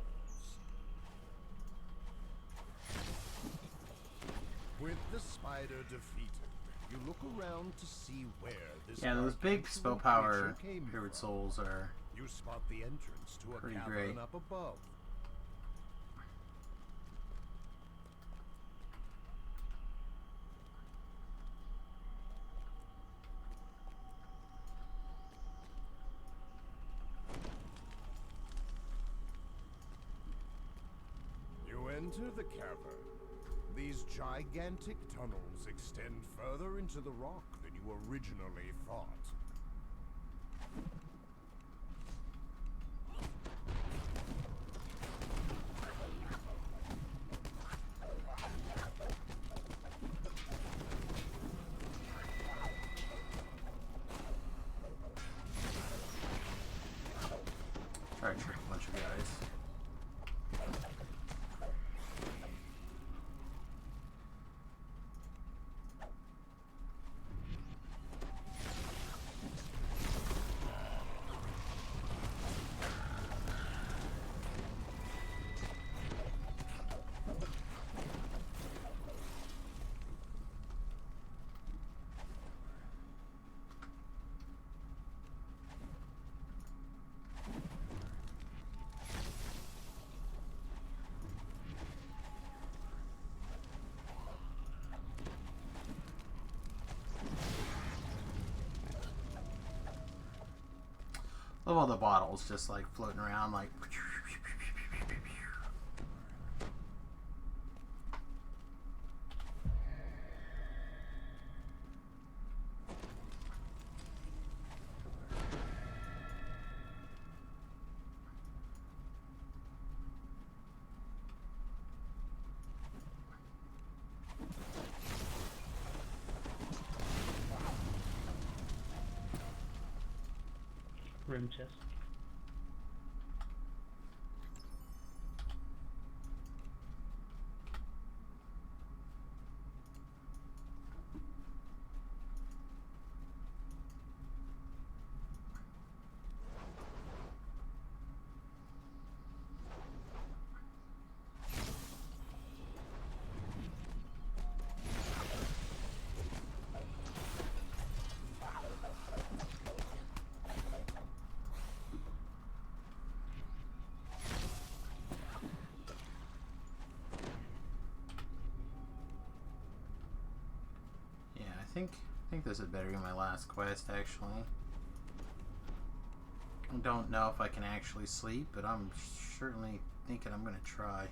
With the spider defeated, you look around to see where this those big spell power favorite souls are you spot the entrance to a pretty cavern great. up above. Enter the cavern. These gigantic tunnels extend further into the rock than you originally thought. Try to trick a bunch of guys. love all the bottles just like floating around like. Room chest. I think this had better be my last quest, actually. I don't know if I can actually sleep, but I'm certainly thinking I'm going to try.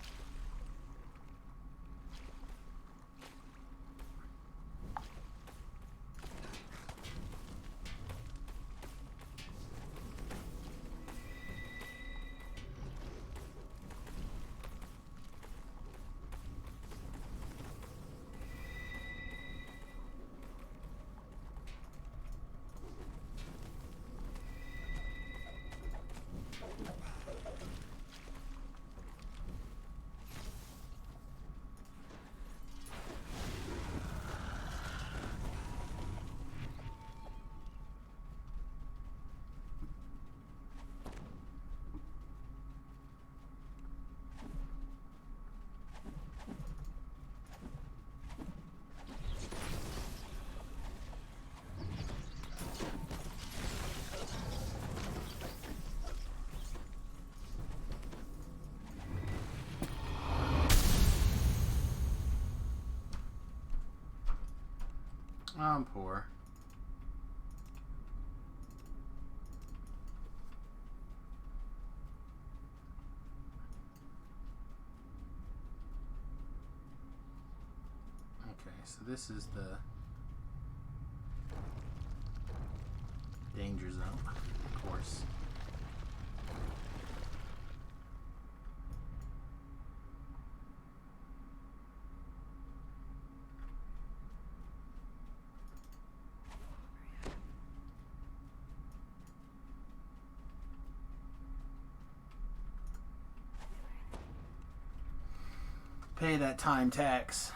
I'm poor. Okay, so this is the danger zone, of course. Pay that time tax.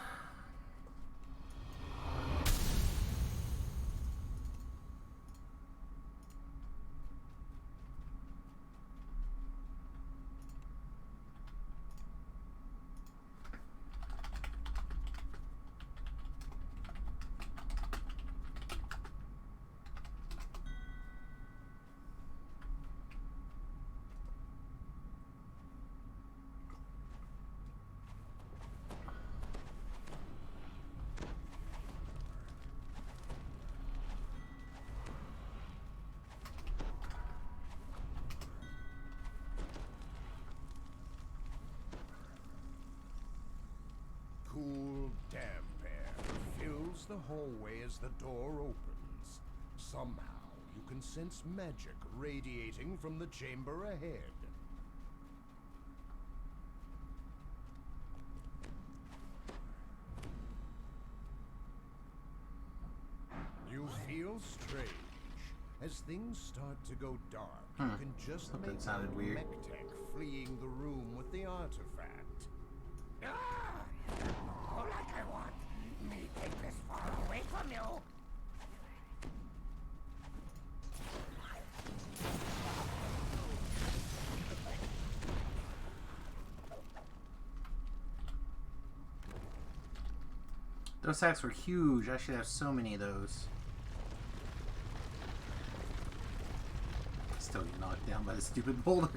Cool, damp air fills the hallway as the door opens. Somehow, you can sense magic radiating from the chamber ahead. You feel strange. As things start to go dark, you can just That make sounded out weird. Mech-Tech fleeing the room with the artifact. All like I want. Me take this far away from you. Those sacks were huge. I should have so many of those. Still get knocked down by the stupid boulder.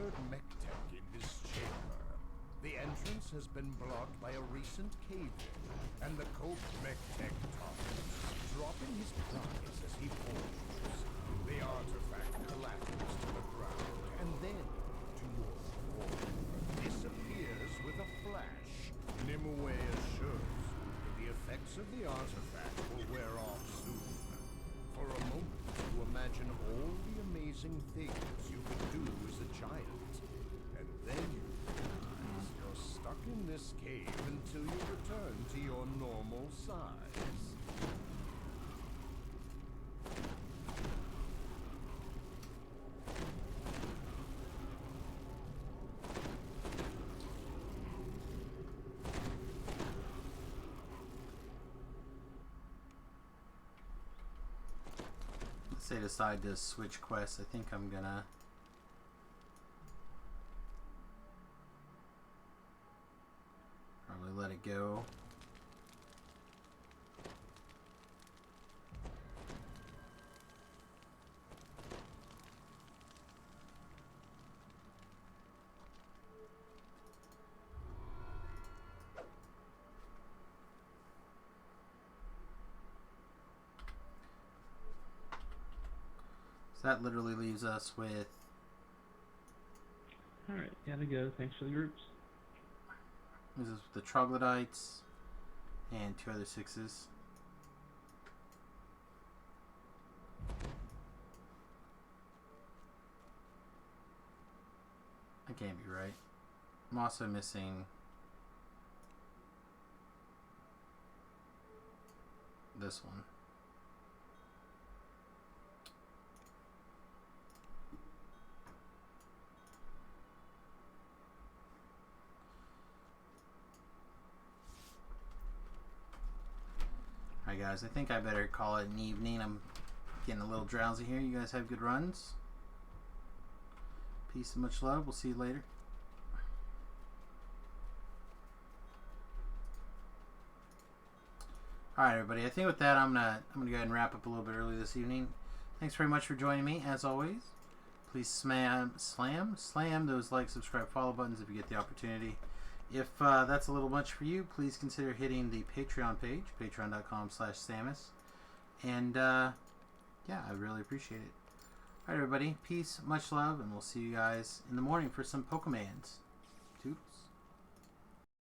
third mech-tech in his chamber. The entrance has been blocked by a recent cave-in, and the cult mech-tech totters, dropping his prize as he falls. The artifact collapses to the ground, and then, towards the wall, disappears with a flash. Nimue assures that the effects of the artifact will wear off soon. For a moment, you imagine all the amazing things you could do as a giant, and then you realize you're stuck in this cave until you return to your normal size. They decide to switch quests, I think I'm gonna probably let it go. So that literally leaves us with... Alright, gotta go. Thanks for the groups. This is the troglodytes and 2 other 6s. That can't be right. I'm also missing this one. Alright guys, I think I better call it an evening. I'm getting a little drowsy here. You guys have good runs. Peace and much love. We'll see you later. Alright everybody, I think with that I'm gonna go ahead and wrap up a little bit early this evening. Thanks very much for joining me, as always. Please slam those like, subscribe, follow buttons if you get the opportunity. If that's a little much for you, please consider hitting the Patreon page, patreon.com/Samius. And yeah, I really appreciate it. Alright everybody, peace, much love, and we'll see you guys in the morning for some Pokemans.